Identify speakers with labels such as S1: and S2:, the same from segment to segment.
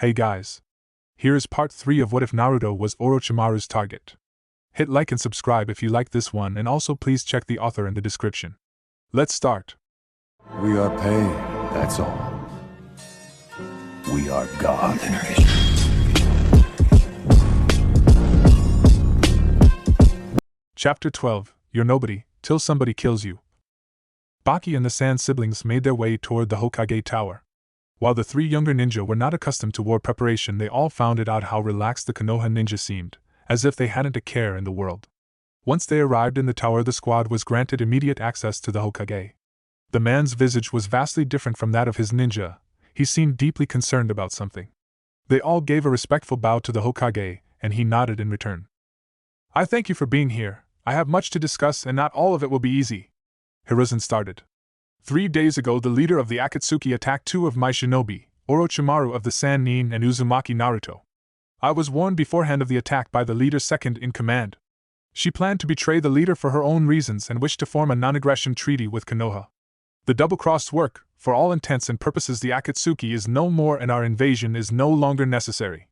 S1: Hey guys. Here is part 3 of What If Naruto Was Orochimaru's Target. Hit like and subscribe if you like this one, and also please check the author in the description. Let's start.
S2: We are paid, that's all. We are God.
S1: Chapter 12, You're Nobody, Till Somebody Kills You. Baki and the Sand siblings made their way toward the Hokage Tower. While the three younger ninja were not accustomed to war preparation, they all found it odd how relaxed the Konoha ninja seemed, as if they hadn't a care in the world. Once they arrived in the tower, the squad was granted immediate access to the Hokage. The man's visage was vastly different from that of his ninja. He seemed deeply concerned about something. They all gave a respectful bow to the Hokage, and he nodded in return. I thank you for being here. I have much to discuss, and not all of it will be easy. Hiruzen started. 3 days ago, the leader of the Akatsuki attacked 2 of my shinobi, Orochimaru of the Sannin and Uzumaki Naruto. I was warned beforehand of the attack by the leader second in command. She planned to betray the leader for her own reasons and wished to form a non-aggression treaty with Konoha. The double-crossed work. For all intents and purposes, the Akatsuki is no more and our invasion is no longer necessary.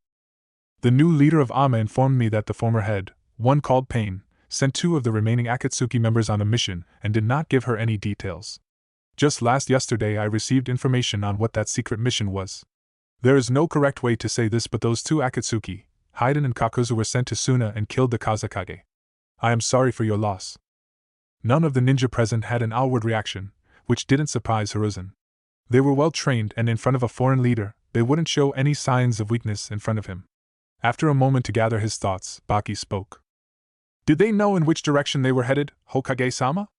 S1: The new leader of Ama informed me that the former head, one called Pain, sent 2 of the remaining Akatsuki members on a mission and did not give her any details. Just yesterday I received information on what that secret mission was. There is no correct way to say this, but those 2 Akatsuki, Haiden and Kakuzu, were sent to Suna and killed the Kazekage. I am sorry for your loss. None of the ninja present had an outward reaction, which didn't surprise Hiruzen. They were well trained, and in front of a foreign leader, they wouldn't show any signs of weakness in front of him. After a moment to gather his thoughts, Baki spoke. Did they know in which direction they were headed, Hokage-sama?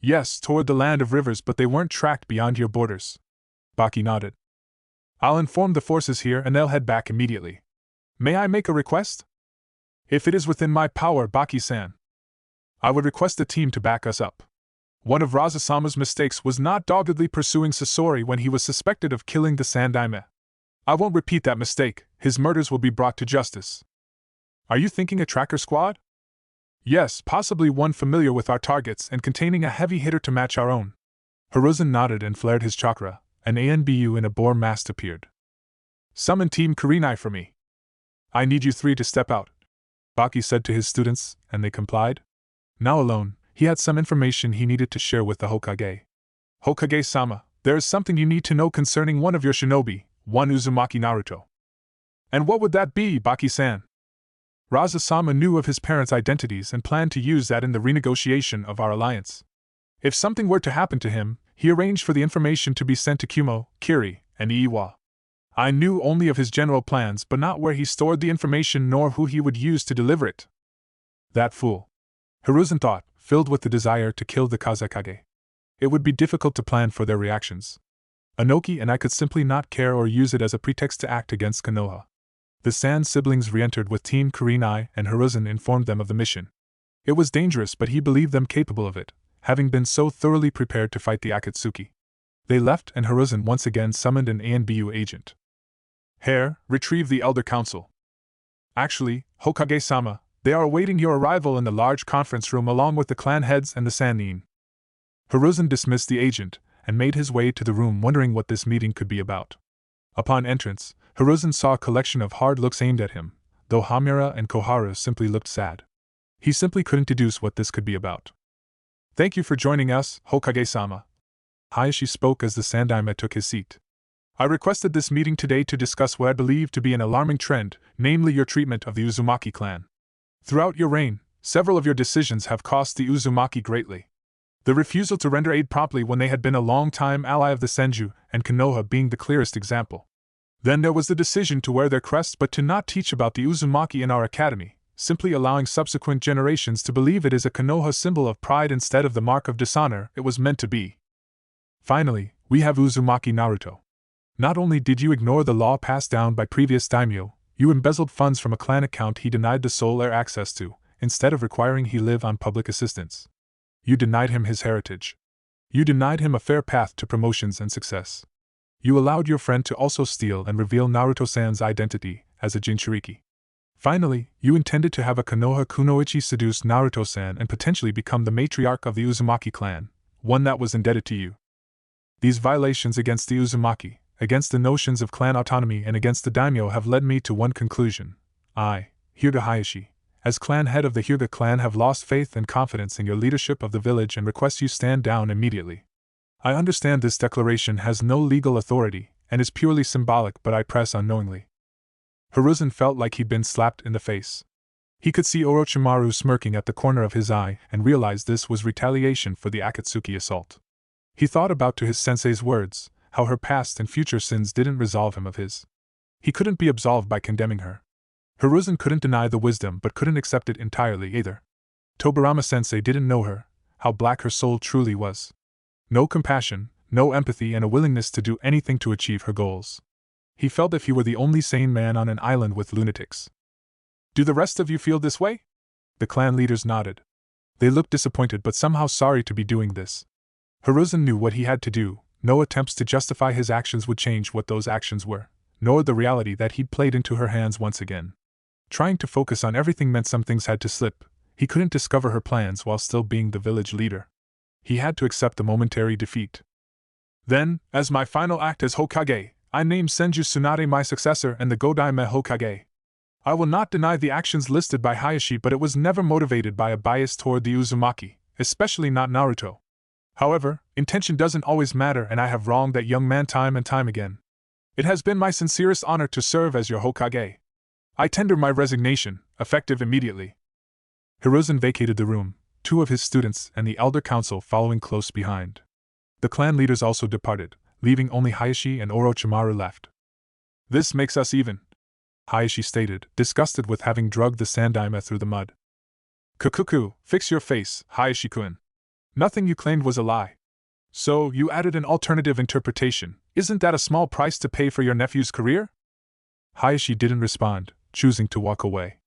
S1: Yes, toward the land of rivers, but they weren't tracked beyond your borders. Baki nodded. I'll inform the forces here and they'll head back immediately. May I make a request? If it is within my power, Baki-san. I would request the team to back us up. One of Raza-sama's mistakes was not doggedly pursuing Sasori when he was suspected of killing the Sandaime. I won't repeat that mistake. His murders will be brought to justice. Are you thinking a tracker squad? Yes, possibly one familiar with our targets and containing a heavy hitter to match our own. Hiruzen nodded and flared his chakra. An ANBU in a boar mask appeared. Summon Team Kurenai for me. I need you 3 to step out, Baki said to his students, and they complied. Now alone, he had some information he needed to share with the Hokage. Hokage-sama, there is something you need to know concerning one of your shinobi, one Uzumaki Naruto. And what would that be, Baki-san? Raza-sama knew of his parents' identities and planned to use that in the renegotiation of our alliance. If something were to happen to him, he arranged for the information to be sent to Kumo, Kiri, and Iiwa. I knew only of his general plans, but not where he stored the information nor who he would use to deliver it. That fool. Hiruzen thought, filled with the desire to kill the Kazekage. It would be difficult to plan for their reactions. Anoki and I could simply not care or use it as a pretext to act against Konoha. The Sand siblings re-entered with Team Kurenai, and Hiruzen informed them of the mission. It was dangerous, but he believed them capable of it, having been so thoroughly prepared to fight the Akatsuki. They left, and Hiruzen once again summoned an ANBU agent. Hare, retrieve the Elder Council. Actually, Hokage-sama, they are awaiting your arrival in the large conference room along with the clan heads and the Sannin. Hiruzen dismissed the agent, and made his way to the room, wondering what this meeting could be about. Upon entrance, Hiruzen saw a collection of hard looks aimed at him, though Hamura and Koharu simply looked sad. He simply couldn't deduce what this could be about. Thank you for joining us, Hokage-sama. Hayashi spoke as the Sandaime took his seat. I requested this meeting today to discuss what I believe to be an alarming trend, namely your treatment of the Uzumaki clan. Throughout your reign, several of your decisions have cost the Uzumaki greatly. The refusal to render aid promptly when they had been a long-time ally of the Senju, and Konoha being the clearest example. Then there was the decision to wear their crests but to not teach about the Uzumaki in our academy, simply allowing subsequent generations to believe it is a Konoha symbol of pride instead of the mark of dishonor it was meant to be. Finally, we have Uzumaki Naruto. Not only did you ignore the law passed down by previous daimyo, you embezzled funds from a clan account he denied the sole heir access to, instead of requiring he live on public assistance. You denied him his heritage. You denied him a fair path to promotions and success. You allowed your friend to also steal and reveal Naruto-san's identity as a Jinchuriki. Finally, you intended to have a Konoha kunoichi seduce Naruto-san and potentially become the matriarch of the Uzumaki clan, one that was indebted to you. These violations against the Uzumaki, against the notions of clan autonomy and against the daimyo have led me to one conclusion. I, Hyuga Hayashi, as clan head of the Hyuga clan, have lost faith and confidence in your leadership of the village and request you stand down immediately. I understand this declaration has no legal authority and is purely symbolic, but I press unknowingly. Hiruzen felt like he'd been slapped in the face. He could see Orochimaru smirking at the corner of his eye and realized this was retaliation for the Akatsuki assault. He thought about to his sensei's words, how her past and future sins didn't absolve him of his. He couldn't be absolved by condemning her. Hiruzen couldn't deny the wisdom but couldn't accept it entirely either. Tobirama-sensei didn't know her, how black her soul truly was. No compassion, no empathy, and a willingness to do anything to achieve her goals. He felt if he were the only sane man on an island with lunatics. Do the rest of you feel this way? The clan leaders nodded. They looked disappointed but somehow sorry to be doing this. Hiruzen knew what he had to do. No attempts to justify his actions would change what those actions were, nor the reality that he'd played into her hands once again. Trying to focus on everything meant some things had to slip. He couldn't discover her plans while still being the village leader. He had to accept the momentary defeat. Then, as my final act as Hokage, I name Senju Tsunade my successor and the Godaime Hokage. I will not deny the actions listed by Hayashi, but it was never motivated by a bias toward the Uzumaki, especially not Naruto. However, intention doesn't always matter, and I have wronged that young man time and time again. It has been my sincerest honor to serve as your Hokage. I tender my resignation, effective immediately. Hiruzen vacated the room, 2 of his students and the elder council following close behind. The clan leaders also departed, leaving only Hayashi and Orochimaru left. This makes us even, Hayashi stated, disgusted with having drugged the Sandaime through the mud. Kukuku, fix your face, Hayashi-kun. Nothing you claimed was a lie. So, you added an alternative interpretation. Isn't that a small price to pay for your nephew's career? Hayashi didn't respond, choosing to walk away.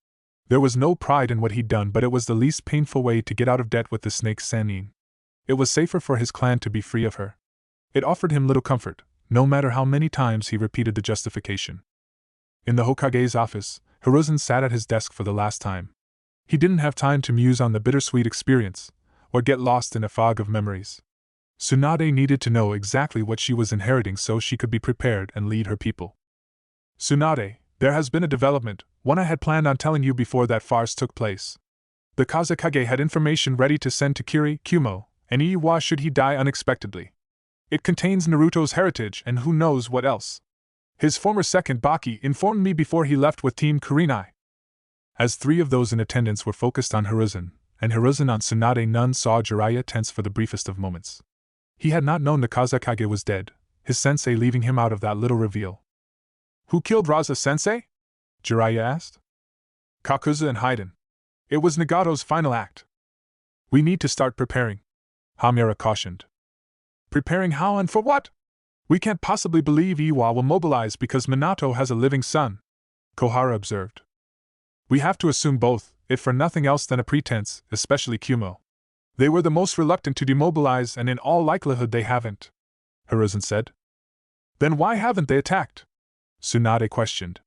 S1: There was no pride in what he'd done, but it was the least painful way to get out of debt with the snake Sannin. It was safer for his clan to be free of her. It offered him little comfort, no matter how many times he repeated the justification. In the Hokage's office, Hiruzen sat at his desk for the last time. He didn't have time to muse on the bittersweet experience, or get lost in a fog of memories. Tsunade needed to know exactly what she was inheriting so she could be prepared and lead her people. Tsunade, there has been a development, one I had planned on telling you before that farce took place. The Kazekage had information ready to send to Kiri, Kumo, and Iiwa should he die unexpectedly. It contains Naruto's heritage and who knows what else. His former second Baki informed me before he left with Team Kurenai. As 3 of those in attendance were focused on Hiruzen, and Hiruzen on Tsunade, none saw Jiraiya tense for the briefest of moments. He had not known the Kazekage was dead, his sensei leaving him out of that little reveal. Who killed Raza-sensei? Jiraiya asked. Kakuza and Haiden. It was Nagato's final act. We need to start preparing, Hamura cautioned. Preparing how and for what? We can't possibly believe Iwa will mobilize because Minato has a living son, Kohara observed. We have to assume both, if for nothing else than a pretense, especially Kumo. They were the most reluctant to demobilize and in all likelihood they haven't, Hiruzen said. Then why haven't they attacked? Tsunade questioned.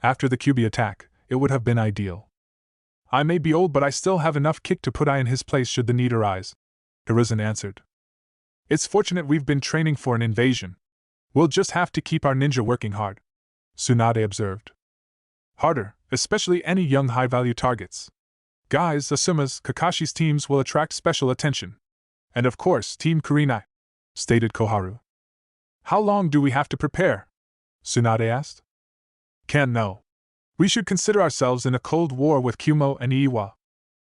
S1: After the Kyuubi attack, it would have been ideal. I may be old but I still have enough kick to put I in his place should the need arise, Hiruzen answered. It's fortunate we've been training for an invasion. We'll just have to keep our ninja working hard, Tsunade observed. Harder, especially any young high-value targets. Guys, Asuma's, Kakashi's teams will attract special attention. And of course, Team Kurenai, stated Koharu. How long do we have to prepare? Tsunade asked. Can't know. We should consider ourselves in a cold war with Kumo and Iiwa.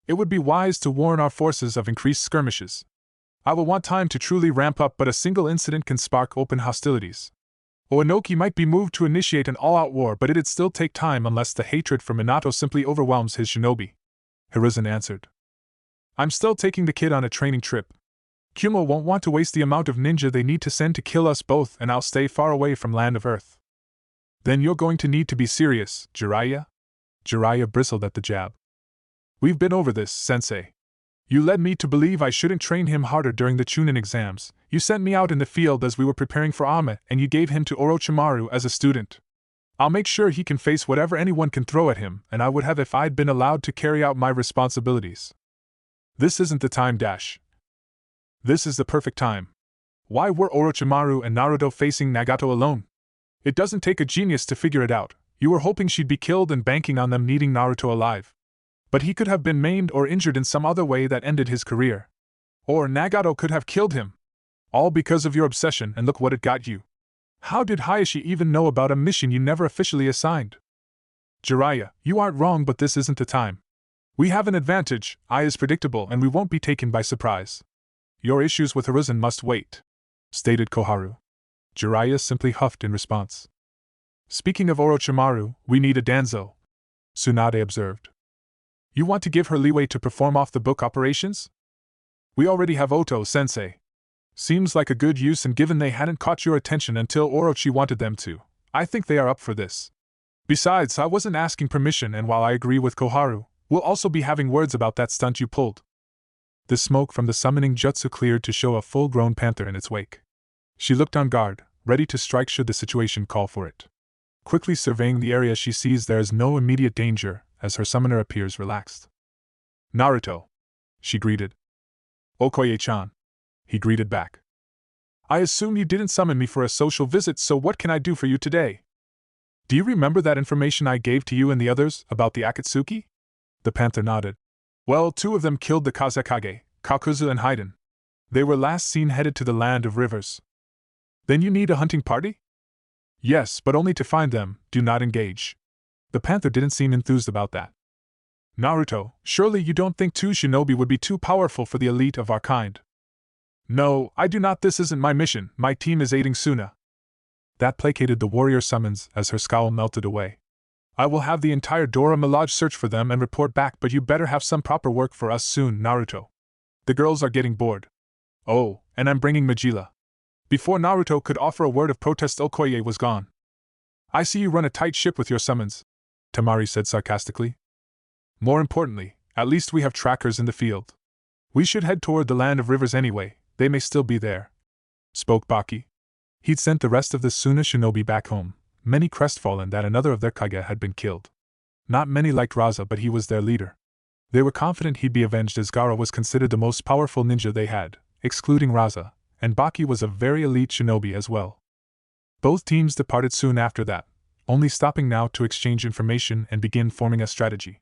S1: It would be wise to warn our forces of increased skirmishes. I will want time to truly ramp up, but a single incident can spark open hostilities. Oanoki might be moved to initiate an all-out war, but it'd still take time unless the hatred for Minato simply overwhelms his shinobi, Hiruzen answered. I'm still taking the kid on a training trip. Kumo won't want to waste the amount of ninja they need to send to kill us both, and I'll stay far away from Land of Earth. Then you're going to need to be serious, Jiraiya? Jiraiya bristled at the jab. We've been over this, sensei. You led me to believe I shouldn't train him harder during the Chunin exams. You sent me out in the field as we were preparing for Ame, and you gave him to Orochimaru as a student. I'll make sure he can face whatever anyone can throw at him, and I would have if I'd been allowed to carry out my responsibilities. This isn't the time, Dash. This is the perfect time. Why were Orochimaru and Naruto facing Nagato alone? It doesn't take a genius to figure it out. You were hoping she'd be killed and banking on them needing Naruto alive. But he could have been maimed or injured in some other way that ended his career. Or Nagato could have killed him. All because of your obsession, and look what it got you. How did Hayashi even know about a mission you never officially assigned? Jiraiya, you aren't wrong, but this isn't the time. We have an advantage, Ai is predictable, and we won't be taken by surprise. Your issues with Hiruzen must wait, stated Koharu. Jiraiya simply huffed in response. Speaking of Orochimaru, we need a Danzo, Tsunade observed. You want to give her leeway to perform off-the-book operations? We already have Oto-sensei. Seems like a good use, and given they hadn't caught your attention until Orochi wanted them to, I think they are up for this. Besides, I wasn't asking permission, and while I agree with Koharu, we'll also be having words about that stunt you pulled. The smoke from the summoning jutsu cleared to show a full-grown panther in its wake. She looked on guard, ready to strike should the situation call for it. Quickly surveying the area, she sees there is no immediate danger as her summoner appears relaxed. Naruto, she greeted. Okoye-chan, he greeted back. I assume you didn't summon me for a social visit, so what can I do for you today? Do you remember that information I gave to you and the others about the Akatsuki? The panther nodded. Well, 2 of them killed the Kazekage, Kakuzu and Haiden. They were last seen headed to the land of rivers. Then you need a hunting party? Yes, but only to find them, do not engage. The panther didn't seem enthused about that. Naruto, surely you don't think 2 shinobi would be too powerful for the elite of our kind? No, I do not. This isn't my mission. My team is aiding Suna. That placated the warrior summons as her scowl melted away. I will have the entire Dora Milaje search for them and report back, but you better have some proper work for us soon, Naruto. The girls are getting bored. Oh, and I'm bringing Majila. Before Naruto could offer a word of protest, Okoye was gone. I see you run a tight ship with your summons, Tamari said sarcastically. More importantly, at least we have trackers in the field. We should head toward the land of rivers anyway, they may still be there, spoke Baki. He'd sent the rest of the Suna shinobi back home, many crestfallen that another of their Kage had been killed. Not many liked Raza, but he was their leader. They were confident he'd be avenged, as Gaara was considered the most powerful ninja they had, excluding Raza, and Baki was a very elite shinobi as well. Both teams departed soon after that, only stopping now to exchange information and begin forming a strategy.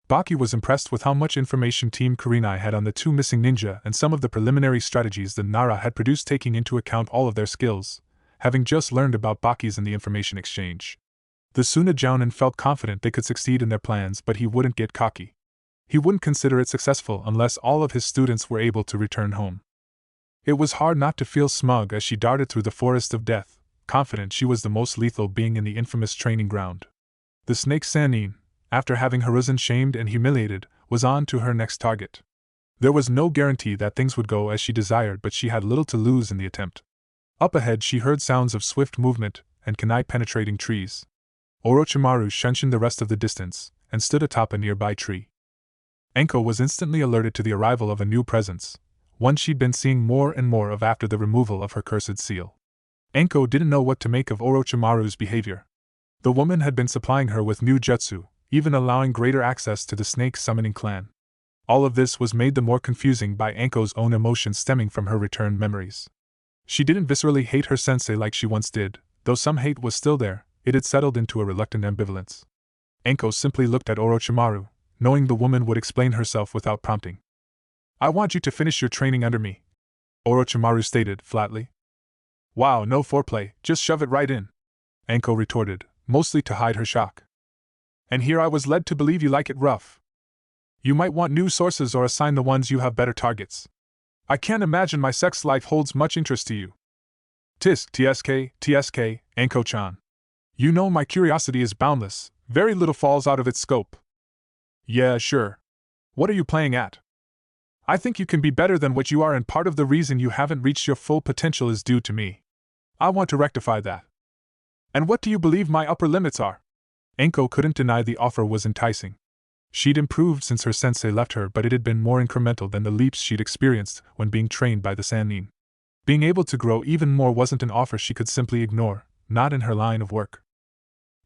S1: Baki was impressed with how much information Team Kurenai had on the 2 missing ninja and some of the preliminary strategies that Nara had produced, taking into account all of their skills, having just learned about Baki's in the information exchange. The Suna Jounin felt confident they could succeed in their plans, but he wouldn't get cocky. He wouldn't consider it successful unless all of his students were able to return home. It was hard not to feel smug as she darted through the forest of death, confident she was the most lethal being in the infamous training ground. The snake Sannin, after having Hiruzen shamed and humiliated, was on to her next target. There was no guarantee that things would go as she desired, but she had little to lose in the attempt. Up ahead she heard sounds of swift movement and kunai penetrating trees. Orochimaru shunshined the rest of the distance and stood atop a nearby tree. Enko was instantly alerted to the arrival of a new presence, one she'd been seeing more and more of after the removal of her cursed seal. Enko didn't know what to make of Orochimaru's behavior. The woman had been supplying her with new jutsu, even allowing greater access to the snake summoning clan. All of this was made the more confusing by Enko's own emotions stemming from her returned memories. She didn't viscerally hate her sensei like she once did, though some hate was still there, it had settled into a reluctant ambivalence. Enko simply looked at Orochimaru, knowing the woman would explain herself without prompting. I want you to finish your training under me, Orochimaru stated flatly. Wow, no foreplay, just shove it right in, Enko retorted, mostly to hide her shock. And here I was led to believe you like it rough. You might want new sources or assign the ones you have better targets. I can't imagine my sex life holds much interest to you. TSK, Enko-chan. You know my curiosity is boundless, very little falls out of its scope. Yeah, sure. What are you playing at? I think you can be better than what you are, and part of the reason you haven't reached your full potential is due to me. I want to rectify that. And what do you believe my upper limits are? Enko couldn't deny the offer was enticing. She'd improved since her sensei left her, but it had been more incremental than the leaps she'd experienced when being trained by the Sannin. Being able to grow even more wasn't an offer she could simply ignore, not in her line of work.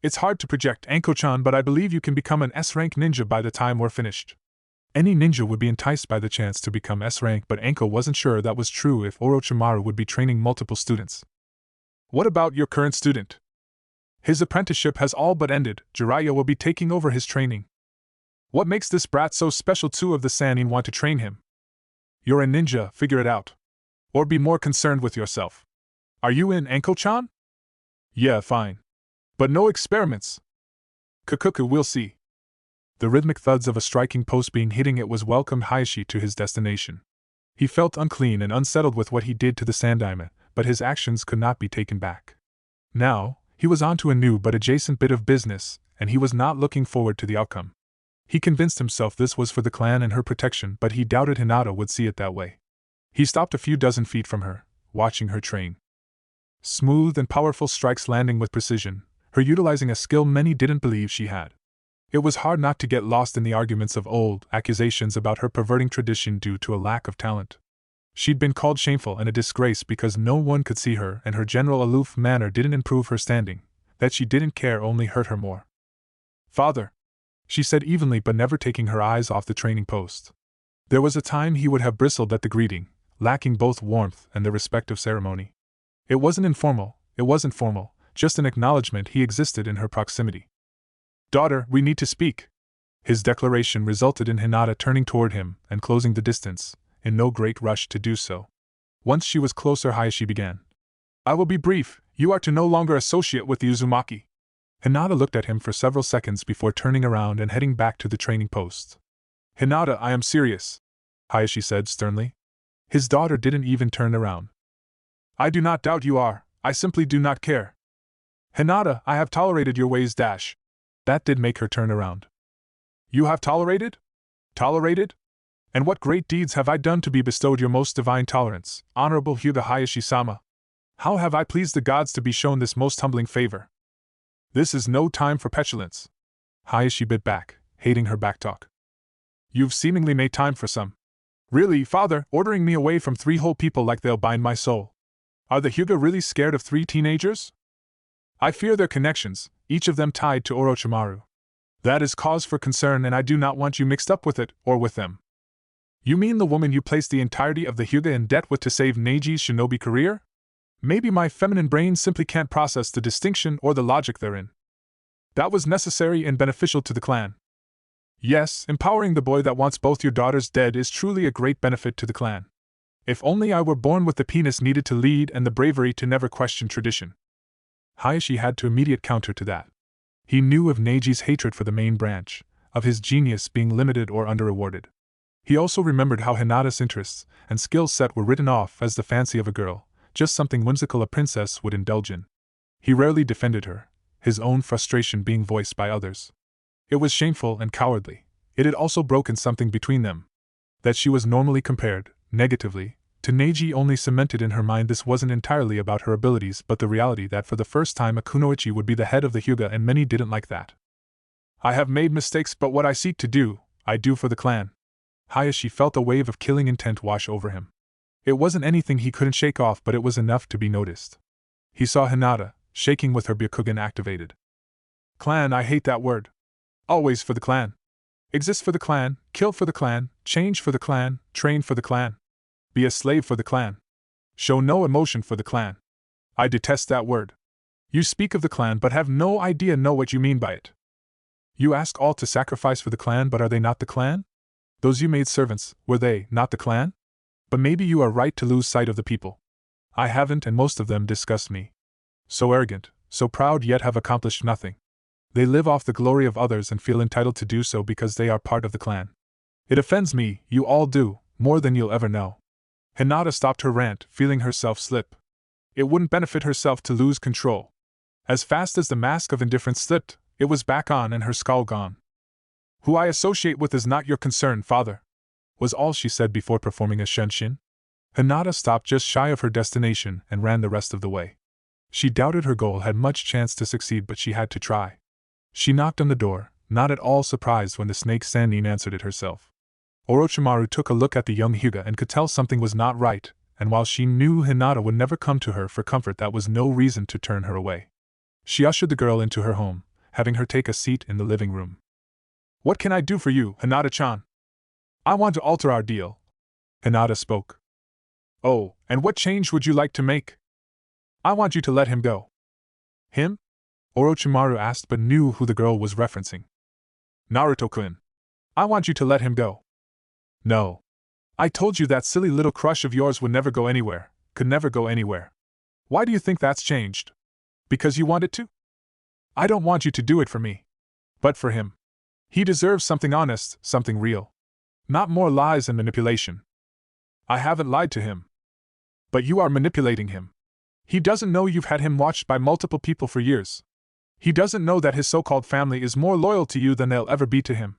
S1: It's hard to project, Enko-chan, but I believe you can become an S-rank ninja by the time we're finished. Any ninja would be enticed by the chance to become S-rank, but Enko wasn't sure that was true if Orochimaru would be training multiple students. What about your current student? His apprenticeship has all but ended. Jiraiya will be taking over his training. What makes this brat so special? Two of the Sannin want to train him. You're a ninja, figure it out. Or be more concerned with yourself. Are you in, Anko-chan? Yeah, fine. But no experiments. Kukuku, we'll see. The rhythmic thuds of a striking post being hitting it was welcomed Hayashi to his destination. He felt unclean and unsettled with what he did to the Sandaime, but his actions could not be taken back. Now, he was on to a new but adjacent bit of business, and he was not looking forward to the outcome. He convinced himself this was for the clan and her protection, but he doubted Hinata would see it that way. He stopped a few dozen feet from her, watching her train. Smooth and powerful strikes landing with precision, her utilizing a skill many didn't believe she had. It was hard not to get lost in the arguments of old accusations about her perverting tradition due to a lack of talent. She'd been called shameful and a disgrace because no one could see her, and her general aloof manner didn't improve her standing. That she didn't care only hurt her more. Father, she said evenly but never taking her eyes off the training post. There was a time he would have bristled at the greeting, lacking both warmth and the respect of ceremony. It wasn't formal, just an acknowledgement he existed in her proximity. Daughter, we need to speak. His declaration resulted in Hinata turning toward him and closing the distance, in no great rush to do so. Once she was closer, Hayashi began. I will be brief, you are to no longer associate with the Uzumaki. Hinata looked at him for several seconds before turning around and heading back to the training post. Hinata, I am serious, Hayashi said sternly. His daughter didn't even turn around. I do not doubt you are, I simply do not care. Hinata, I have tolerated your ways. That did make her turn around. You have tolerated? Tolerated? And what great deeds have I done to be bestowed your most divine tolerance, Honorable Hyuga Hayashi-sama? How have I pleased the gods to be shown this most humbling favor? This is no time for petulance. Hayashi bit back, hating her backtalk. You've seemingly made time for some. Really, father, ordering me away from 3 whole people like they'll bind my soul. Are the Hyuga really scared of 3 teenagers? I fear their connections, each of them tied to Orochimaru. That is cause for concern, and I do not want you mixed up with it, or with them. You mean the woman you placed the entirety of the Hyuga in debt with to save Neiji's shinobi career? Maybe my feminine brain simply can't process the distinction or the logic therein. That was necessary and beneficial to the clan. Yes, empowering the boy that wants both your daughters dead is truly a great benefit to the clan. If only I were born with the penis needed to lead and the bravery to never question tradition. Hayashi had to immediate counter to that. He knew of Neiji's hatred for the main branch, of his genius being limited or under-rewarded. He also remembered how Hinata's interests and skill set were written off as the fancy of a girl, just something whimsical a princess would indulge in. He rarely defended her, his own frustration being voiced by others. It was shameful and cowardly. It had also broken something between them. That she was normally compared, negatively, to Neji only cemented in her mind this wasn't entirely about her abilities but the reality that for the first time a kunoichi would be the head of the Hyuga, and many didn't like that. I have made mistakes, but what I seek to do, I do for the clan. Hayashi felt a wave of killing intent wash over him. It wasn't anything he couldn't shake off, but it was enough to be noticed. He saw Hinata, shaking with her Byakugan activated. Clan, I hate that word. Always for the clan. Exist for the clan, kill for the clan, change for the clan, train for the clan. Be a slave for the clan. Show no emotion for the clan. I detest that word. You speak of the clan but have no idea what you mean by it. You ask all to sacrifice for the clan, but are they not the clan? Those you made servants, were they not the clan? But maybe you are right to lose sight of the people. I haven't, and most of them disgust me. So arrogant, so proud, yet have accomplished nothing. They live off the glory of others and feel entitled to do so because they are part of the clan. It offends me, you all do, more than you'll ever know. Hinata stopped her rant, feeling herself slip. It wouldn't benefit herself to lose control. As fast as the mask of indifference slipped, it was back on and her scowl gone. Who I associate with is not your concern, father, was all she said before performing a shenshin. Hinata stopped just shy of her destination and ran the rest of the way. She doubted her goal had much chance to succeed, but she had to try. She knocked on the door, not at all surprised when the snake Sannin answered it herself. Orochimaru took a look at the young Hyuga and could tell something was not right, and while she knew Hinata would never come to her for comfort, that was no reason to turn her away. She ushered the girl into her home, having her take a seat in the living room. What can I do for you, Hinata-chan? I want to alter our deal. Hinata spoke. Oh, and what change would you like to make? I want you to let him go. Him? Orochimaru asked but knew who the girl was referencing. Naruto-kun. I want you to let him go. No. I told you that silly little crush of yours would never go anywhere, could never go anywhere. Why do you think that's changed? Because you want it to? I don't want you to do it for me. But for him. He deserves something honest, something real. Not more lies and manipulation. I haven't lied to him. But you are manipulating him. He doesn't know you've had him watched by multiple people for years. He doesn't know that his so-called family is more loyal to you than they'll ever be to him.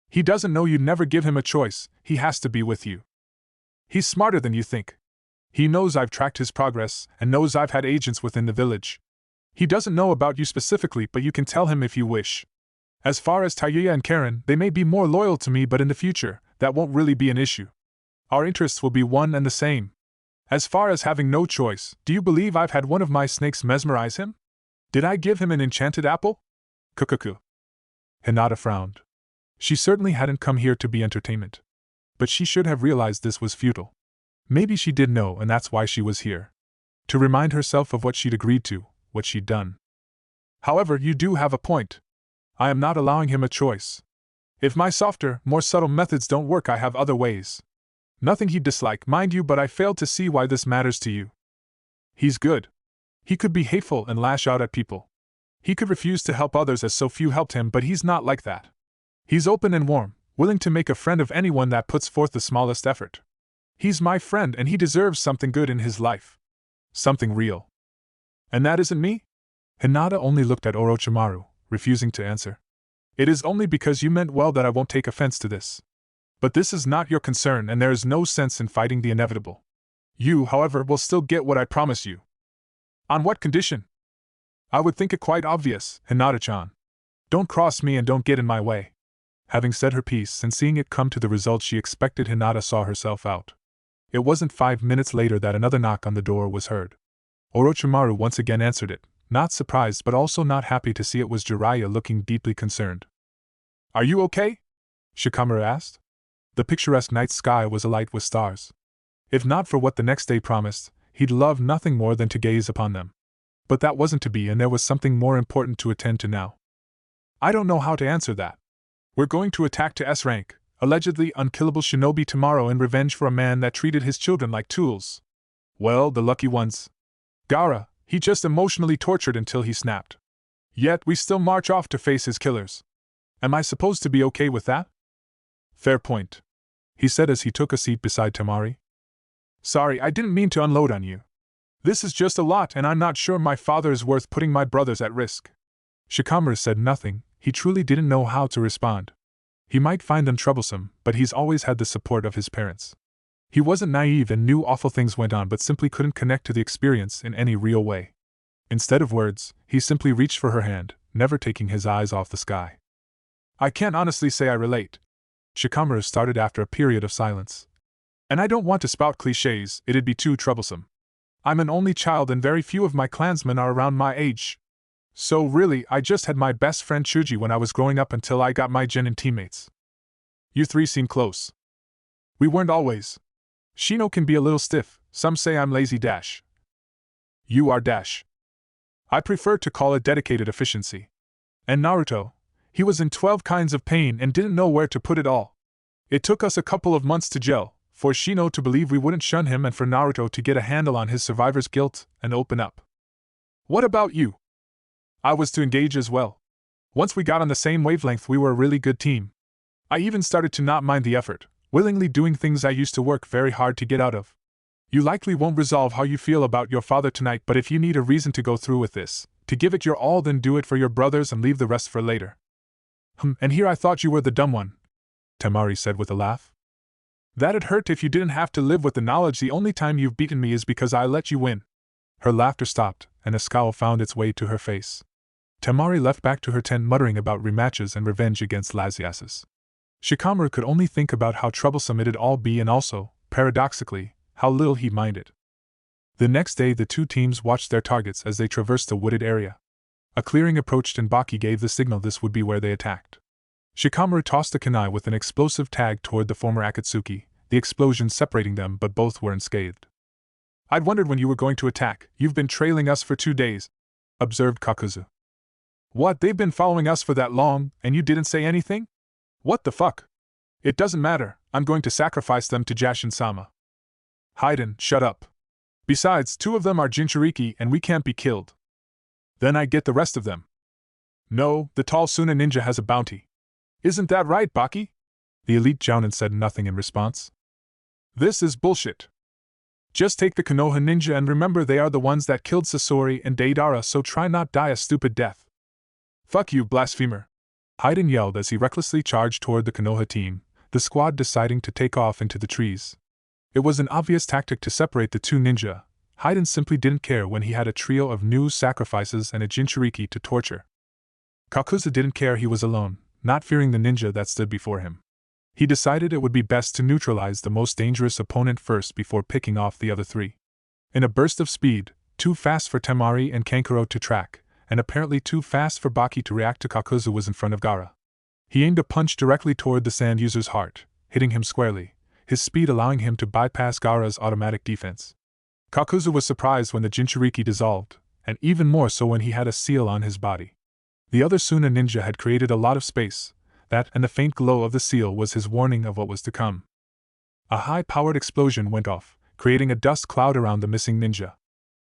S1: He doesn't know you'd never give him a choice, he has to be with you. He's smarter than you think. He knows I've tracked his progress, and knows I've had agents within the village. He doesn't know about you specifically, but you can tell him if you wish. As far as Tayuya and Karen, they may be more loyal to me, but in the future, that won't really be an issue. Our interests will be one and the same. As far as having no choice, do you believe I've had one of my snakes mesmerize him? Did I give him an enchanted apple? Kukuku. Hinata frowned. She certainly hadn't come here to be entertainment. But she should have realized this was futile. Maybe she did know, and that's why she was here. To remind herself of what she'd agreed to, what she'd done. However, you do have a point. I am not allowing him a choice. If my softer, more subtle methods don't work, I have other ways. Nothing he'd dislike, mind you, but I failed to see why this matters to you. He's good. He could be hateful and lash out at people. He could refuse to help others as so few helped him, but he's not like that. He's open and warm, willing to make a friend of anyone that puts forth the smallest effort. He's my friend and he deserves something good in his life. Something real. And that isn't me? Hinata only looked at Orochimaru, refusing to answer. It is only because you meant well that I won't take offense to this. But this is not your concern and there is no sense in fighting the inevitable. You, however, will still get what I promise you. On what condition? I would think it quite obvious, Hinata-chan. Don't cross me and don't get in my way. Having said her piece and seeing it come to the result she expected, Hinata saw herself out. It wasn't 5 minutes later that another knock on the door was heard. Orochimaru once again answered it, not surprised but also not happy to see it was Jiraiya, looking deeply concerned. Are you okay? Shikamaru asked. The picturesque night sky was alight with stars. If not for what the next day promised, he'd love nothing more than to gaze upon them. But that wasn't to be, and there was something more important to attend to now. I don't know how to answer that. We're going to attack to S rank, allegedly unkillable shinobi tomorrow in revenge for a man that treated his children like tools. Well, the lucky ones. Gaara, he just emotionally tortured until he snapped. Yet we still march off to face his killers. Am I supposed to be okay with that? Fair point, he said as he took a seat beside Temari. Sorry, I didn't mean to unload on you. This is just a lot and I'm not sure my father is worth putting my brothers at risk. Shikamaru said nothing. He truly didn't know how to respond. He might find them troublesome, but he's always had the support of his parents. He wasn't naive and knew awful things went on but simply couldn't connect to the experience in any real way. Instead of words, he simply reached for her hand, never taking his eyes off the sky. I can't honestly say I relate. Shikamaru started after a period of silence. And I don't want to spout cliches, it'd be too troublesome. I'm an only child and very few of my clansmen are around my age. So really, I just had my best friend Chuji when I was growing up until I got my genin teammates. You three seem close. We weren't always. Shino can be a little stiff, some say I'm lazy dash. You are dash. I prefer to call it dedicated efficiency. And Naruto, he was in 12 kinds of pain and didn't know where to put it all. It took us a couple of months to gel, for Shino to believe we wouldn't shun him and for Naruto to get a handle on his survivor's guilt and open up. What about you? I was to engage as well. Once we got on the same wavelength, we were a really good team. I even started to not mind the effort, willingly doing things I used to work very hard to get out of. You likely won't resolve how you feel about your father tonight, but if you need a reason to go through with this, to give it your all, then do it for your brothers and leave the rest for later. And here I thought you were the dumb one, Temari said with a laugh. That'd hurt if you didn't have to live with the knowledge the only time you've beaten me is because I let you win. Her laughter stopped, and a scowl found its way to her face. Temari left back to her tent muttering about rematches and revenge against Laziases. Shikamaru could only think about how troublesome it'd all be and also, paradoxically, how little he minded. The next day the two teams watched their targets as they traversed the wooded area. A clearing approached and Baki gave the signal this would be where they attacked. Shikamaru tossed a kunai with an explosive tag toward the former Akatsuki, the explosion separating them, but both were unscathed. I'd wondered when you were going to attack. You've been trailing us for 2 days, observed Kakuzu. What, they've been following us for that long, and you didn't say anything? What the fuck? It doesn't matter, I'm going to sacrifice them to Jashin-sama. Haiden, shut up. Besides, 2 of them are Jinchuriki and we can't be killed. Then I get the rest of them. No, the tall Suna ninja has a bounty. Isn't that right, Baki? The elite Jounin said nothing in response. This is bullshit. Just take the Konoha ninja and remember they are the ones that killed Sasori and Deidara, so try not die a stupid death. Fuck you, blasphemer. Haiden yelled as he recklessly charged toward the Konoha team, the squad deciding to take off into the trees. It was an obvious tactic to separate the 2 ninja. Haiden simply didn't care when he had a trio of new sacrifices and a Jinchuriki to torture. Kakuzu didn't care he was alone, not fearing the ninja that stood before him. He decided it would be best to neutralize the most dangerous opponent first before picking off the other 3. In a burst of speed, too fast for Temari and Kankuro to track, and apparently too fast for Baki to react to, Kakuzu was in front of Gaara. He aimed a punch directly toward the sand user's heart, hitting him squarely, his speed allowing him to bypass Gaara's automatic defense. Kakuzu was surprised when the Jinchuriki dissolved, and even more so when he had a seal on his body. The other Suna ninja had created a lot of space. That and the faint glow of the seal was his warning of what was to come. A high-powered explosion went off, creating a dust cloud around the missing ninja.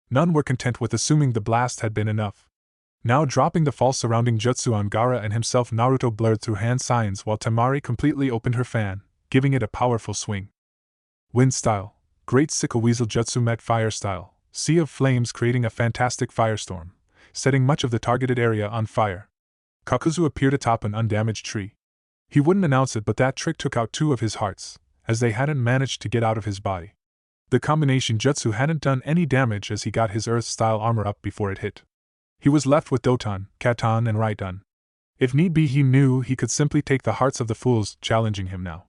S1: None were content with assuming the blast had been enough. Now dropping the false surrounding jutsu on Gaara and himself, Naruto blurred through hand signs while Temari completely opened her fan, giving it a powerful swing. Wind style, great sickle weasel jutsu met fire style, sea of flames creating a fantastic firestorm, setting much of the targeted area on fire. Kakuzu appeared atop an undamaged tree. He wouldn't announce it, but that trick took out 2 of his hearts, as they hadn't managed to get out of his body. The combination jutsu hadn't done any damage as he got his earth-style armor up before it hit. He was left with Doton, Katon, and Raidon. If need be, he knew he could simply take the hearts of the fools challenging him now.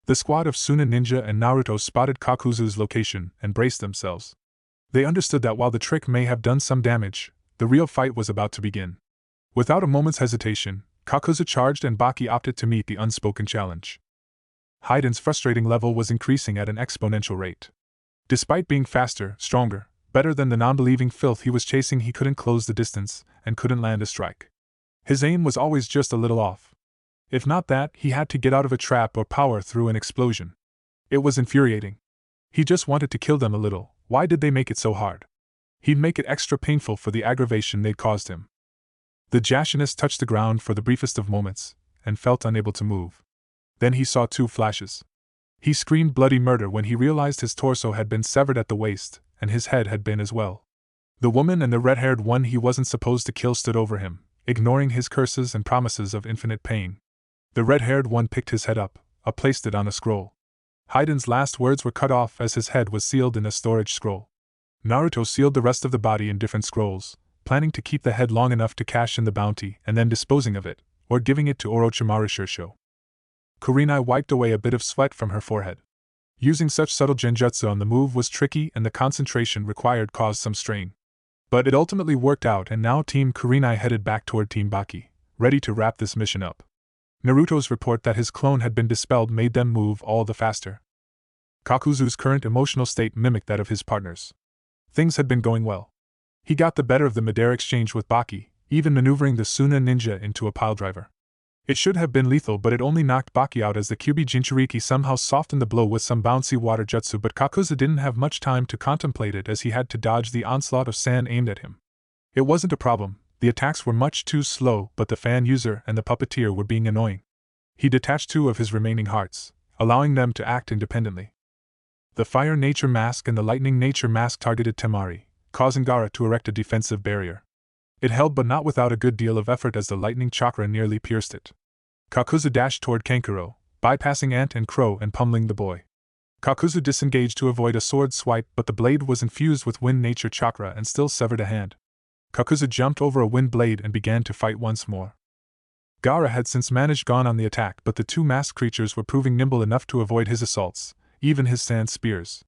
S1: The squad of Suna Ninja and Naruto spotted Kakuzu's location and braced themselves. They understood that while the trick may have done some damage, the real fight was about to begin. Without a moment's hesitation, Kakuzu charged and Baki opted to meet the unspoken challenge. Haiden's frustrating level was increasing at an exponential rate. Despite being faster, stronger, better than the non-believing filth he was chasing, he couldn't close the distance and couldn't land a strike. His aim was always just a little off. If not that, he had to get out of a trap or power through an explosion. It was infuriating. He just wanted to kill them a little. Why did they make it so hard? He'd make it extra painful for the aggravation they'd caused him. The Jashinist touched the ground for the briefest of moments, and felt unable to move. Then he saw 2 flashes. He screamed bloody murder when he realized his torso had been severed at the waist, and his head had been as well. The woman and the red-haired one he wasn't supposed to kill stood over him, ignoring his curses and promises of infinite pain. The red-haired one picked his head up, placed it on a scroll. Haiden's last words were cut off as his head was sealed in a storage scroll. Naruto sealed the rest of the body in different scrolls, planning to keep the head long enough to cash in the bounty and then disposing of it, or giving it to Orochimaru Shursho. Kurenai wiped away a bit of sweat from her forehead. Using such subtle genjutsu on the move was tricky and the concentration required caused some strain. But it ultimately worked out, and now Team Kurenai headed back toward Team Baki, ready to wrap this mission up. Naruto's report that his clone had been dispelled made them move all the faster. Kakuzu's current emotional state mimicked that of his partners. Things had been going well. He got the better of the Madara exchange with Baki, even maneuvering the Suna ninja into a piledriver. It should have been lethal, but it only knocked Baki out as the Kyuubi Jinchuriki somehow softened the blow with some bouncy water jutsu, but Kakuzu didn't have much time to contemplate it as he had to dodge the onslaught of sand aimed at him. It wasn't a problem, the attacks were much too slow, but the fan user and the puppeteer were being annoying. He detached 2 of his remaining hearts, allowing them to act independently. The Fire Nature Mask and the Lightning Nature Mask targeted Temari, causing Gaara to erect a defensive barrier. It held, but not without a good deal of effort, as the lightning chakra nearly pierced it. Kakuzu dashed toward Kankuro, bypassing Ant and Crow and pummeling the boy. Kakuzu disengaged to avoid a sword swipe, but the blade was infused with wind nature chakra and still severed a hand. Kakuzu jumped over a wind blade and began to fight once more. Gaara had since managed gone on the attack, but the 2 masked creatures were proving nimble enough to avoid his assaults, even his sand spears.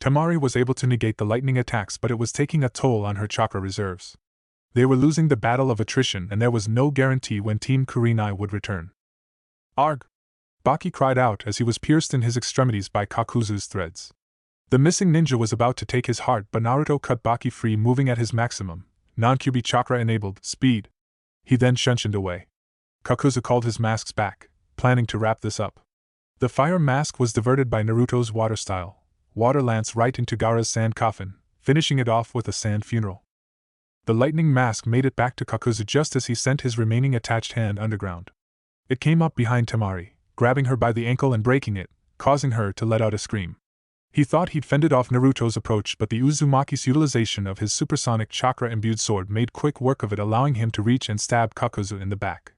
S1: Temari was able to negate the lightning attacks, but it was taking a toll on her chakra reserves. They were losing the battle of attrition, and there was no guarantee when Team Kurenai would return. Arg! Baki cried out as he was pierced in his extremities by Kakuzu's threads. The missing ninja was about to take his heart, but Naruto cut Baki free, moving at his maximum, non-Kyuubi chakra-enabled, speed. He then shunshined away. Kakuzu called his masks back, planning to wrap this up. The fire mask was diverted by Naruto's water style, water lance right into Gaara's sand coffin, finishing it off with a sand funeral. The lightning mask made it back to Kakuzu just as he sent his remaining attached hand underground. It came up behind Temari, grabbing her by the ankle and breaking it, causing her to let out a scream. He thought he'd fended off Naruto's approach, but the Uzumaki's utilization of his supersonic chakra-imbued sword made quick work of it, allowing him to reach and stab Kakuzu in the back.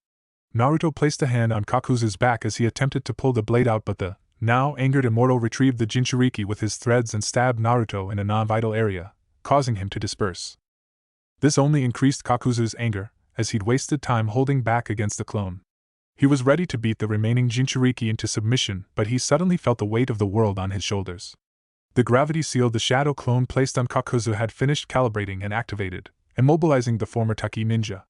S1: Naruto placed a hand on Kakuzu's back as he attempted to pull the blade out, but the now angered immortal retrieved the Jinchuriki with his threads and stabbed Naruto in a non-vital area, causing him to disperse. This only increased Kakuzu's anger, as he'd wasted time holding back against the clone. He was ready to beat the remaining Jinchuriki into submission, but he suddenly felt the weight of the world on his shoulders. The gravity seal the shadow clone placed on Kakuzu had finished calibrating and activated, immobilizing the former Taki ninja.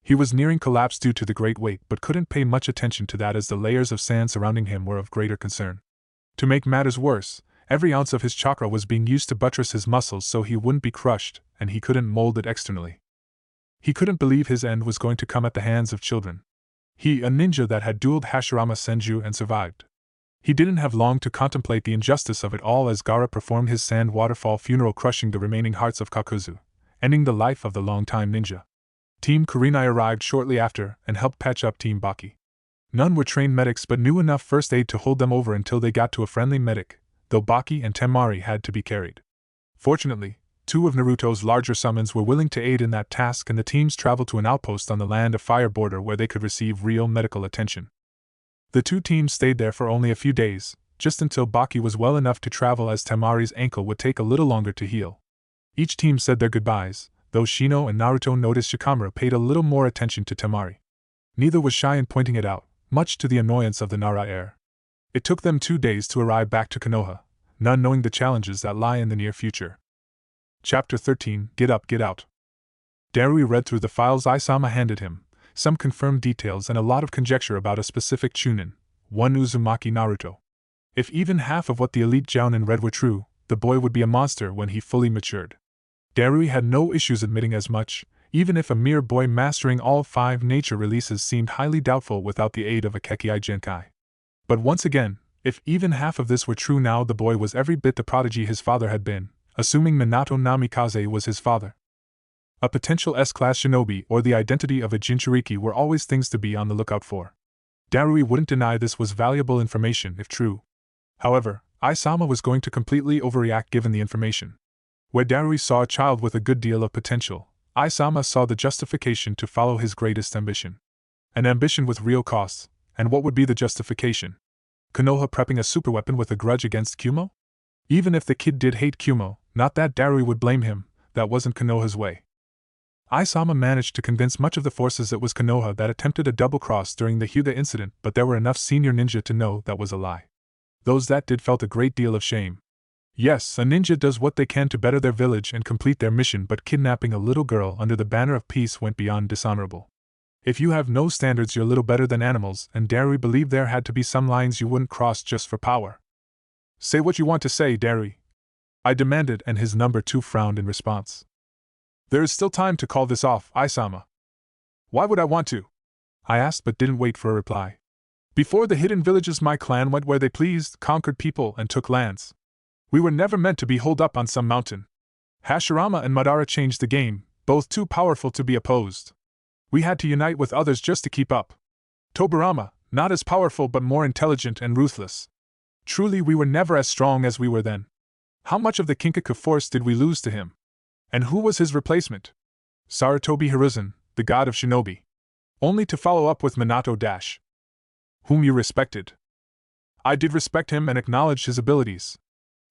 S1: He was nearing collapse due to the great weight, but couldn't pay much attention to that as the layers of sand surrounding him were of greater concern. To make matters worse, every ounce of his chakra was being used to buttress his muscles so he wouldn't be crushed, and he couldn't mold it externally. He couldn't believe his end was going to come at the hands of children. He, a ninja that had dueled Hashirama Senju and survived. He didn't have long to contemplate the injustice of it all as Gaara performed his sand waterfall funeral, crushing the remaining hearts of Kakuzu, ending the life of the longtime ninja. Team Kurenai arrived shortly after and helped patch up Team Baki. None were trained medics but knew enough first aid to hold them over until they got to a friendly medic, though Baki and Temari had to be carried. Fortunately, two of Naruto's larger summons were willing to aid in that task, and the teams traveled to an outpost on the Land of Fire border where they could receive real medical attention. The two teams stayed there for only a few days, just until Baki was well enough to travel, as Temari's ankle would take a little longer to heal. Each team said their goodbyes, though Shino and Naruto noticed Shikamaru paid a little more attention to Temari. Neither was shy in pointing it out, much to the annoyance of the Nara heir. It took them 2 days to arrive back to Konoha, none knowing the challenges that lie in the near future. Chapter 13, Get Up, Get Out. Darui read through the files Isama handed him, some confirmed details and a lot of conjecture about a specific Chunin, one Uzumaki Naruto. If even half of what the elite Jounin read were true, the boy would be a monster when he fully matured. Darui had no issues admitting as much, even if a mere boy mastering all 5 nature releases seemed highly doubtful without the aid of a Kekkai Genkai. But once again, if even half of this were true, now the boy was every bit the prodigy his father had been, assuming Minato Namikaze was his father. A potential S-class shinobi or the identity of a Jinchuriki were always things to be on the lookout for. Darui wouldn't deny this was valuable information if true. However, Isama was going to completely overreact given the information. Where Darui saw a child with a good deal of potential, Isama saw the justification to follow his greatest ambition. An ambition with real costs, and what would be the justification? Konoha prepping a superweapon with a grudge against Kumo? Even if the kid did hate Kumo, not that Darui would blame him, that wasn't Konoha's way. Isama managed to convince much of the forces it was Konoha that attempted a double-cross during the Hyuga incident, but there were enough senior ninja to know that was a lie. Those that did felt a great deal of shame. Yes, a ninja does what they can to better their village and complete their mission, but kidnapping a little girl under the banner of peace went beyond dishonorable. If you have no standards, you're little better than animals, and Darui believed there had to be some lines you wouldn't cross just for power. Say what you want to say, Darui, I demanded, and his number 2 frowned in response. There is still time to call this off, Isama. Why would I want to? I asked, but didn't wait for a reply. Before the hidden villages, my clan went where they pleased, conquered people, and took lands. We were never meant to be holed up on some mountain. Hashirama and Madara changed the game, both too powerful to be opposed. We had to unite with others just to keep up. Tobirama, not as powerful but more intelligent and ruthless. Truly, we were never as strong as we were then. How much of the Kinkaku force did we lose to him? And who was his replacement? Sarutobi Hiruzen, the god of shinobi. Only to follow up with Minato Dash, whom you respected. I did respect him and acknowledged his abilities.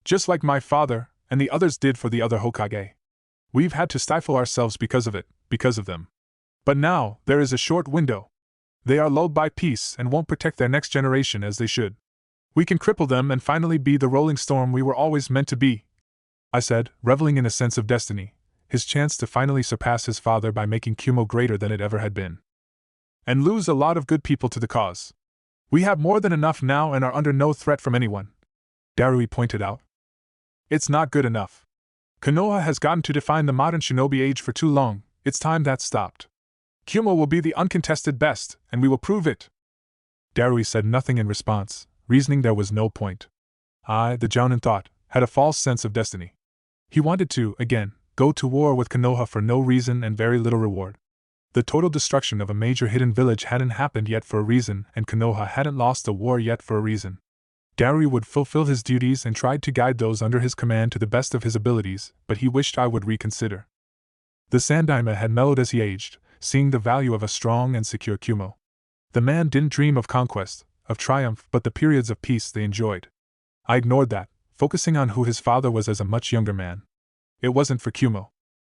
S1: Just like my father, and the others did for the other Hokage. We've had to stifle ourselves because of it, because of them. But now, there is a short window. They are lulled by peace and won't protect their next generation as they should. We can cripple them and finally be the rolling storm we were always meant to be, I said, reveling in a sense of destiny, his chance to finally surpass his father by making Kumo greater than it ever had been. And lose a lot of good people to the cause. We have more than enough now and are under no threat from anyone, Darui pointed out. It's not good enough. Konoha has gotten to define the modern shinobi age for too long, it's time that stopped. Kumo will be the uncontested best, and we will prove it. Darui said nothing in response, reasoning there was no point. The Jounin thought, had a false sense of destiny. He wanted to, again, go to war with Konoha for no reason and very little reward. The total destruction of a major hidden village hadn't happened yet for a reason, and Konoha hadn't lost a war yet for a reason. Darui would fulfill his duties and tried to guide those under his command to the best of his abilities, but he wished I would reconsider. The Sandaime had mellowed as he aged, seeing the value of a strong and secure Kumo. The man didn't dream of conquest, of triumph, but the periods of peace they enjoyed. I ignored that, focusing on who his father was as a much younger man. It wasn't for Kumo.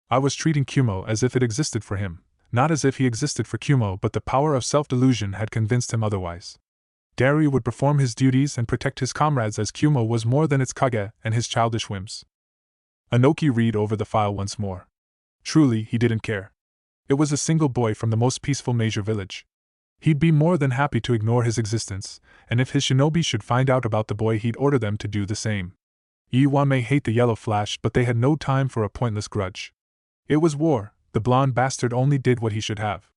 S1: I was treating Kumo as if it existed for him, not as if he existed for Kumo, but the power of self-delusion had convinced him otherwise. Darui would perform his duties and protect his comrades as Kumo was more than its Kage and his childish whims. Anoki read over the file once more. Truly, he didn't care. It was a single boy from the most peaceful major village. He'd be more than happy to ignore his existence, and if his shinobi should find out about the boy, he'd order them to do the same. Iwa may hate the yellow flash, but they had no time for a pointless grudge. It was war. The blonde bastard only did what he should have.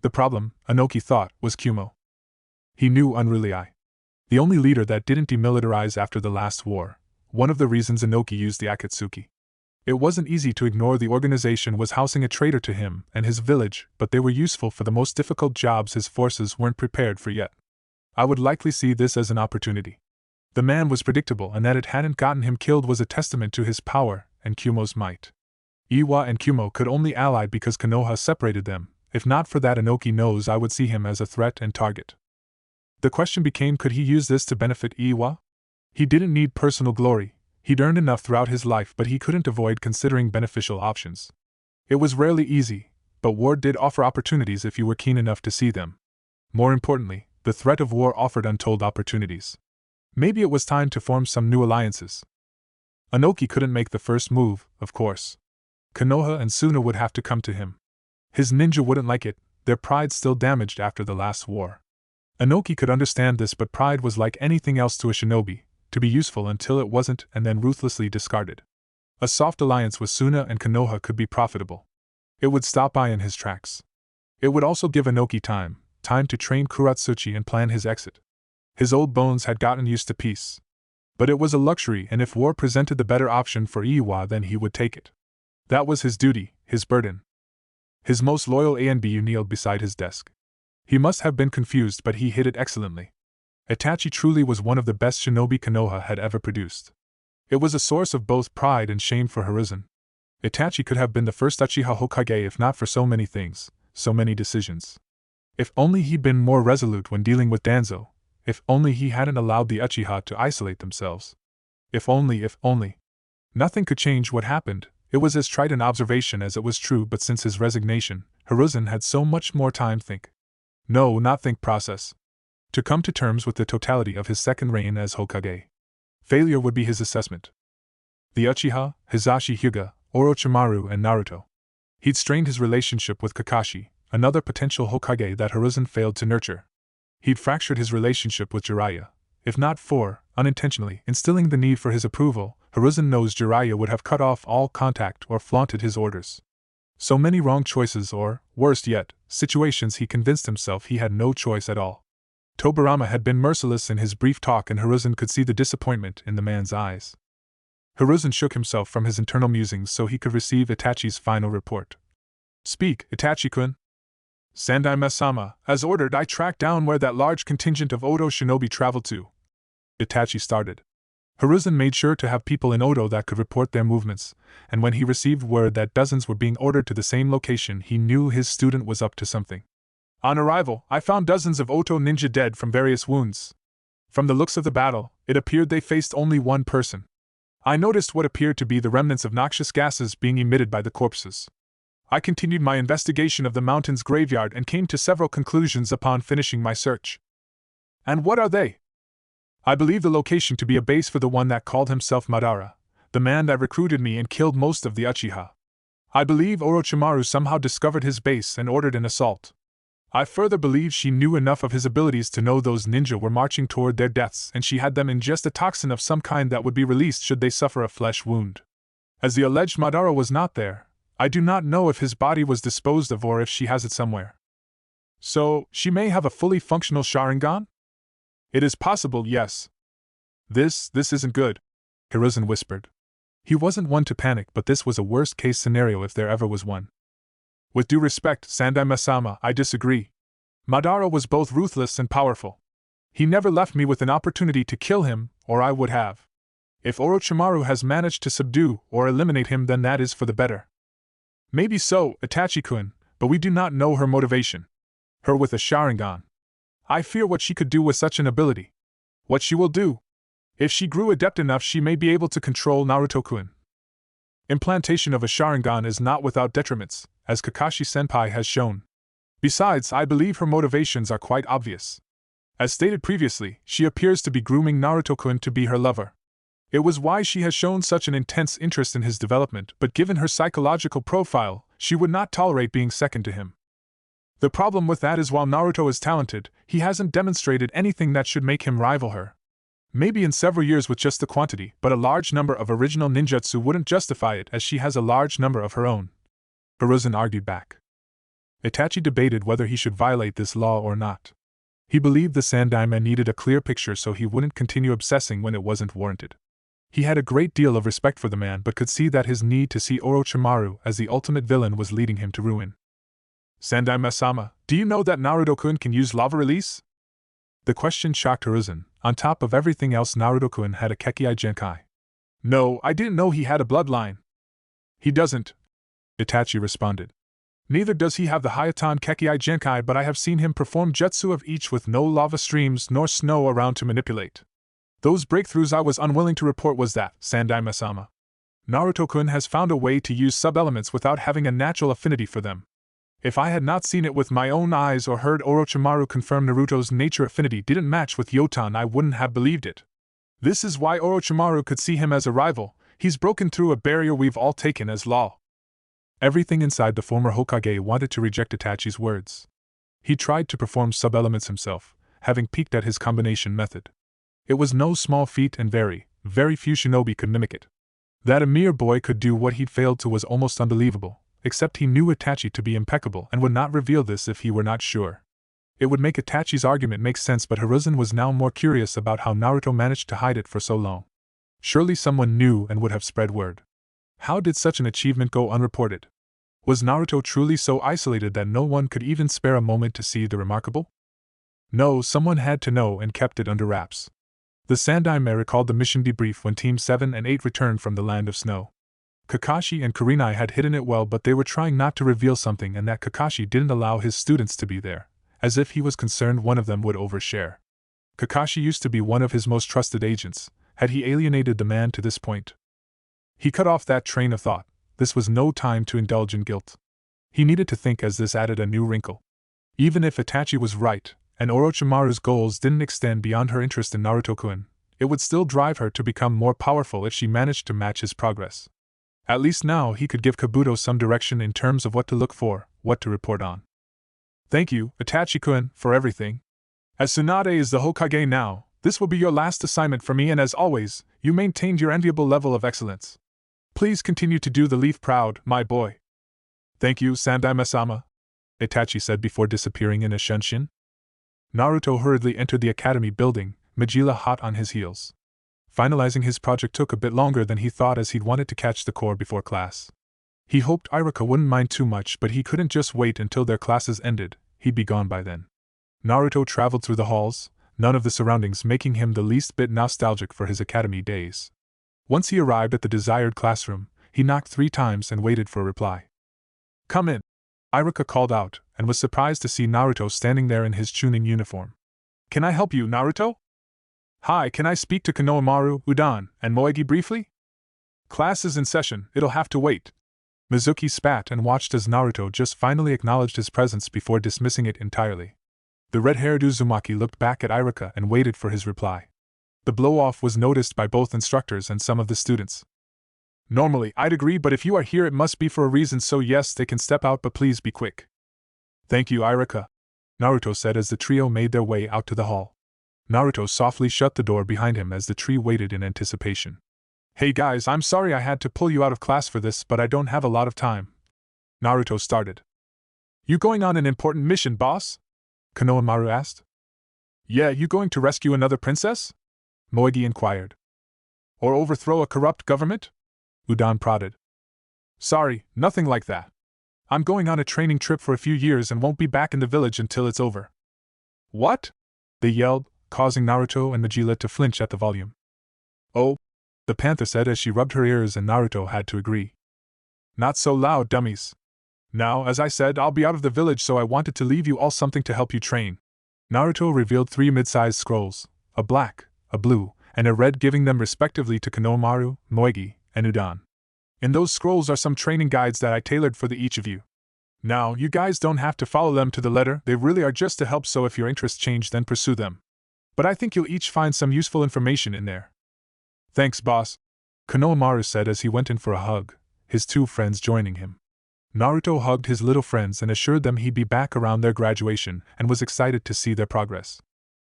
S1: The problem, Anoki thought, was Kumo. He knew unruly I. The only leader that didn't demilitarize after the last war, one of the reasons Anoki used the Akatsuki. It wasn't easy to ignore the organization was housing a traitor to him and his village, but they were useful for the most difficult jobs his forces weren't prepared for yet. I would likely see this as an opportunity. The man was predictable, and that it hadn't gotten him killed was a testament to his power and Kumo's might. Iwa and Kumo could only ally because Konoha separated them. If not for that, Anoki knows I would see him as a threat and target. The question became, could he use this to benefit Iwa? He didn't need personal glory. He'd earned enough throughout his life, but he couldn't avoid considering beneficial options. It was rarely easy, but war did offer opportunities if you were keen enough to see them. More importantly, the threat of war offered untold opportunities. Maybe it was time to form some new alliances. Anoki couldn't make the first move, of course. Konoha and Suna would have to come to him. His ninja wouldn't like it, their pride still damaged after the last war. Anoki could understand this, but pride was like anything else to a shinobi, to be useful until it wasn't and then ruthlessly discarded. A soft alliance with Suna and Konoha could be profitable. It would stop by in his tracks. It would also give Anoki time to train Kuratsuchi and plan his exit. His old bones had gotten used to peace. But it was a luxury, and if war presented the better option for Iwa, then he would take it. That was his duty, his burden. His most loyal ANBU kneeled beside his desk. He must have been confused, but he hid it excellently. Itachi truly was one of the best shinobi Konoha had ever produced. It was a source of both pride and shame for Hiruzen. Itachi could have been the first Uchiha Hokage if not for so many things, so many decisions. If only he'd been more resolute when dealing with Danzo. If only he hadn't allowed the Uchiha to isolate themselves. If only. Nothing could change what happened. It was as trite an observation as it was true, but since his resignation, Hiruzen had so much more time to come to terms with the totality of his second reign as Hokage. Failure would be his assessment. The Uchiha, Hisashi Hyuga, Orochimaru, and Naruto. He'd strained his relationship with Kakashi, another potential Hokage that Hiruzen failed to nurture. He'd fractured his relationship with Jiraiya. If not for, unintentionally, instilling the need for his approval, Hiruzen knows Jiraiya would have cut off all contact or flaunted his orders. So many wrong choices, or, worst yet, situations he convinced himself he had no choice at all. Tobirama had been merciless in his brief talk, and Hiruzen could see the disappointment in the man's eyes. Hiruzen shook himself from his internal musings so he could receive Itachi's final report. Speak, Itachi-kun. Sandaime-sama, as ordered, I tracked down where that large contingent of Odo shinobi traveled to. Itachi started. Hiruzen made sure to have people in Odo that could report their movements, and when he received word that dozens were being ordered to the same location, he knew his student was up to something. On arrival, I found dozens of Oto ninja dead from various wounds. From the looks of the battle, it appeared they faced only one person. I noticed what appeared to be the remnants of noxious gases being emitted by the corpses. I continued my investigation of the mountain's graveyard and came to several conclusions upon finishing my search. And what are they? I believe the location to be a base for the one that called himself Madara, the man that recruited me and killed most of the Uchiha. I believe Orochimaru somehow discovered his base and ordered an assault. I further believe she knew enough of his abilities to know those ninja were marching toward their deaths, and she had them ingest a toxin of some kind that would be released should they suffer a flesh wound. As the alleged Madara was not there, I do not know if his body was disposed of or if she has it somewhere. So, she may have a fully functional Sharingan? It is possible, yes. This isn't good, Hiruzen whispered. He wasn't one to panic, but this was a worst-case scenario if there ever was one. With due respect, Sandaime-sama, I disagree. Madara was both ruthless and powerful. He never left me with an opportunity to kill him, or I would have. If Orochimaru has managed to subdue or eliminate him, then that is for the better. Maybe so, Itachi-kun, but we do not know her motivation. Her with a Sharingan. I fear what she could do with such an ability. What she will do. If she grew adept enough, she may be able to control Naruto-kun. Implantation of a Sharingan is not without detriments, as Kakashi-senpai has shown. Besides, I believe her motivations are quite obvious. As stated previously, she appears to be grooming Naruto-kun to be her lover. It was why she has shown such an intense interest in his development, but given her psychological profile, she would not tolerate being second to him. The problem with that is while Naruto is talented, he hasn't demonstrated anything that should make him rival her. Maybe in several years with just the quantity, but a large number of original ninjutsu wouldn't justify it as she has a large number of her own. Hiruzen argued back. Itachi debated whether he should violate this law or not. He believed the Sandaime needed a clear picture so he wouldn't continue obsessing when it wasn't warranted. He had a great deal of respect for the man but could see that his need to see Orochimaru as the ultimate villain was leading him to ruin. Sandaime-sama, do you know that Naruto-kun can use lava release? The question shocked Hiruzen. On top of everything else, Naruto-kun had a Kekkai Genkai. No, I didn't know he had a bloodline. He doesn't, Itachi responded. Neither does he have the Hayatan Kekkai Genkai, but I have seen him perform jutsu of each with no lava streams nor snow around to manipulate. Those breakthroughs I was unwilling to report was that, Sandaime-sama. Naruto-kun has found a way to use sub-elements without having a natural affinity for them. If I had not seen it with my own eyes or heard Orochimaru confirm Naruto's nature affinity didn't match with Yotan, I wouldn't have believed it. This is why Orochimaru could see him as a rival. He's broken through a barrier we've all taken as law. Everything inside the former Hokage wanted to reject Itachi's words. He tried to perform sub-elements himself, having peeked at his combination method. It was no small feat and very few shinobi could mimic it. That a mere boy could do what he'd failed to was almost unbelievable. Except he knew Itachi to be impeccable and would not reveal this if he were not sure. It would make Itachi's argument make sense, but Hiruzen was now more curious about how Naruto managed to hide it for so long. Surely someone knew and would have spread word. How did such an achievement go unreported? Was Naruto truly so isolated that no one could even spare a moment to see the remarkable? No, someone had to know and kept it under wraps. The Sandaime recalled the mission debrief when Team 7 and 8 returned from the Land of Snow. Kakashi and Kurenai had hidden it well, but they were trying not to reveal something, and that Kakashi didn't allow his students to be there, as if he was concerned one of them would overshare. Kakashi used to be one of his most trusted agents. Had he alienated the man to this point? He cut off that train of thought. This was no time to indulge in guilt. He needed to think, as this added a new wrinkle. Even if Itachi was right, and Orochimaru's goals didn't extend beyond her interest in Naruto-kun, it would still drive her to become more powerful if she managed to match his progress. At least now he could give Kabuto some direction in terms of what to look for, what to report on. Thank you, Itachi-kun, for everything. As Tsunade is the Hokage now, this will be your last assignment for me, and as always, you maintained your enviable level of excellence. Please continue to do the Leaf proud, my boy. Thank you, Sandaime-sama, Itachi said before disappearing in a shunshin. Naruto hurriedly entered the academy building, Majila hot on his heels. Finalizing his project took a bit longer than he thought, as he'd wanted to catch the core before class. He hoped Iruka wouldn't mind too much, but he couldn't just wait until their classes ended. He'd be gone by then. Naruto traveled through the halls, none of the surroundings making him the least bit nostalgic for his academy days. Once he arrived at the desired classroom, he knocked 3 times and waited for a reply. Come in, Iruka called out, and was surprised to see Naruto standing there in his Chunin uniform. Can I help you, Naruto? Hi, can I speak to Konohamaru, Udan, and Moegi briefly? Class is in session, it'll have to wait. Mizuki spat and watched as Naruto just finally acknowledged his presence before dismissing it entirely. The red-haired Uzumaki looked back at Iruka and waited for his reply. The blow-off was noticed by both instructors and some of the students. Normally, I'd agree, but if you are here it must be for a reason, so yes, they can step out, but please be quick. Thank you, Iruka, Naruto said as the trio made their way out to the hall. Naruto softly shut the door behind him as the tree waited in anticipation. Hey guys, I'm sorry I had to pull you out of class for this, but I don't have a lot of time. Naruto started. You going on an important mission, boss? Konohamaru asked. Yeah, you going to rescue another princess? Moegi inquired. Or overthrow a corrupt government? Udon prodded. Sorry, nothing like that. I'm going on a training trip for a few years and won't be back in the village until it's over. What? They yelled, causing Naruto and Majila to flinch at the volume. Oh, the panther said as she rubbed her ears, and Naruto had to agree. Not so loud, dummies. Now, as I said, I'll be out of the village, so I wanted to leave you all something to help you train. Naruto revealed 3 mid-sized scrolls, a black, a blue, and a red, giving them respectively to Konohamaru, Moegi, and Udon. In those scrolls are some training guides that I tailored for each of you. Now, you guys don't have to follow them to the letter, they really are just to help, so if your interests change then pursue them. But I think you'll each find some useful information in there. Thanks, boss, Konohamaru said as he went in for a hug, his 2 friends joining him. Naruto hugged his little friends and assured them he'd be back around their graduation and was excited to see their progress.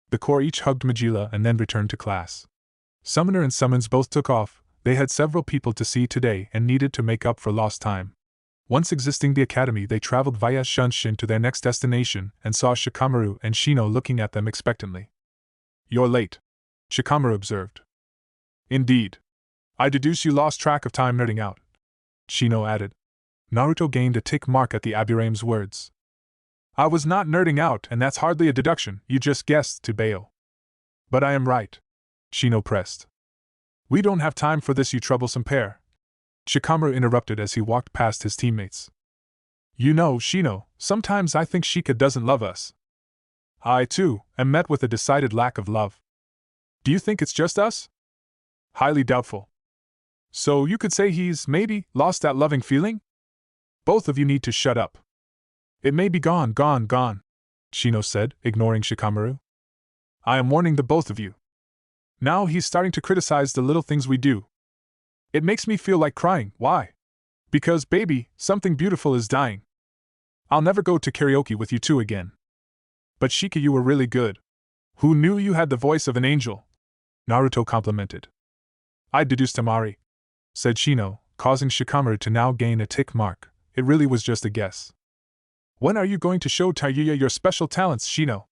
S1: The Corps each hugged Majila and then returned to class. Summoner and Summons both took off. They had several people to see today and needed to make up for lost time. Once exiting the academy, they traveled via Shunshin to their next destination and saw Shikamaru and Shino looking at them expectantly. You're late, Shikamaru observed. Indeed. I deduce you lost track of time nerding out, Shino added. Naruto gained a tick mark at the Aburame's words. I was not nerding out, and that's hardly a deduction, you just guessed, to Bayo. But I am right, Shino pressed. We don't have time for this, you troublesome pair, Shikamaru interrupted as he walked past his teammates. You know, Shino, sometimes I think Shika doesn't love us. I, too, am met with a decided lack of love. Do you think it's just us? Highly doubtful. So you could say he's, maybe, lost that loving feeling? Both of you need to shut up. It may be gone, Shino said, ignoring Shikamaru. I am warning the both of you. Now he's starting to criticize the little things we do. It makes me feel like crying. Why? Because, baby, something beautiful is dying. I'll never go to karaoke with you 2 again. But Shika, you were really good. Who knew you had the voice of an angel? Naruto complimented. I deduced Amari, said Shino, causing Shikamaru to now gain a tick mark. It really was just a guess. When are you going to show Tayuya your special talents, Shino?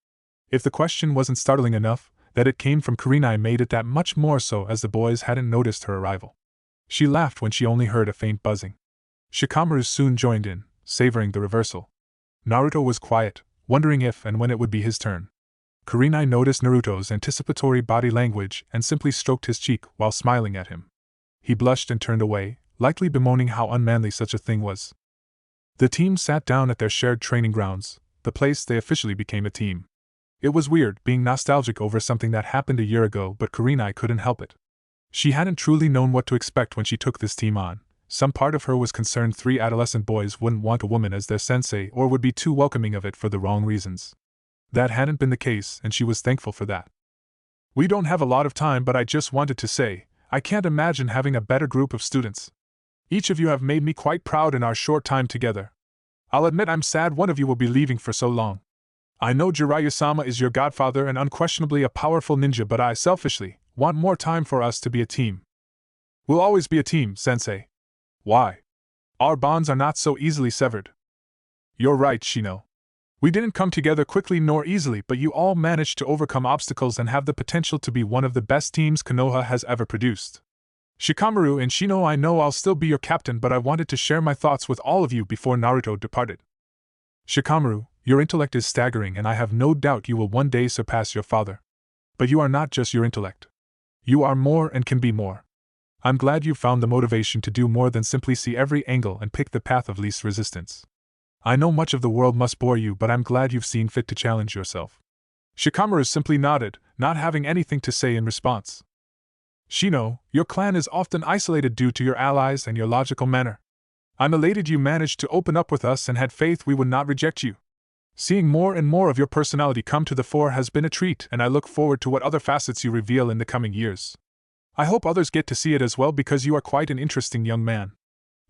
S1: If the question wasn't startling enough, that it came from Kurenai made it that much more so, as the boys hadn't noticed her arrival. She laughed when she only heard a faint buzzing. Shikamaru soon joined in, savoring the reversal. Naruto was quiet, wondering if and when it would be his turn. Kurenai noticed Naruto's anticipatory body language and simply stroked his cheek while smiling at him. He blushed and turned away, likely bemoaning how unmanly such a thing was. The team sat down at their shared training grounds, the place they officially became a team. It was weird being nostalgic over something that happened a year ago, but Kurenai couldn't help it. She hadn't truly known what to expect when she took this team on. Some part of her was concerned 3 adolescent boys wouldn't want a woman as their sensei or would be too welcoming of it for the wrong reasons. That hadn't been the case, and she was thankful for that. We don't have a lot of time, but I just wanted to say, I can't imagine having a better group of students. Each of you have made me quite proud in our short time together. I'll admit I'm sad one of you will be leaving for so long. I know Jiraiya-sama is your godfather and unquestionably a powerful ninja, but I, selfishly, want more time for us to be a team. We'll always be a team, sensei. Why? Our bonds are not so easily severed. You're right, Shino. We didn't come together quickly nor easily, but you all managed to overcome obstacles and have the potential to be one of the best teams Konoha has ever produced. Shikamaru and Shino, I know I'll still be your captain, but I wanted to share my thoughts with all of you before Naruto departed. Shikamaru, your intellect is staggering, and I have no doubt you will one day surpass your father. But you are not just your intellect. You are more and can be more. I'm glad you found the motivation to do more than simply see every angle and pick the path of least resistance. I know much of the world must bore you, but I'm glad you've seen fit to challenge yourself. Shikamaru simply nodded, not having anything to say in response. Shino, your clan is often isolated due to your allies and your logical manner. I'm elated you managed to open up with us and had faith we would not reject you. Seeing more and more of your personality come to the fore has been a treat, and I look forward to what other facets you reveal in the coming years. I hope others get to see it as well, because you are quite an interesting young man.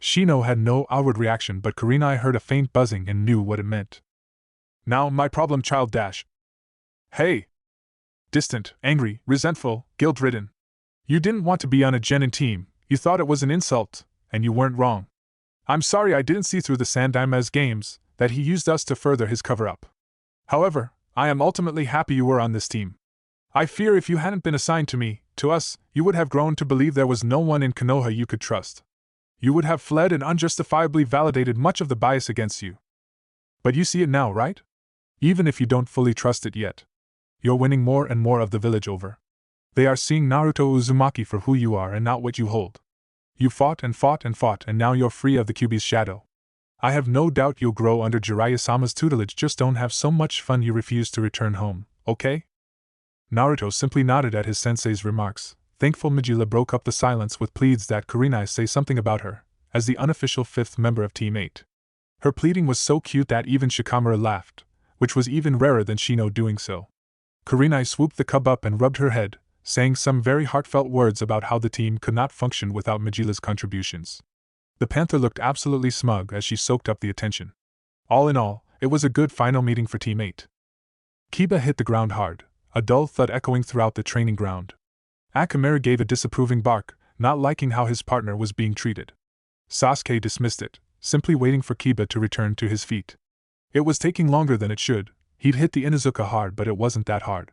S1: Shino had no outward reaction, but Kurenai heard a faint buzzing and knew what it meant. Now my problem child dash. Hey! Distant, angry, resentful, guilt-ridden. You didn't want to be on a genin team, you thought it was an insult, and you weren't wrong. I'm sorry I didn't see through the Sandaima's games, that he used us to further his cover-up. However, I am ultimately happy you were on this team. I fear if you hadn't been assigned to us, you would have grown to believe there was no one in Konoha you could trust. You would have fled and unjustifiably validated much of the bias against you. But you see it now, right? Even if you don't fully trust it yet. You're winning more and more of the village over. They are seeing Naruto Uzumaki for who you are and not what you hold. You fought and fought and fought, and now you're free of the Kyuubi's shadow. I have no doubt you'll grow under Jiraiya-sama's tutelage, just don't have so much fun you refuse to return home, okay? Naruto simply nodded at his sensei's remarks. Thankful Majila broke up the silence with pleads that Kurenai say something about her, as the unofficial fifth member of Team 8. Her pleading was so cute that even Shikamaru laughed, which was even rarer than Shino doing so. Kurenai swooped the cub up and rubbed her head, saying some very heartfelt words about how the team could not function without Majila's contributions. The panther looked absolutely smug as she soaked up the attention. All in all, it was a good final meeting for Team 8. Kiba hit the ground hard, a dull thud echoing throughout the training ground. Akamaru gave a disapproving bark, not liking how his partner was being treated. Sasuke dismissed it, simply waiting for Kiba to return to his feet. It was taking longer than it should. He'd hit the Inuzuka hard, but it wasn't that hard.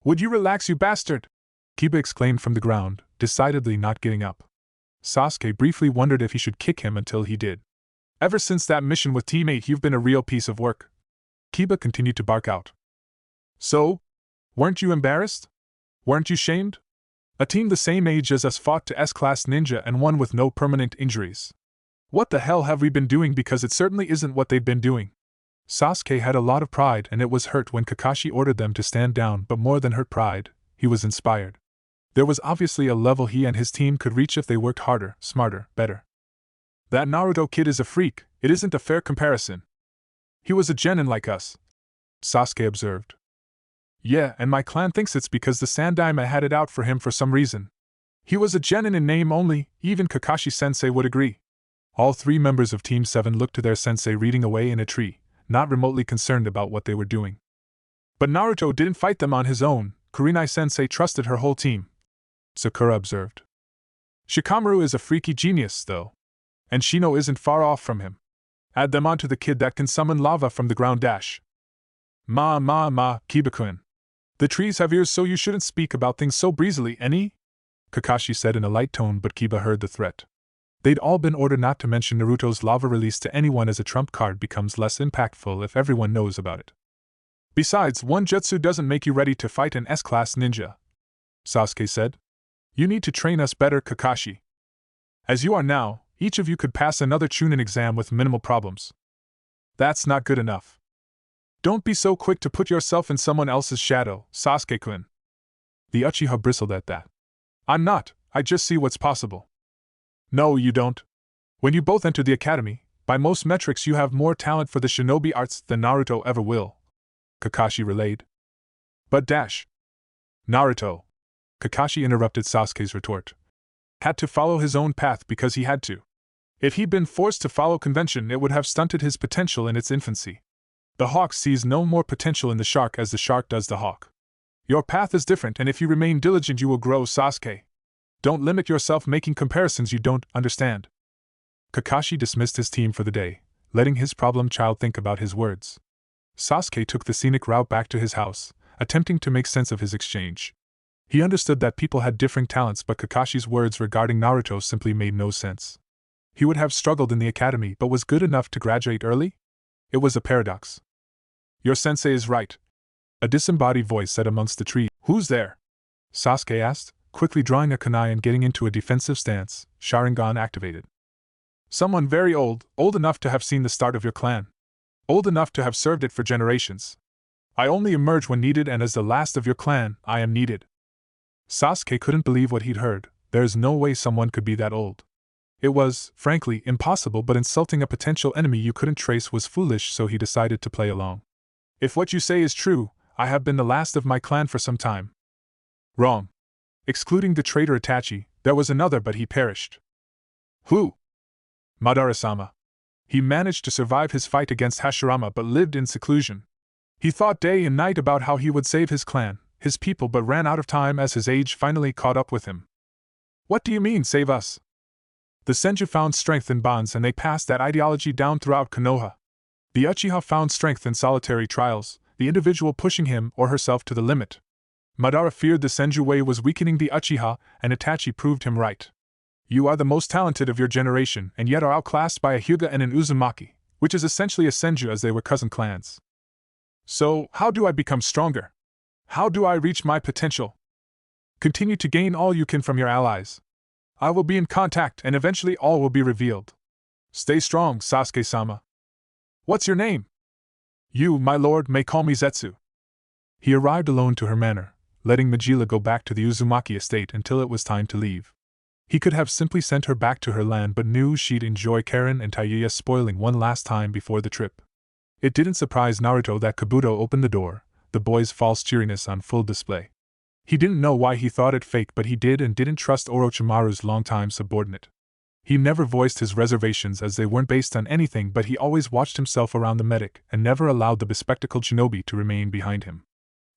S1: "Would you relax, you bastard?" Kiba exclaimed from the ground, decidedly not getting up. Sasuke briefly wondered if he should kick him until he did. "Ever since that mission with Team 8, you've been a real piece of work." Kiba continued to bark out. "So? Weren't you embarrassed? Weren't you shamed? A team the same age as us fought to S-Class Ninja and won with no permanent injuries. What the hell have we been doing, because it certainly isn't what they'd been doing." Sasuke had a lot of pride, and it was hurt when Kakashi ordered them to stand down, but more than hurt pride, he was inspired. There was obviously a level he and his team could reach if they worked harder, smarter, better. "That Naruto kid is a freak, it isn't a fair comparison. He was a genin like us," Sasuke observed. "Yeah, and my clan thinks it's because the Sandaime had it out for him for some reason. He was a genin in name only, even Kakashi-sensei would agree." All three members of Team 7 looked to their sensei reading away in a tree, not remotely concerned about what they were doing. "But Naruto didn't fight them on his own, Kurenai-sensei trusted her whole team," Sakura observed. "Shikamaru is a freaky genius, though. And Shino isn't far off from him. Add them onto the kid that can summon lava from the ground dash." Kiba-kun. "The trees have ears, so you shouldn't speak about things so breezily, any?" Kakashi said in a light tone, but Kiba heard the threat. They'd all been ordered not to mention Naruto's lava release to anyone, as a trump card becomes less impactful if everyone knows about it. "Besides, one jutsu doesn't make you ready to fight an S-Class ninja," Sasuke said. "You need to train us better, Kakashi. As you are now, each of you could pass another Chunin exam with minimal problems. That's not good enough. Don't be so quick to put yourself in someone else's shadow, Sasuke-kun." The Uchiha bristled at that. "I'm not, I just see what's possible." "No, you don't. When you both enter the academy, by most metrics you have more talent for the shinobi arts than Naruto ever will," Kakashi relayed. "But Naruto," Kakashi interrupted Sasuke's retort, "had to follow his own path because he had to. If he'd been forced to follow convention, it would have stunted his potential in its infancy. The hawk sees no more potential in the shark as the shark does the hawk. Your path is different, and if you remain diligent you will grow, Sasuke. Don't limit yourself making comparisons you don't understand." Kakashi dismissed his team for the day, letting his problem child think about his words. Sasuke took the scenic route back to his house, attempting to make sense of his exchange. He understood that people had differing talents, but Kakashi's words regarding Naruto simply made no sense. He would have struggled in the academy but was good enough to graduate early? It was a paradox. "Your sensei is right," a disembodied voice said amongst the trees. "Who's there?" Sasuke asked, quickly drawing a kunai and getting into a defensive stance, Sharingan activated. "Someone very old enough to have seen the start of your clan. Old enough to have served it for generations. I only emerge when needed, and as the last of your clan, I am needed." Sasuke couldn't believe what he'd heard. There's no way someone could be that old. It was, frankly, impossible, but insulting a potential enemy you couldn't trace was foolish, so he decided to play along. "If what you say is true, I have been the last of my clan for some time." "Wrong. Excluding the traitor Itachi, there was another, but he perished." "Who?" "Madara-sama. He managed to survive his fight against Hashirama but lived in seclusion. He thought day and night about how he would save his clan, his people, but ran out of time as his age finally caught up with him." "What do you mean, save us?" The Senju found strength in bonds and they passed that ideology down throughout Konoha. The Uchiha found strength in solitary trials, the individual pushing him or herself to the limit. Madara feared the Senju way was weakening the Uchiha, and Itachi proved him right. You are the most talented of your generation and yet are outclassed by a Hyuga and an Uzumaki, which is essentially a Senju as they were cousin clans. So, how do I become stronger? How do I reach my potential? Continue to gain all you can from your allies. I will be in contact and eventually all will be revealed. Stay strong, Sasuke-sama. What's your name? You, my lord, may call me Zetsu. He arrived alone to her manor, letting Majila go back to the Uzumaki estate until it was time to leave. He could have simply sent her back to her land but knew she'd enjoy Karen and Taiya spoiling one last time before the trip. It didn't surprise Naruto that Kabuto opened the door, the boy's false cheeriness on full display. He didn't know why he thought it fake but he did and didn't trust Orochimaru's longtime subordinate. He never voiced his reservations as they weren't based on anything but he always watched himself around the medic and never allowed the bespectacled shinobi to remain behind him.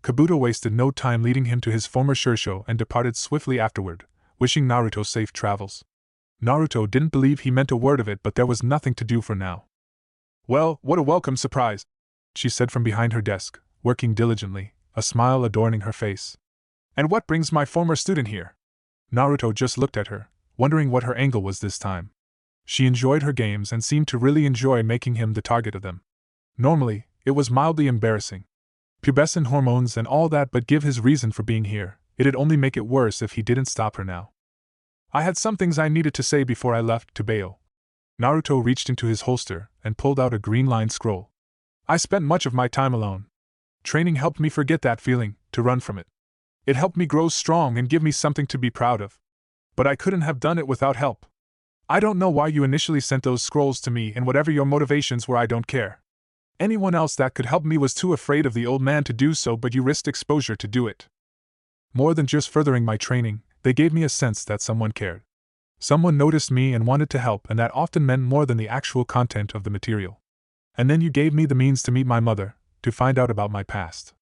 S1: Kabuto wasted no time leading him to his former Shursho and departed swiftly afterward, wishing Naruto safe travels. Naruto didn't believe he meant a word of it but there was nothing to do for now. Well, what a welcome surprise, she said from behind her desk, working diligently, a smile adorning her face. And what brings my former student here? Naruto just looked at her, wondering what her angle was this time. She enjoyed her games and seemed to really enjoy making him the target of them. Normally, it was mildly embarrassing. Pubescent hormones and all that, but give his reason for being here, it'd only make it worse if he didn't stop her now. I had some things I needed to say before I left to Bayo. Naruto reached into his holster and pulled out a green-lined scroll. I spent much of my time alone. Training helped me forget that feeling, to run from it. It helped me grow strong and give me something to be proud of. But I couldn't have done it without help. I don't know why you initially sent those scrolls to me, and whatever your motivations were, I don't care. Anyone else that could help me was too afraid of the old man to do so, but you risked exposure to do it. More than just furthering my training, they gave me a sense that someone cared. Someone noticed me and wanted to help, and that often meant more than the actual content of the material. And then you gave me the means to meet my mother, to find out about my past.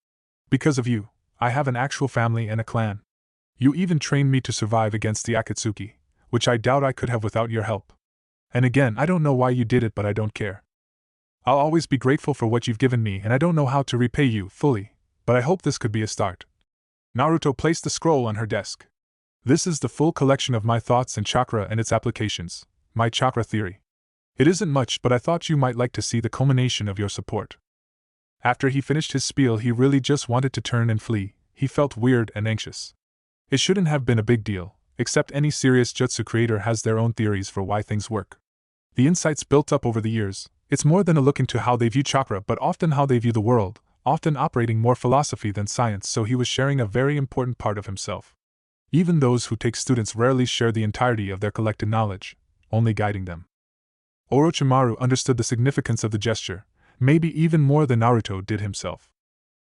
S1: Because of you, I have an actual family and a clan. You even trained me to survive against the Akatsuki, which I doubt I could have without your help. And again, I don't know why you did it, but I don't care. I'll always be grateful for what you've given me, and I don't know how to repay you fully, but I hope this could be a start. Naruto placed the scroll on her desk. This is the full collection of my thoughts and chakra and its applications, my chakra theory. It isn't much, but I thought you might like to see the culmination of your support. After he finished his spiel, he really just wanted to turn and flee. He felt weird and anxious. It shouldn't have been a big deal, except any serious jutsu creator has their own theories for why things work. The insights built up over the years, it's more than a look into how they view chakra but often how they view the world, often operating more philosophy than science, so he was sharing a very important part of himself. Even those who take students rarely share the entirety of their collected knowledge, only guiding them. Orochimaru understood the significance of the gesture, maybe even more than Naruto did himself.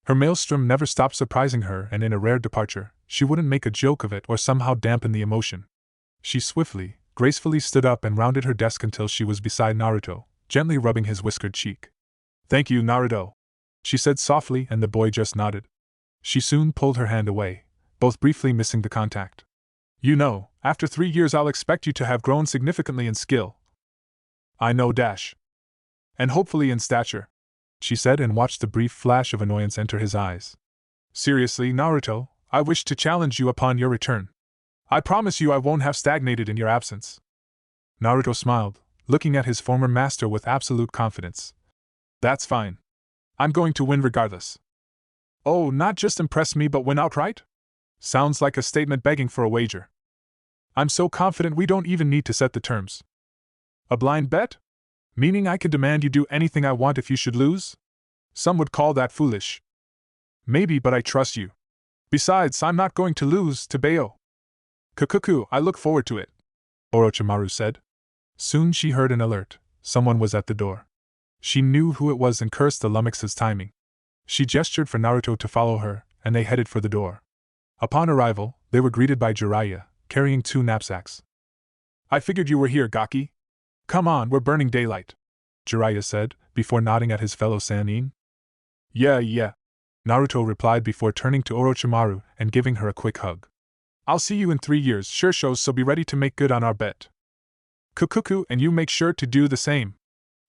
S1: Her maelstrom never stopped surprising her, and in a rare departure, she wouldn't make a joke of it or somehow dampen the emotion. She swiftly, gracefully stood up and rounded her desk until she was beside Naruto, gently rubbing his whiskered cheek. Thank you, Naruto, she said softly, and the boy just nodded. She soon pulled her hand away, both briefly missing the contact. You know, after 3 years I'll expect you to have grown significantly in skill. I know dash. And hopefully in stature, she said and watched the brief flash of annoyance enter his eyes. Seriously, Naruto, I wish to challenge you upon your return. I promise you I won't have stagnated in your absence. Naruto smiled, looking at his former master with absolute confidence. That's fine. I'm going to win regardless. Oh, not just impress me but win outright? Sounds like a statement begging for a wager. I'm so confident we don't even need to set the terms. A blind bet? Meaning I could demand you do anything I want if you should lose? Some would call that foolish. Maybe, but I trust you. Besides, I'm not going to lose to Bayo. Kukuku, I look forward to it, Orochimaru said. Soon she heard an alert. Someone was at the door. She knew who it was and cursed the lummox's timing. She gestured for Naruto to follow her, and they headed for the door. Upon arrival, they were greeted by Jiraiya, carrying 2 knapsacks. I figured you were here, Gaki. Come on, we're burning daylight, Jiraiya said, before nodding at his fellow Sannin. Yeah. Naruto replied before turning to Orochimaru and giving her a quick hug. I'll see you in 3 years, sure shows, so be ready to make good on our bet. Kukuku, and you make sure to do the same.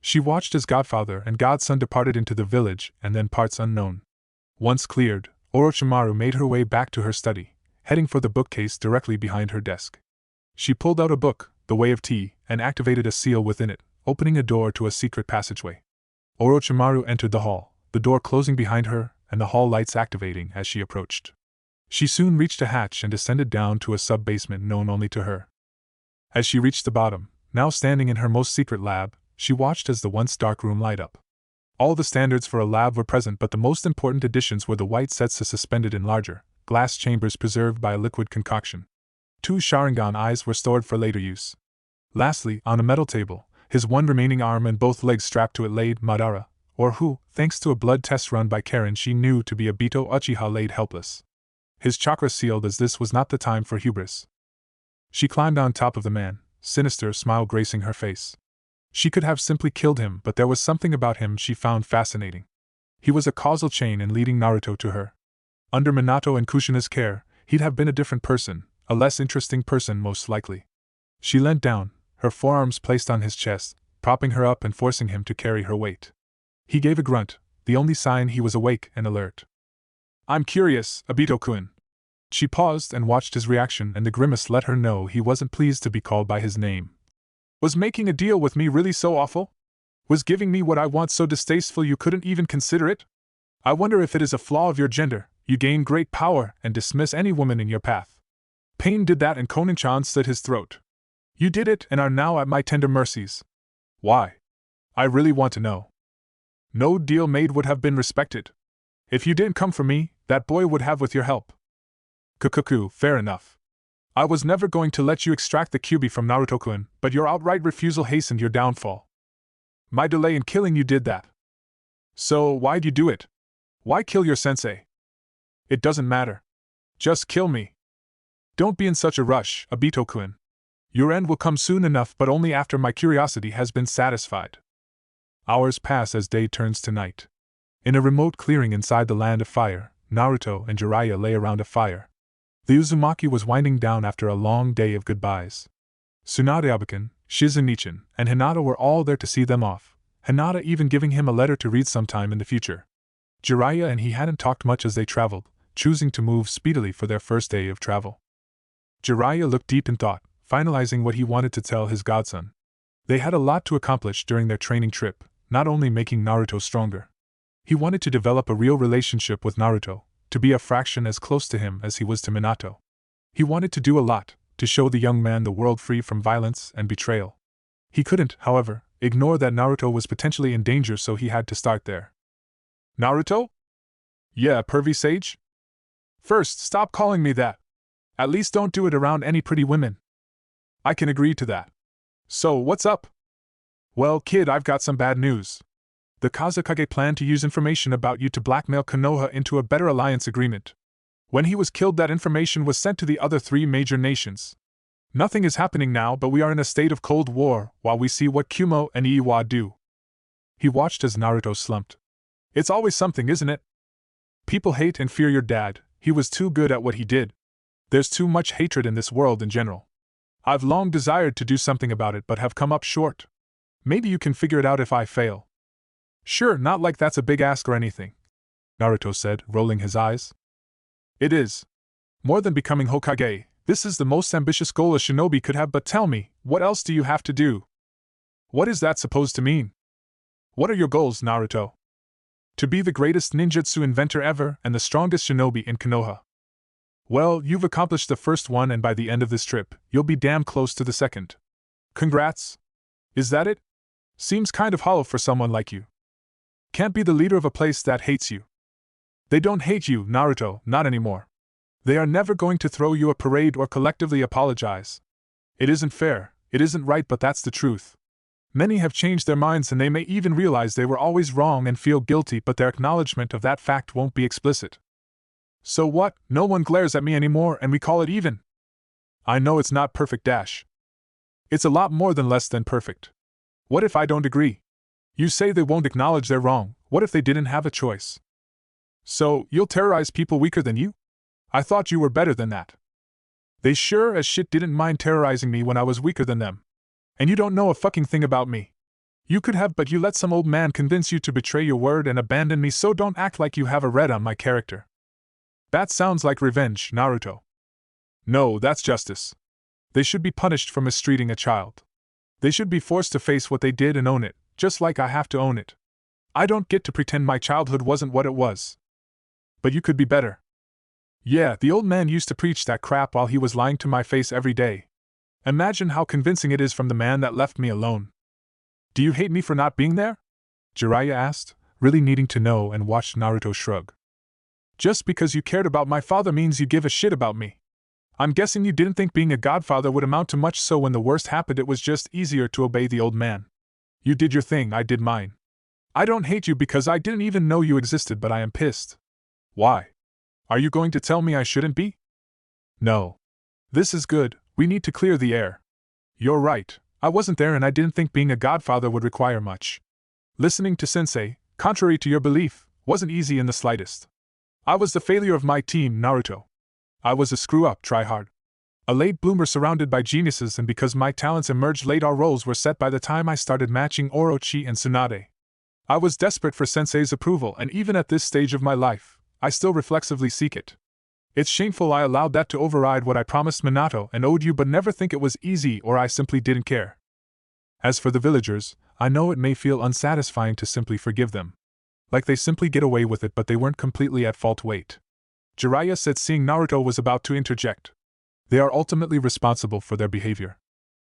S1: She watched as godfather and godson departed into the village and then parts unknown. Once cleared, Orochimaru made her way back to her study, heading for the bookcase directly behind her desk. She pulled out a book, The Way of Tea, and activated a seal within it, opening a door to a secret passageway. Orochimaru entered the hall, the door closing behind her and the hall lights activating as she approached. She soon reached a hatch and descended down to a sub-basement known only to her. As she reached the bottom, now standing in her most secret lab, she watched as the once dark room light up. All the standards for a lab were present, but the most important additions were the white setsa suspended in larger, glass chambers preserved by a liquid concoction. 2 Sharingan eyes were stored for later use. Lastly, on a metal table, his one remaining arm and both legs strapped to it laid Madara, or who, thanks to a blood test run by Karen she knew to be Obito Uchiha, laid helpless. His chakra sealed as this was not the time for hubris. She climbed on top of the man, sinister smile gracing her face. She could have simply killed him, but there was something about him she found fascinating. He was a causal chain in leading Naruto to her. Under Minato and Kushina's care, he'd have been a different person, a less interesting person most likely. She leant down, her forearms placed on his chest, propping her up and forcing him to carry her weight. He gave a grunt, the only sign he was awake and alert. I'm curious, Obito-kun. She paused and watched his reaction, and the grimace let her know he wasn't pleased to be called by his name. Was making a deal with me really so awful? Was giving me what I want so distasteful you couldn't even consider it? I wonder if it is a flaw of your gender. You gain great power and dismiss any woman in your path. Pain did that and Konin-chan slit his throat. You did it and are now at my tender mercies. Why? I really want to know. No deal made would have been respected. If you didn't come for me, that boy would have with your help. Kukuku, fair enough. I was never going to let you extract the Kyuubi from Naruto-kun, but your outright refusal hastened your downfall. My delay in killing you did that. So why'd you do it? Why kill your sensei? It doesn't matter. Just kill me. Don't be in such a rush, Obito-kun. Your end will come soon enough, but only after my curiosity has been satisfied. Hours pass as day turns to night. In a remote clearing inside the land of fire, Naruto and Jiraiya lay around a fire. The Uzumaki was winding down after a long day of goodbyes. Tsunade-abakan, Shizunichan, and Hinata were all there to see them off, Hinata even giving him a letter to read sometime in the future. Jiraiya and he hadn't talked much as they traveled, choosing to move speedily for their first day of travel. Jiraiya looked deep in thought, finalizing what he wanted to tell his godson. They had a lot to accomplish during their training trip, not only making Naruto stronger. He wanted to develop a real relationship with Naruto, to be a fraction as close to him as he was to Minato. He wanted to do a lot, to show the young man the world free from violence and betrayal. He couldn't, however, ignore that Naruto was potentially in danger, so he had to start there. Naruto? Yeah, pervy sage? First, stop calling me that. At least don't do it around any pretty women. I can agree to that. So, what's up? Well, kid, I've got some bad news. The Kazekage planned to use information about you to blackmail Konoha into a better alliance agreement. When he was killed, that information was sent to the other 3 major nations. Nothing is happening now, but we are in a state of Cold War while we see what Kumo and Iiwa do. He watched as Naruto slumped. It's always something, isn't it? People hate and fear your dad. He was too good at what he did. There's too much hatred in this world in general. I've long desired to do something about it but have come up short. Maybe you can figure it out if I fail. Sure, not like that's a big ask or anything, Naruto said, rolling his eyes. It is. More than becoming Hokage, this is the most ambitious goal a shinobi could have, but tell me, what else do you have to do? What is that supposed to mean? What are your goals, Naruto? To be the greatest ninjutsu inventor ever and the strongest shinobi in Konoha. Well, you've accomplished the first one, and by the end of this trip, you'll be damn close to the second. Congrats. Is that it? Seems kind of hollow for someone like you. Can't be the leader of a place that hates you. They don't hate you, Naruto, not anymore. They are never going to throw you a parade or collectively apologize. It isn't fair, it isn't right, but that's the truth. Many have changed their minds and they may even realize they were always wrong and feel guilty, but their acknowledgement of that fact won't be explicit. So what? No one glares at me anymore and we call it even. I know it's not perfect, Dash. It's a lot more than less than perfect. What if I don't agree? You say they won't acknowledge they're wrong. What if they didn't have a choice? So, you'll terrorize people weaker than you? I thought you were better than that. They sure as shit didn't mind terrorizing me when I was weaker than them. And you don't know a fucking thing about me. You could have, but you let some old man convince you to betray your word and abandon me, so don't act like you have a read on my character. That sounds like revenge, Naruto. No, that's justice. They should be punished for mistreating a child. They should be forced to face what they did and own it, just like I have to own it. I don't get to pretend my childhood wasn't what it was. But you could be better. Yeah, the old man used to preach that crap while he was lying to my face every day. Imagine how convincing it is from the man that left me alone. Do you hate me for not being there? Jiraiya asked, really needing to know, and watched Naruto shrug. Just because you cared about my father means you give a shit about me. I'm guessing you didn't think being a godfather would amount to much, so when the worst happened it was just easier to obey the old man. You did your thing, I did mine. I don't hate you because I didn't even know you existed, but I am pissed. Why? Are you going to tell me I shouldn't be? No. This is good, we need to clear the air. You're right, I wasn't there and I didn't think being a godfather would require much. Listening to Sensei, contrary to your belief, wasn't easy in the slightest. I was the failure of my team, Naruto. I was a screw-up, tryhard. A late bloomer surrounded by geniuses, and because my talents emerged late our roles were set by the time I started matching Orochi and Tsunade. I was desperate for Sensei's approval, and even at this stage of my life, I still reflexively seek it. It's shameful I allowed that to override what I promised Minato and owed you, but never think it was easy or I simply didn't care. As for the villagers, I know it may feel unsatisfying to simply forgive them. Like they simply get away with it, but they weren't completely at fault. Wait. Jiraiya said, seeing Naruto was about to interject. They are ultimately responsible for their behavior.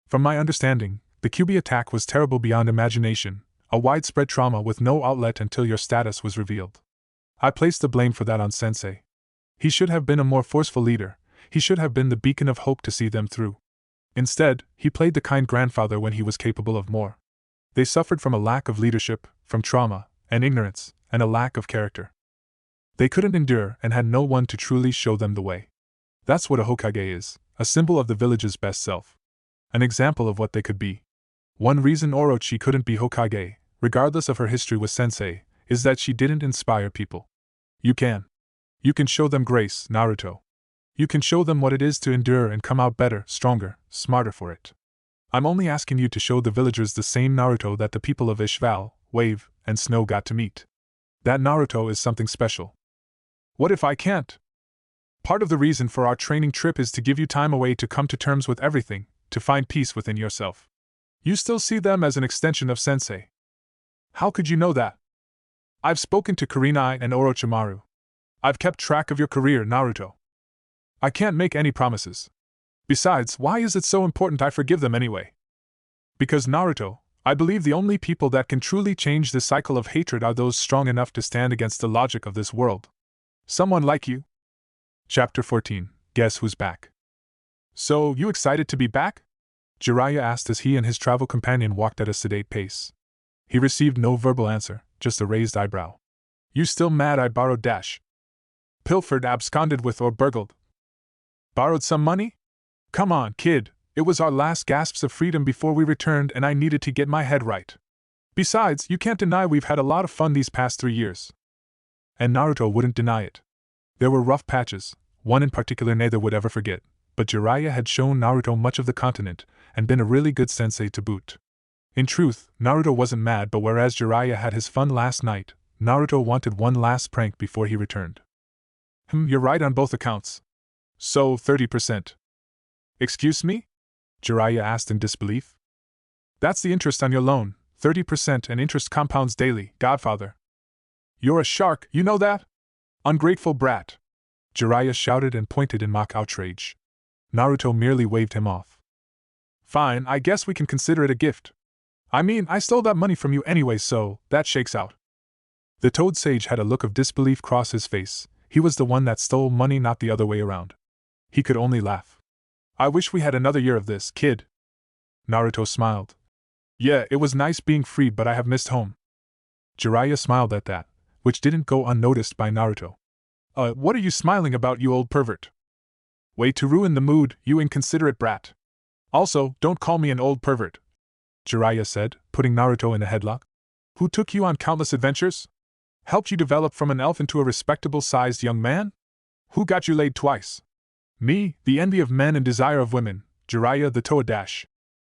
S1: From my understanding, the Kyuubi attack was terrible beyond imagination, a widespread trauma with no outlet until your status was revealed. I place the blame for that on Sensei. He should have been a more forceful leader, he should have been the beacon of hope to see them through. Instead, he played the kind grandfather when he was capable of more. They suffered from a lack of leadership, from trauma, and ignorance, and a lack of character. They couldn't endure and had no one to truly show them the way. That's what a Hokage is, a symbol of the village's best self. An example of what they could be. One reason Orochi couldn't be Hokage, regardless of her history with Sensei, is that she didn't inspire people. You can. You can show them grace, Naruto. You can show them what it is to endure and come out better, stronger, smarter for it. I'm only asking you to show the villagers the same Naruto that the people of Ishval, Wave, and Snow got to meet. That Naruto is something special. What if I can't? Part of the reason for our training trip is to give you time away to come to terms with everything, to find peace within yourself. You still see them as an extension of Sensei. How could you know that? I've spoken to Kurenai and Orochimaru. I've kept track of your career, Naruto. I can't make any promises. Besides, why is it so important I forgive them anyway? Because, Naruto, I believe the only people that can truly change this cycle of hatred are those strong enough to stand against the logic of this world. Someone like you. Chapter 14. Guess who's back? So, you excited to be back? Jiraiya asked as he and his travel companion walked at a sedate pace. He received no verbal answer, just a raised eyebrow. You still mad I borrowed dash? Pilfered, absconded with, or burgled? Borrowed some money? Come on, kid, it was our last gasps of freedom before we returned and I needed to get my head right. Besides, you can't deny we've had a lot of fun these past 3 years. And Naruto wouldn't deny it. There were rough patches, one in particular neither would ever forget, but Jiraiya had shown Naruto much of the continent, and been a really good sensei to boot. In truth, Naruto wasn't mad, but whereas Jiraiya had his fun last night, Naruto wanted one last prank before he returned. You're right on both accounts. So, 30%. Excuse me? Jiraiya asked in disbelief. That's the interest on your loan, 30%, and interest compounds daily, Godfather. You're a shark, you know that? Ungrateful brat! Jiraiya shouted and pointed in mock outrage. Naruto merely waved him off. Fine, I guess we can consider it a gift. I mean, I stole that money from you anyway, so that shakes out. The Toad Sage had a look of disbelief cross his face. He was the one that stole money, not the other way around. He could only laugh. I wish we had another year of this, kid. Naruto smiled. Yeah, it was nice being free, but I have missed home. Jiraiya smiled at that, which didn't go unnoticed by Naruto. What are you smiling about, you old pervert? Way to ruin the mood, you inconsiderate brat. Also, don't call me an old pervert, Jiraiya said, putting Naruto in a headlock. Who took you on countless adventures? Helped you develop from an elf into a respectable-sized young man? Who got you laid twice? Me, the envy of men and desire of women, Jiraiya the Toadash.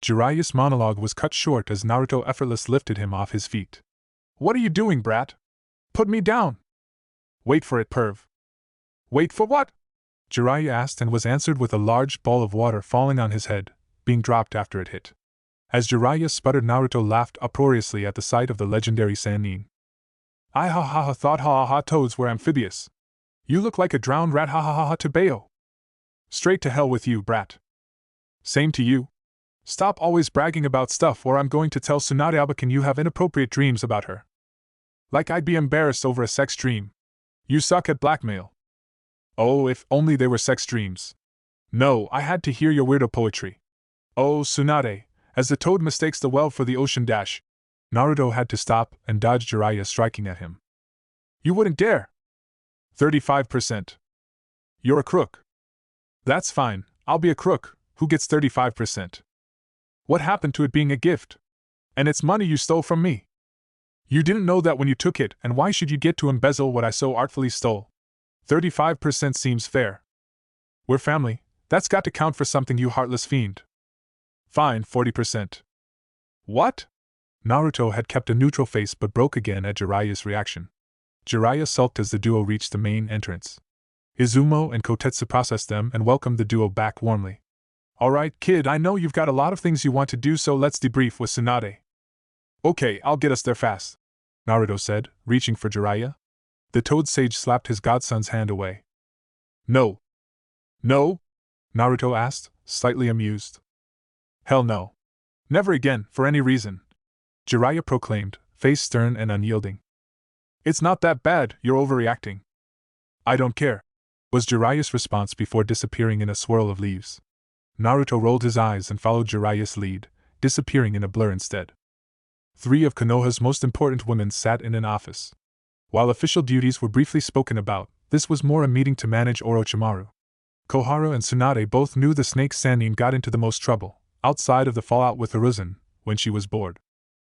S1: Jiraiya's monologue was cut short as Naruto effortlessly lifted him off his feet. What are you doing, brat? Put me down! Wait for it, perv. Wait for what? Jiraiya asked and was answered with a large ball of water falling on his head, being dropped after it hit. As Jiraiya sputtered, Naruto laughed uproariously at the sight of the legendary Sannin. I thought toads were amphibious. You look like a drowned rat Tebeo. Straight to hell with you, brat. Same to you. Stop always bragging about stuff or I'm going to tell Tsunade Abakan you have inappropriate dreams about her. Like I'd be embarrassed over a sex dream. You suck at blackmail. Oh, if only they were sex dreams. No, I had to hear your weirdo poetry. Oh, Tsunade, as the toad mistakes the well for the ocean dash. Naruto had to stop and dodge Jiraiya striking at him. You wouldn't dare! 35%. You're a crook. That's fine, I'll be a crook, who gets 35%. What happened to it being a gift? And it's money you stole from me. You didn't know that when you took it, and why should you get to embezzle what I so artfully stole? 35% seems fair. We're family, that's got to count for something, you heartless fiend. Fine, 40%. What? Naruto had kept a neutral face but broke again at Jiraiya's reaction. Jiraiya sulked as the duo reached the main entrance. Izumo and Kotetsu processed them and welcomed the duo back warmly. Alright, kid, I know you've got a lot of things you want to do, so let's debrief with Tsunade. Okay, I'll get us there fast, Naruto said, reaching for Jiraiya. The Toad Sage slapped his godson's hand away. No. No? Naruto asked, slightly amused. Hell no. Never again, for any reason, Jiraiya proclaimed, face stern and unyielding. It's not that bad, you're overreacting. I don't care, was Jiraiya's response before disappearing in a swirl of leaves. Naruto rolled his eyes and followed Jiraiya's lead, disappearing in a blur instead. 3 of Konoha's most important women sat in an office. While official duties were briefly spoken about, this was more a meeting to manage Orochimaru. Koharu and Tsunade both knew the snake Sannin got into the most trouble, outside of the fallout with Hiruzen, when she was bored.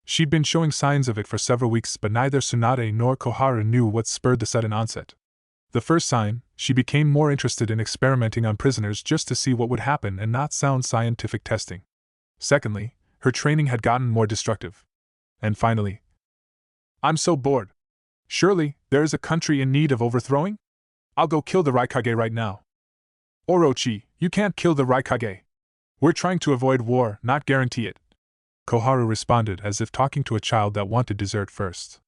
S1: She'd been showing signs of it for several weeks, but neither Tsunade nor Koharu knew what spurred the sudden onset. The first sign, she became more interested in experimenting on prisoners just to see what would happen and not sound scientific testing. Secondly, her training had gotten more destructive. And finally, I'm so bored. Surely, there is a country in need of overthrowing? I'll go kill the Raikage right now. Orochi, you can't kill the Raikage. We're trying to avoid war, not guarantee it. Koharu responded as if talking to a child that wanted dessert first.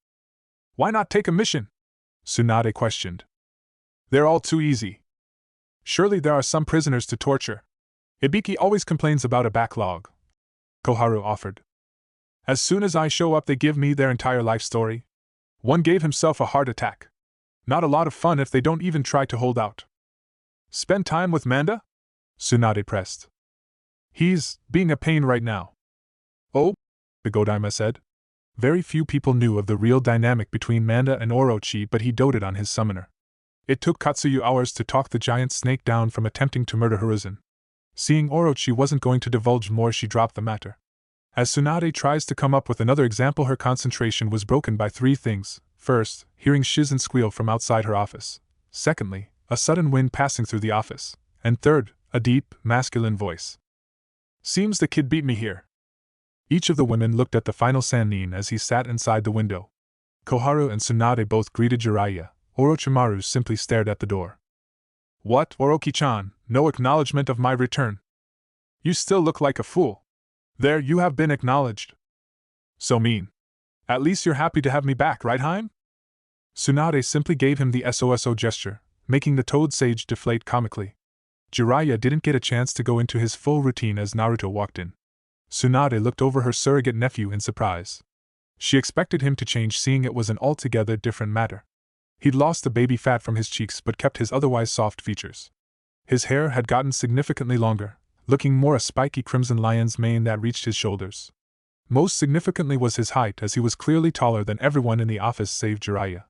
S1: Why not take a mission? Tsunade questioned. They're all too easy. Surely there are some prisoners to torture. Ibiki always complains about a backlog, Koharu offered. As soon as I show up, they give me their entire life story. One gave himself a heart attack. Not a lot of fun if they don't even try to hold out. Spend time with Manda? Tsunade pressed. He's being a pain right now. Oh? The Godaima said. Very few people knew of the real dynamic between Manda and Orochi, but he doted on his summoner. It took Katsuyu hours to talk the giant snake down from attempting to murder Hiruzen. Seeing Orochi wasn't going to divulge more, she dropped the matter. As Tsunade tries to come up with another example, her concentration was broken by 3 things. First, hearing Shizen squeal from outside her office. Secondly, a sudden wind passing through the office. And third, a deep, masculine voice. Seems the kid beat me here. Each of the women looked at the final Sannin as he sat inside the window. Koharu and Tsunade both greeted Jiraiya. Orochimaru simply stared at the door. What, Oroki-chan, no acknowledgement of my return? You still look like a fool. There, you have been acknowledged. So mean. At least you're happy to have me back, right, Heim? Tsunade simply gave him the SOSO gesture, making the Toad Sage deflate comically. Jiraiya didn't get a chance to go into his full routine as Naruto walked in. Tsunade looked over her surrogate nephew in surprise. She expected him to change, seeing it was an altogether different matter. He'd lost the baby fat from his cheeks but kept his otherwise soft features. His hair had gotten significantly longer, looking more a spiky crimson lion's mane that reached his shoulders. Most significantly was his height, as he was clearly taller than everyone in the office save Jiraiya.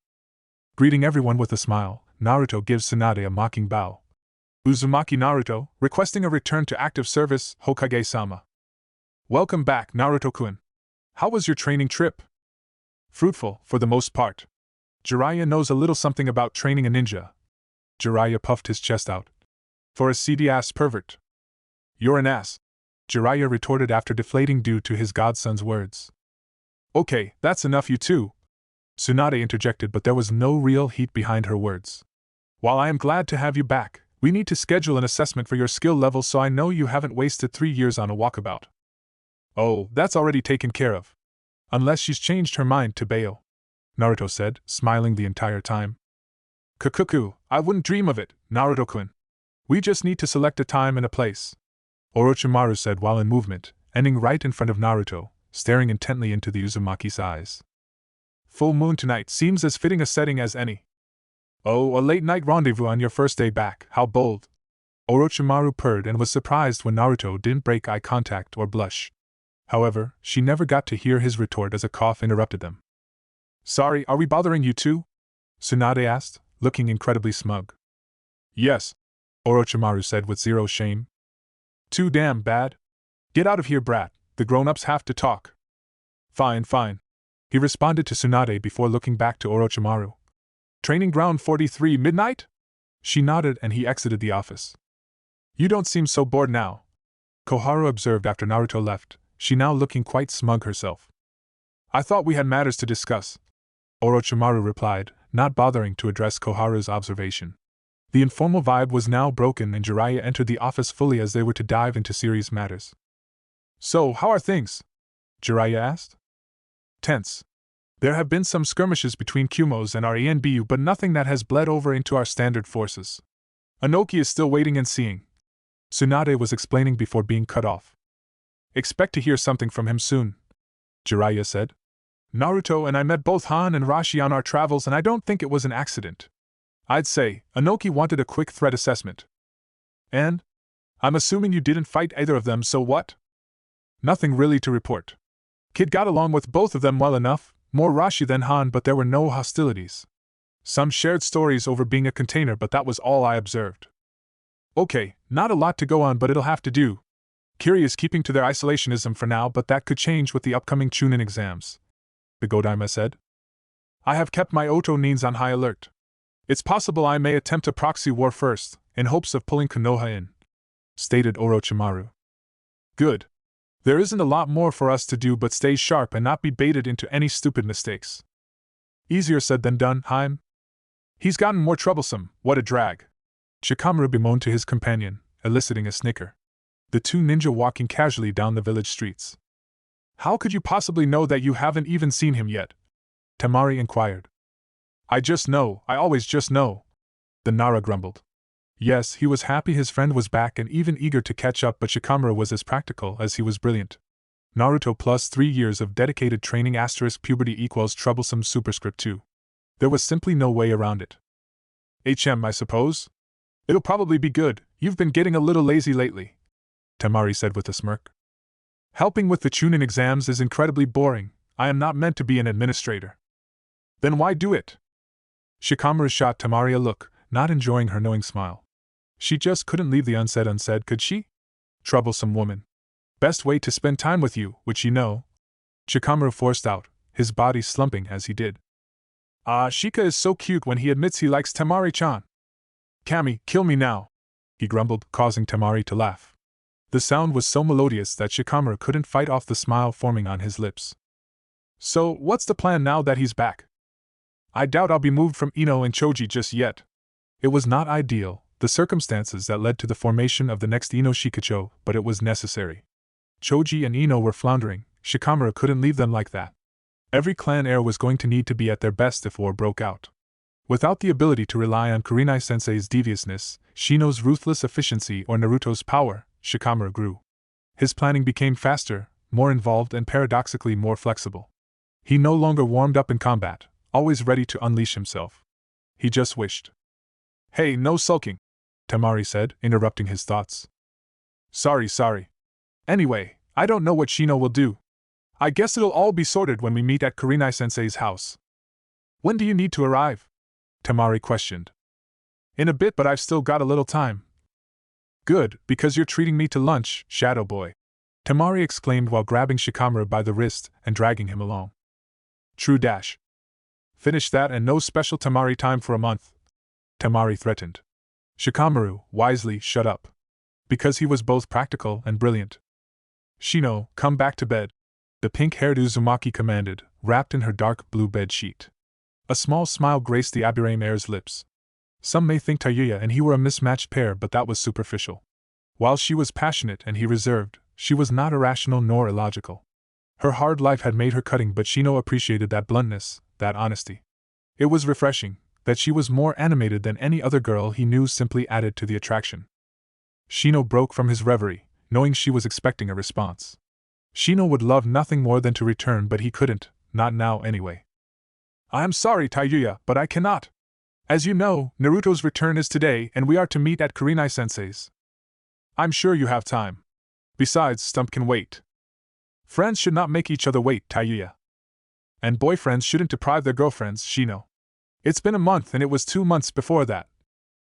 S1: Greeting everyone with a smile, Naruto gives Tsunade a mocking bow. Uzumaki Naruto, requesting a return to active service, Hokage-sama. Welcome back, Naruto-kun. How was your training trip? Fruitful, for the most part. Jiraiya knows a little something about training a ninja. Jiraiya puffed his chest out. For a seedy ass pervert. You're an ass. Jiraiya retorted after deflating due to his godson's words. Okay, that's enough, you two. Tsunade interjected, but there was no real heat behind her words. While I am glad to have you back, we need to schedule an assessment for your skill level so I know you haven't wasted 3 years on a walkabout. Oh, that's already taken care of. Unless she's changed her mind to bail, Naruto said, smiling the entire time. Kukuku, I wouldn't dream of it, Naruto-kun. We just need to select a time and a place, Orochimaru said while in movement, ending right in front of Naruto, staring intently into the Uzumaki's eyes. Full moon tonight seems as fitting a setting as any. Oh, a late-night rendezvous on your first day back, how bold. Orochimaru purred and was surprised when Naruto didn't break eye contact or blush. However, she never got to hear his retort as a cough interrupted them. Sorry, are we bothering you too? Tsunade asked, looking incredibly smug. Yes, Orochimaru said with zero shame. Too damn bad. Get out of here, brat, the grown-ups have to talk. Fine, fine, he responded to Tsunade before looking back to Orochimaru. Training ground 43 midnight? She nodded and he exited the office. You don't seem so bored now, Koharu observed after Naruto left, she now looking quite smug herself. I thought we had matters to discuss, Orochimaru replied, not bothering to address Koharu's observation. The informal vibe was now broken and Jiraiya entered the office fully as they were to dive into serious matters. So, how are things? Jiraiya asked. Tense. There have been some skirmishes between Kumos and our ENBU, but nothing that has bled over into our standard forces. Inoki is still waiting and seeing, Tsunade was explaining before being cut off. Expect to hear something from him soon, Jiraiya said. Naruto and I met both Han and Rashi on our travels and I don't think it was an accident. I'd say, Inoki wanted a quick threat assessment. And? I'm assuming you didn't fight either of them, so what? Nothing really to report. Kid got along with both of them well enough, more Rashi than Han, but there were no hostilities. Some shared stories over being a container, but that was all I observed. Okay, not a lot to go on, but it'll have to do. Kiri is keeping to their isolationism for now, but that could change with the upcoming Chunin exams, the Godaima said. I have kept my Oto Nins on high alert. It's possible I may attempt a proxy war first, in hopes of pulling Konoha in, stated Orochimaru. Good. There isn't a lot more for us to do but stay sharp and not be baited into any stupid mistakes. Easier said than done, Haim. He's gotten more troublesome, what a drag. Shikamaru bemoaned to his companion, eliciting a snicker. The two ninja walking casually down the village streets. How could you possibly know that you haven't even seen him yet? Temari inquired. I just know, I always just know, the Nara grumbled. Yes, he was happy his friend was back and even eager to catch up, but Shikamaru was as practical as he was brilliant. Naruto plus 3 years of dedicated training * puberty equals troublesome superscript 2. There was simply no way around it. I suppose? It'll probably be good, you've been getting a little lazy lately, Temari said with a smirk. Helping with the Chunin exams is incredibly boring, I am not meant to be an administrator. Then why do it? Shikamaru shot Temari a look, not enjoying her knowing smile. She just couldn't leave the unsaid, could she? Troublesome woman. Best way to spend time with you, which you know. Shikamaru forced out, his body slumping as he did. Shika is so cute when he admits he likes Temari-chan. Kami, kill me now, he grumbled, causing Temari to laugh. The sound was so melodious that Shikamaru couldn't fight off the smile forming on his lips. So, what's the plan now that he's back? I doubt I'll be moved from Ino and Choji just yet. It was not ideal, the circumstances that led to the formation of the next Ino Shikacho, but it was necessary. Choji and Ino were floundering, Shikamaru couldn't leave them like that. Every clan heir was going to need to be at their best if war broke out. Without the ability to rely on Kurenai-sensei's deviousness, Shino's ruthless efficiency or Naruto's power, Shikamaru grew. His planning became faster, more involved and paradoxically more flexible. He no longer warmed up in combat, always ready to unleash himself. He just wished. Hey, no sulking, Temari said, interrupting his thoughts. Sorry. Anyway, I don't know what Shino will do. I guess it'll all be sorted when we meet at Kurenai-sensei's house. When do you need to arrive? Temari questioned. In a bit, but I've still got a little time. Good, because you're treating me to lunch, Shadow Boy, Temari exclaimed while grabbing Shikamaru by the wrist and dragging him along. True dash. Finish that and no special Temari time for a month, Temari threatened. Shikamaru, wisely, shut up. Because he was both practical and brilliant. Shino, come back to bed, the pink-haired Uzumaki commanded, wrapped in her dark blue bed sheet. A small smile graced the Abirame heir's lips. Some may think Tayuya and he were a mismatched pair, but that was superficial. While she was passionate and he reserved, she was not irrational nor illogical. Her hard life had made her cutting, but Shino appreciated that bluntness, that honesty. It was refreshing. That she was more animated than any other girl he knew simply added to the attraction. Shino broke from his reverie, knowing she was expecting a response. Shino would love nothing more than to return, but he couldn't, not now anyway. I am sorry, Tayuya, but I cannot. As you know, Naruto's return is today and we are to meet at Kurenai-sensei's. I'm sure you have time. Besides, Stump can wait. Friends should not make each other wait, Tayuya. And boyfriends shouldn't deprive their girlfriends, Shino. It's been a month and it was 2 months before that,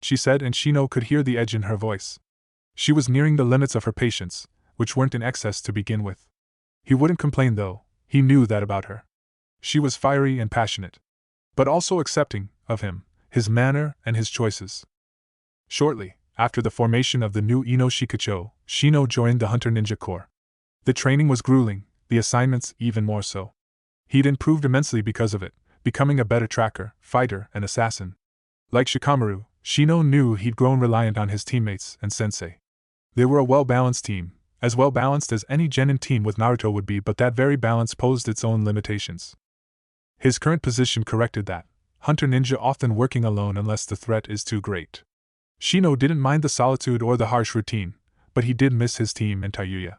S1: she said, and Shino could hear the edge in her voice. She was nearing the limits of her patience, which weren't in excess to begin with. He wouldn't complain though, he knew that about her. She was fiery and passionate, but also accepting of him, his manner, and his choices. Shortly after the formation of the new Ino Shikacho, Shino joined the Hunter Ninja Corps. The training was grueling, the assignments even more so. He'd improved immensely because of it, becoming a better tracker, fighter, and assassin. Like Shikamaru, Shino knew he'd grown reliant on his teammates and sensei. They were a well-balanced team, as well-balanced as any genin team with Naruto would be, but that very balance posed its own limitations. His current position corrected that, Hunter Ninja often working alone unless the threat is too great. Shino didn't mind the solitude or the harsh routine, but he did miss his team and Tayuya.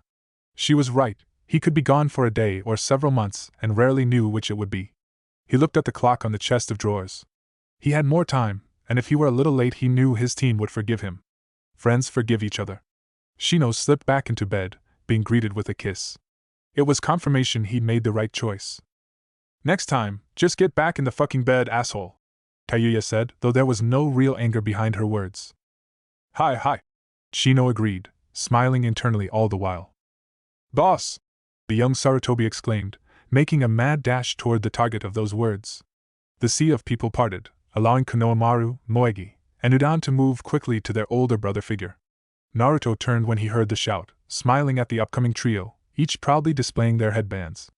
S1: She was right, he could be gone for a day or several months and rarely knew which it would be. He looked at the clock on the chest of drawers. He had more time, and if he were a little late he knew his team would forgive him. Friends forgive each other. Shino slipped back into bed, being greeted with a kiss. It was confirmation he'd made the right choice. Next time, just get back in the fucking bed, asshole, Tayuya said, though there was no real anger behind her words. Hi, Shino agreed, smiling internally all the while. Boss! The young Sarutobi exclaimed, making a mad dash toward the target of those words. The sea of people parted, allowing Konohamaru, Moegi, and Udan to move quickly to their older brother figure. Naruto turned when he heard the shout, smiling at the upcoming trio, each proudly displaying their headbands.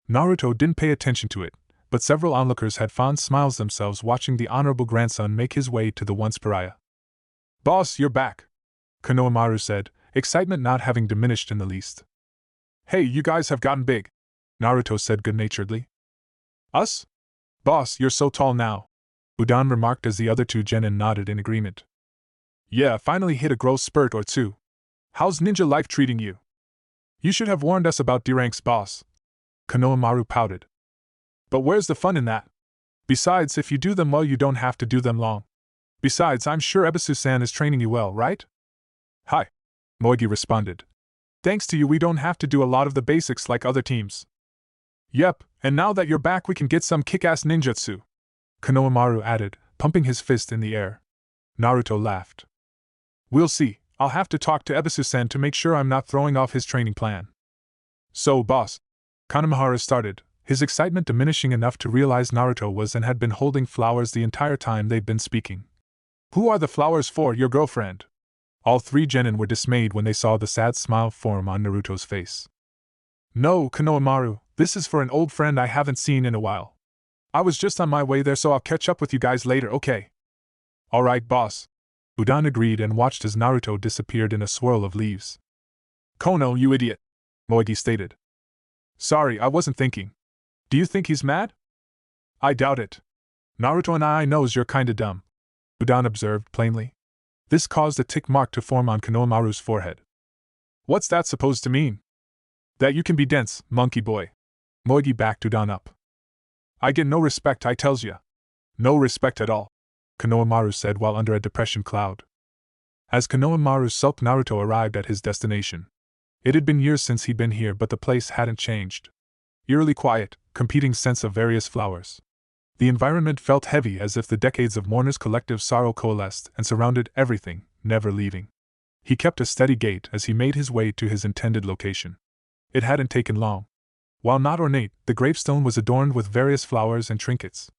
S1: Naruto didn't pay attention to it, but several onlookers had fond smiles themselves watching the honorable grandson make his way to the once pariah. Boss, you're back, Konohamaru said, excitement not having diminished in the least. Hey, you guys have gotten big, Naruto said good-naturedly. Us? Boss, you're so tall now, Udan remarked as the other two genin nodded in agreement. Yeah, finally hit a growth spurt or two. How's ninja life treating you? You should have warned us about D-ranks, boss, Konohamaru pouted. But where's the fun in that? Besides, if you do them well you don't have to do them long. Besides, I'm sure Ebisu-san is training you well, right? Hi, Moegi responded. Thanks to you we don't have to do a lot of the basics like other teams. Yep, and now that you're back we can get some kick-ass ninjutsu, Konohamaru added, pumping his fist in the air. Naruto laughed. We'll see, I'll have to talk to Ebisu-san to make sure I'm not throwing off his training plan. So, boss, Konohamaru started, his excitement diminishing enough to realize Naruto was and had been holding flowers the entire time they'd been speaking. Who are the flowers for, your girlfriend? All three genin were dismayed when they saw the sad smile form on Naruto's face. No, Konohamaru, this is for an old friend I haven't seen in a while. I was just on my way there so I'll catch up with you guys later, okay? Alright, boss. Udan agreed and watched as Naruto disappeared in a swirl of leaves. Kono, you idiot, Moegi stated. Sorry, I wasn't thinking. Do you think he's mad? I doubt it. Naruto and I knows you're kinda dumb, Udan observed plainly. This caused a tick mark to form on Konohamaru's forehead. What's that supposed to mean? That you can be dense, monkey boy. Moegi backed Udan up. I get no respect, I tells ya. No respect at all, Konohamaru said while under a depression cloud. As Konohamaru's sulk Naruto arrived at his destination. It had been years since he'd been here but the place hadn't changed. Eerily quiet, competing scents of various flowers. The environment felt heavy as if the decades of mourners' collective sorrow coalesced and surrounded everything, never leaving. He kept a steady gait as he made his way to his intended location. It hadn't taken long. While not ornate, the gravestone was adorned with various flowers and trinkets.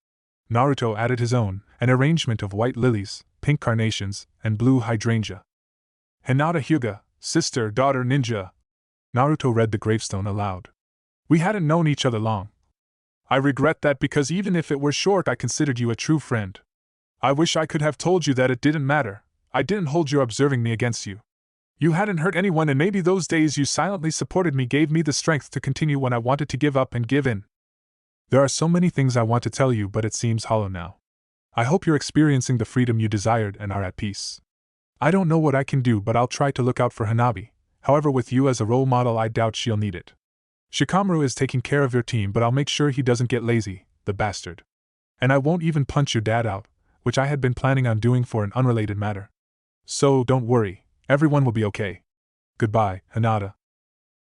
S1: Naruto added his own, an arrangement of white lilies, pink carnations, and blue hydrangea. Hinata Hyuga, sister, daughter ninja, Naruto read the gravestone aloud. We hadn't known each other long. I regret that because even if it were short, I considered you a true friend. I wish I could have told you that it didn't matter. I didn't hold your observing me against you. You hadn't hurt anyone, and maybe those days you silently supported me gave me the strength to continue when I wanted to give up and give in. There are so many things I want to tell you, but it seems hollow now. I hope you're experiencing the freedom you desired and are at peace. I don't know what I can do, but I'll try to look out for Hanabi. However, with you as a role model, I doubt she'll need it. Shikamaru is taking care of your team, but I'll make sure he doesn't get lazy, the bastard. And I won't even punch your dad out, which I had been planning on doing for an unrelated matter. So, don't worry, everyone will be okay. Goodbye, Hinata.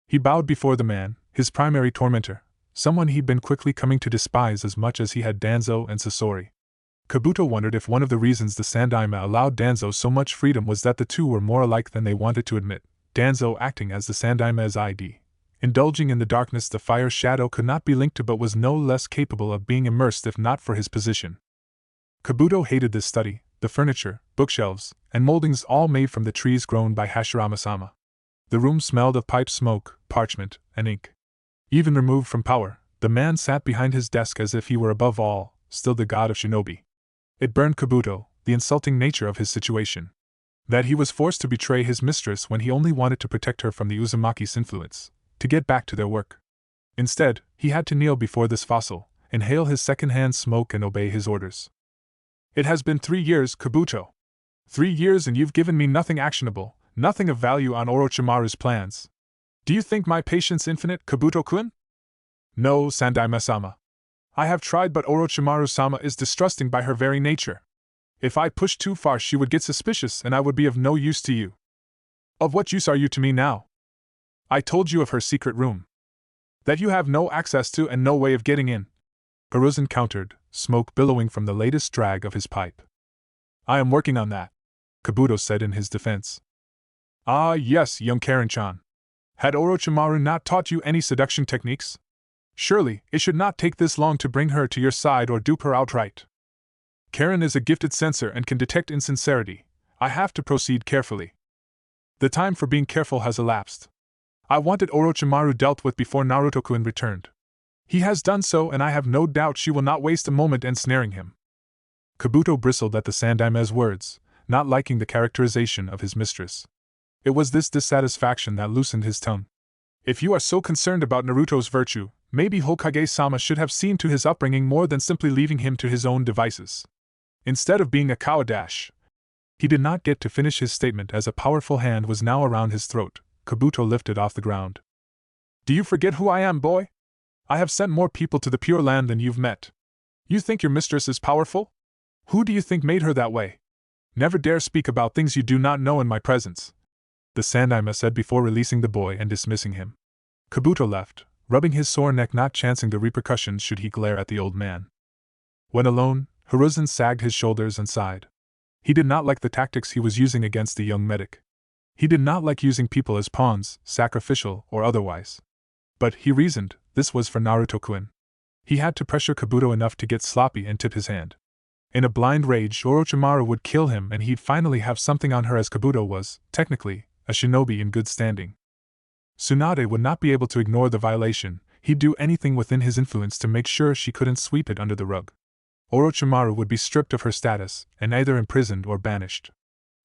S1: He bowed before the man, his primary tormentor, someone he'd been quickly coming to despise as much as he had Danzo and Sasori. Kabuto wondered if one of the reasons the Sandaime allowed Danzo so much freedom was that the two were more alike than they wanted to admit, Danzo acting as the Sandaime's ID. Indulging in the darkness the fire shadow could not be linked to, but was no less capable of being immersed if not for his position. Kabuto hated this study, the furniture, bookshelves, and moldings all made from the trees grown by Hashirama-sama. The room smelled of pipe smoke, parchment, and ink. Even removed from power, the man sat behind his desk as if he were above all, still the god of shinobi. It burned Kabuto, the insulting nature of his situation. That he was forced to betray his mistress when he only wanted to protect her from the Uzumaki's influence, to get back to their work. Instead, he had to kneel before this fossil, inhale his second-hand smoke and obey his orders. It has been 3 years, Kabuto. 3 years and you've given me nothing actionable, nothing of value on Orochimaru's plans. Do you think my patience infinite, Kabuto-kun? No, Sandaime-sama. I have tried, but Orochimaru-sama is distrusting by her very nature. If I pushed too far, she would get suspicious and I would be of no use to you. Of what use are you to me now? I told you of her secret room. That you have no access to and no way of getting in. Hiruzen countered, smoke billowing from the latest drag of his pipe. I am working on that, Kabuto said in his defense. Ah yes, young Karen-chan. Had Orochimaru not taught you any seduction techniques? Surely, it should not take this long to bring her to your side or dupe her outright. Karen is a gifted censor and can detect insincerity. I have to proceed carefully. The time for being careful has elapsed. I wanted Orochimaru dealt with before Naruto-kun returned. He has done so, and I have no doubt she will not waste a moment ensnaring him. Kabuto bristled at the Sandaime's words, not liking the characterization of his mistress. It was this dissatisfaction that loosened his tongue. If you are so concerned about Naruto's virtue, maybe Hokage-sama should have seen to his upbringing more than simply leaving him to his own devices. Instead of being a cowardash. He did not get to finish his statement as a powerful hand was now around his throat. Kabuto lifted off the ground. Do you forget who I am, boy? I have sent more people to the Pure Land than you've met. You think your mistress is powerful? Who do you think made her that way? Never dare speak about things you do not know in my presence, the Sandaime said before releasing the boy and dismissing him. Kabuto left, rubbing his sore neck, not chancing the repercussions should he glare at the old man. When alone, Hiruzen sagged his shoulders and sighed. He did not like the tactics he was using against the young medic. He did not like using people as pawns, sacrificial or otherwise. But, he reasoned, this was for Naruto-kun. He had to pressure Kabuto enough to get sloppy and tip his hand. In a blind rage, Orochimaru would kill him and he'd finally have something on her, as Kabuto was, technically, a shinobi in good standing. Tsunade would not be able to ignore the violation. He'd do anything within his influence to make sure she couldn't sweep it under the rug. Orochimaru would be stripped of her status and either imprisoned or banished.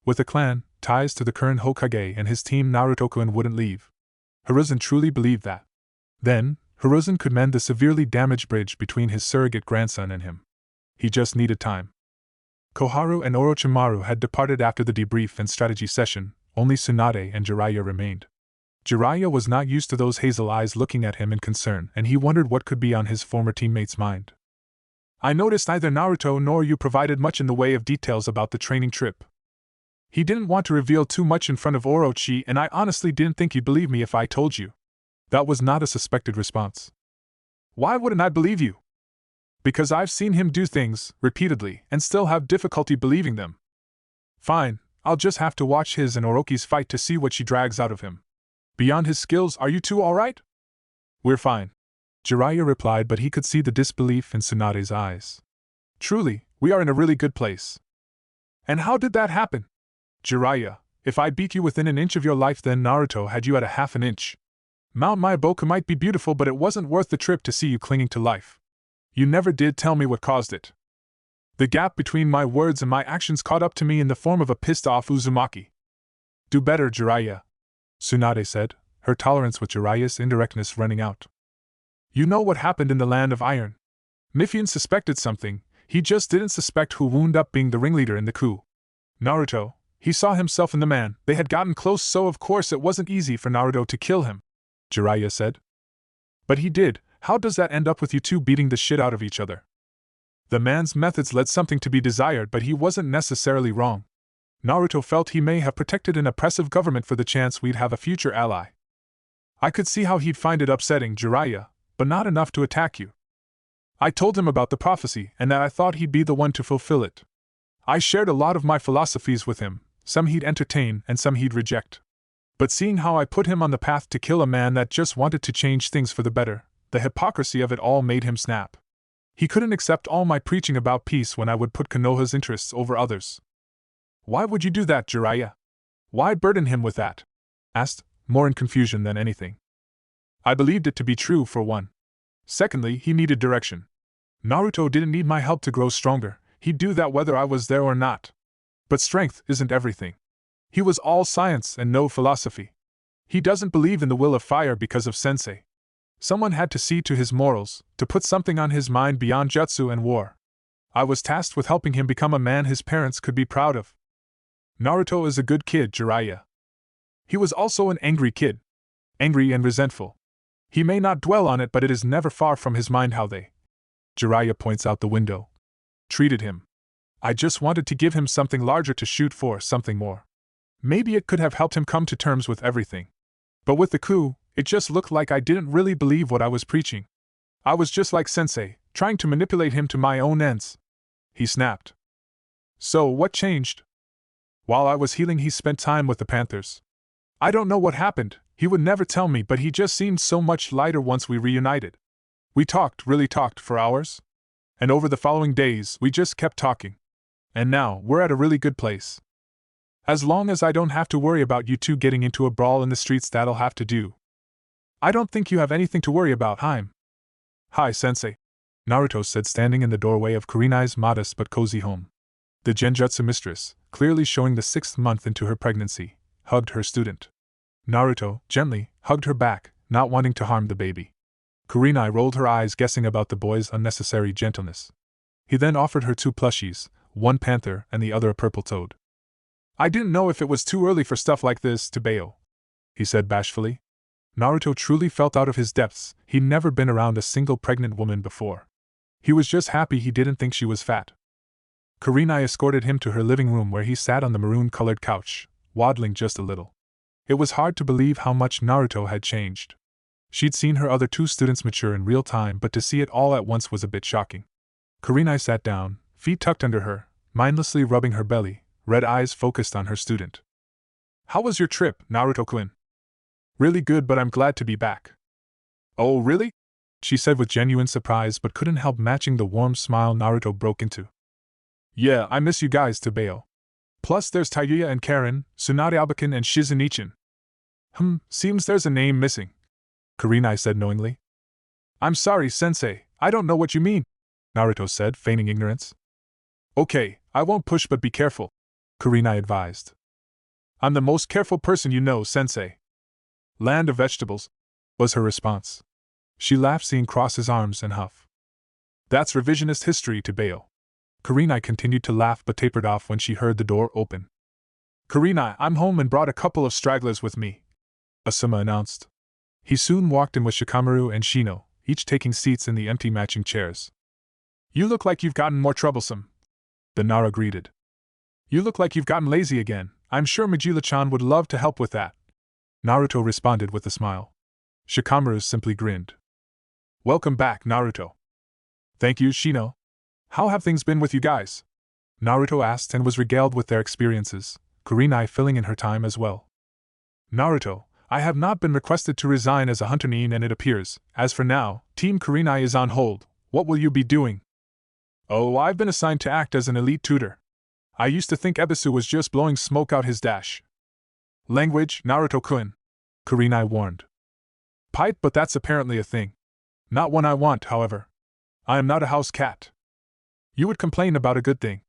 S1: With a clan, ties to the current Hokage and his team, Naruto-kun wouldn't leave. Hiruzen truly believed that. Then, Hiruzen could mend the severely damaged bridge between his surrogate grandson and him. He just needed time. Koharu and Orochimaru had departed after the debrief and strategy session. Only Tsunade and Jiraiya remained. Jiraiya was not used to those hazel eyes looking at him in concern, and he wondered what could be on his former teammate's mind. I noticed neither Naruto nor you provided much in the way of details about the training trip. He didn't want to reveal too much in front of Orochi, and I honestly didn't think you'd believe me if I told you. That was not a suspected response. Why wouldn't I believe you? Because I've seen him do things, repeatedly, and still have difficulty believing them. Fine, I'll just have to watch his and Orochi's fight to see what she drags out of him. Beyond his skills, are you two alright? We're fine, Jiraiya replied, but he could see the disbelief in Tsunade's eyes. Truly, we are in a really good place. And how did that happen? Jiraiya, if I beat you within an inch of your life, then Naruto had you at a half an inch. Mount Maiboku might be beautiful, but it wasn't worth the trip to see you clinging to life. You never did tell me what caused it. The gap between my words and my actions caught up to me in the form of a pissed-off Uzumaki. Do better, Jiraiya, Tsunade said, her tolerance with Jiraiya's indirectness running out. You know what happened in the Land of Iron. Mifune suspected something, he just didn't suspect who wound up being the ringleader in the coup. Naruto, he saw himself in the man, they had gotten close, so of course it wasn't easy for Naruto to kill him, Jiraiya said. But he did. How does that end up with you two beating the shit out of each other? The man's methods led something to be desired, but he wasn't necessarily wrong. Naruto felt he may have protected an oppressive government for the chance we'd have a future ally. I could see how he'd find it upsetting, Jiraiya, but not enough to attack you. I told him about the prophecy and that I thought he'd be the one to fulfill it. I shared a lot of my philosophies with him, some he'd entertain and some he'd reject. But seeing how I put him on the path to kill a man that just wanted to change things for the better, the hypocrisy of it all made him snap. He couldn't accept all my preaching about peace when I would put Konoha's interests over others. Why would you do that, Jiraiya? Why burden him with that? Asked, more in confusion than anything. I believed it to be true, for one. Secondly, he needed direction. Naruto didn't need my help to grow stronger, he'd do that whether I was there or not. But strength isn't everything. He was all science and no philosophy. He doesn't believe in the will of fire because of sensei. Someone had to see to his morals, to put something on his mind beyond jutsu and war. I was tasked with helping him become a man his parents could be proud of. Naruto is a good kid, Jiraiya. He was also an angry kid. Angry and resentful. He may not dwell on it, but it is never far from his mind how they, Jiraiya points out the window, treated him. I just wanted to give him something larger to shoot for, something more. Maybe it could have helped him come to terms with everything. But with the coup, it just looked like I didn't really believe what I was preaching. I was just like sensei, trying to manipulate him to my own ends. He snapped. So, what changed? While I was healing, he spent time with the Panthers. I don't know what happened, he would never tell me, but he just seemed so much lighter once we reunited. We talked, really talked, for hours. And over the following days, we just kept talking. And now, we're at a really good place. As long as I don't have to worry about you two getting into a brawl in the streets, that'll have to do. I don't think you have anything to worry about, Haim. Hi, Sensei, Naruto said, standing in the doorway of Kurenai's modest but cozy home. The Genjutsu mistress, clearly showing the 6th month into her pregnancy, hugged her student. Naruto, gently, hugged her back, not wanting to harm the baby. Kurenai rolled her eyes, guessing about the boy's unnecessary gentleness. He then offered her 2 plushies, one panther and the other a purple toad. I didn't know if it was too early for stuff like this, Tebeo, he said bashfully. Naruto truly felt out of his depths. He'd never been around a single pregnant woman before. He was just happy he didn't think she was fat. Kurenai escorted him to her living room, where he sat on the maroon-colored couch, waddling just a little. It was hard to believe how much Naruto had changed. She'd seen her other 2 students mature in real time, but to see it all at once was a bit shocking. Kurenai sat down, feet tucked under her, mindlessly rubbing her belly, red eyes focused on her student. How was your trip, Naruto-kun? Really good, but I'm glad to be back. Oh, really? She said with genuine surprise, but couldn't help matching the warm smile Naruto broke into. Yeah, I miss you guys, Tebeo. Plus there's Tayuya and Karen, Tsunade Abakin and Shizunichin. Seems there's a name missing, Kurenai said knowingly. I'm sorry, Sensei, I don't know what you mean, Naruto said, feigning ignorance. Okay, I won't push, but be careful, Kurenai advised. I'm the most careful person you know, Sensei. Land of vegetables, was her response. She laughed, seeing cross his arms and huff. That's revisionist history, Tebeo. Kurenai continued to laugh, but tapered off when she heard the door open. Kurenai, I'm home and brought a couple of stragglers with me, Asuma announced. He soon walked in with Shikamaru and Shino, each taking seats in the empty matching chairs. You look like you've gotten more troublesome, the Nara greeted. You look like you've gotten lazy again. I'm sure Majila-chan would love to help with that, Naruto responded with a smile. Shikamaru simply grinned. Welcome back, Naruto. Thank you, Shino. How have things been with you guys? Naruto asked and was regaled with their experiences, Kurenai filling in her time as well. Naruto, I have not been requested to resign as a hunter nin, and it appears, as for now, Team Kurenai is on hold. What will you be doing? Oh, I've been assigned to act as an elite tutor. I used to think Ebisu was just blowing smoke out his dash. Language, Naruto-kun, Kurenai warned. Pipe, but that's apparently a thing. Not one I want, however. I am not a house cat. You would complain about a good thing.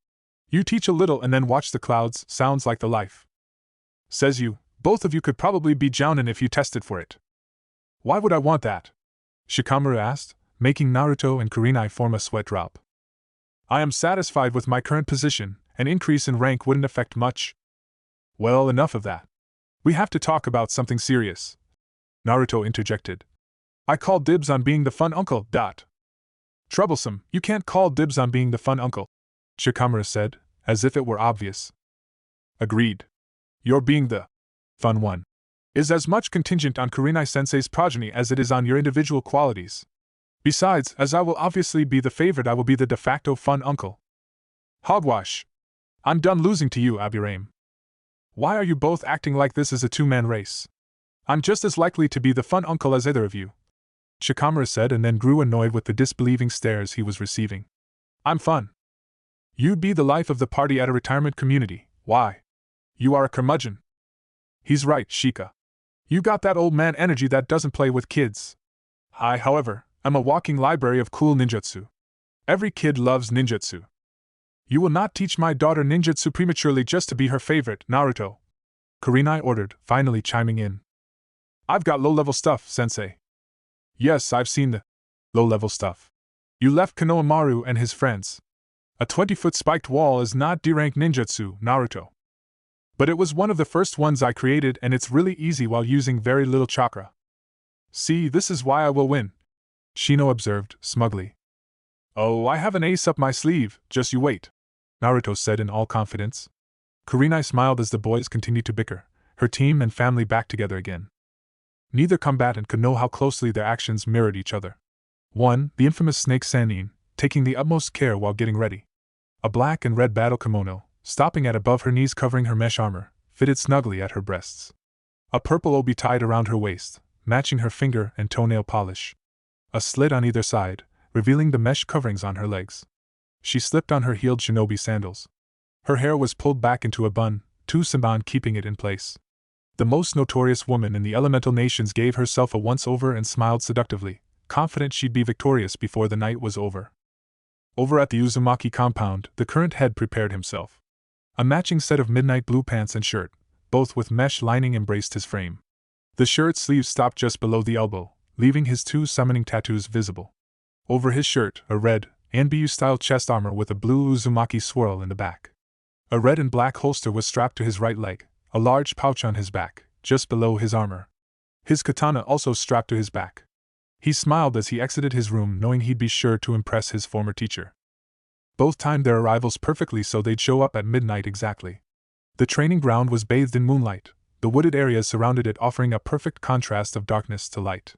S1: You teach a little and then watch the clouds, sounds like the life. Says you, both of you could probably be jounin' if you tested for it. Why would I want that? Shikamaru asked, making Naruto and Kurenai form a sweat drop. I am satisfied with my current position, an increase in rank wouldn't affect much. Well, enough of that. We have to talk about something serious. Naruto interjected. I call dibs on being the fun uncle, dot. Troublesome, you can't call dibs on being the fun uncle, Shikamaru said, as if it were obvious. Agreed. Your being the fun one is as much contingent on Kurenai-sensei's progeny as it is on your individual qualities. Besides, as I will obviously be the favorite, I will be the de facto fun uncle. Hogwash. I'm done losing to you, Aburaim. Why are you both acting like this is a two-man race? I'm just as likely to be the fun uncle as either of you, Shikamaru said, and then grew annoyed with the disbelieving stares he was receiving. I'm fun. You'd be the life of the party at a retirement community. Why? You are a curmudgeon. He's right, Shika. You got that old man energy that doesn't play with kids. I, however, am a walking library of cool ninjutsu. Every kid loves ninjutsu. You will not teach my daughter ninjutsu prematurely just to be her favorite, Naruto, Kurenai ordered, finally chiming in. I've got low-level stuff, sensei. Yes, I've seen the low-level stuff. You left Konohamaru and his friends. A 20-foot spiked wall is not D-rank ninjutsu, Naruto. But it was one of the first ones I created, and it's really easy while using very little chakra. See, this is why I will win, Shino observed, smugly. Oh, I have an ace up my sleeve, just you wait, Naruto said in all confidence. Kurenai smiled as the boys continued to bicker, her team and family back together again. Neither combatant could know how closely their actions mirrored each other. One, the infamous Snake Sannin, taking the utmost care while getting ready. A black and red battle kimono, stopping at above her knees covering her mesh armor, fitted snugly at her breasts. A purple obi tied around her waist, matching her finger and toenail polish. A slit on either side, revealing the mesh coverings on her legs. She slipped on her heeled shinobi sandals. Her hair was pulled back into a bun, two samban keeping it in place. The most notorious woman in the elemental nations gave herself a once-over and smiled seductively, confident she'd be victorious before the night was over. Over at the Uzumaki compound, the current head prepared himself. A matching set of midnight blue pants and shirt, both with mesh lining, embraced his frame. The shirt sleeves stopped just below the elbow, leaving his two summoning tattoos visible. Over his shirt, a red, NBU-style chest armor with a blue Uzumaki swirl in the back. A red and black holster was strapped to his right leg, a large pouch on his back, just below his armor. His katana also strapped to his back. He smiled as he exited his room, knowing he'd be sure to impress his former teacher. Both timed their arrivals perfectly so they'd show up at midnight exactly. The training ground was bathed in moonlight, the wooded areas surrounded it offering a perfect contrast of darkness to light.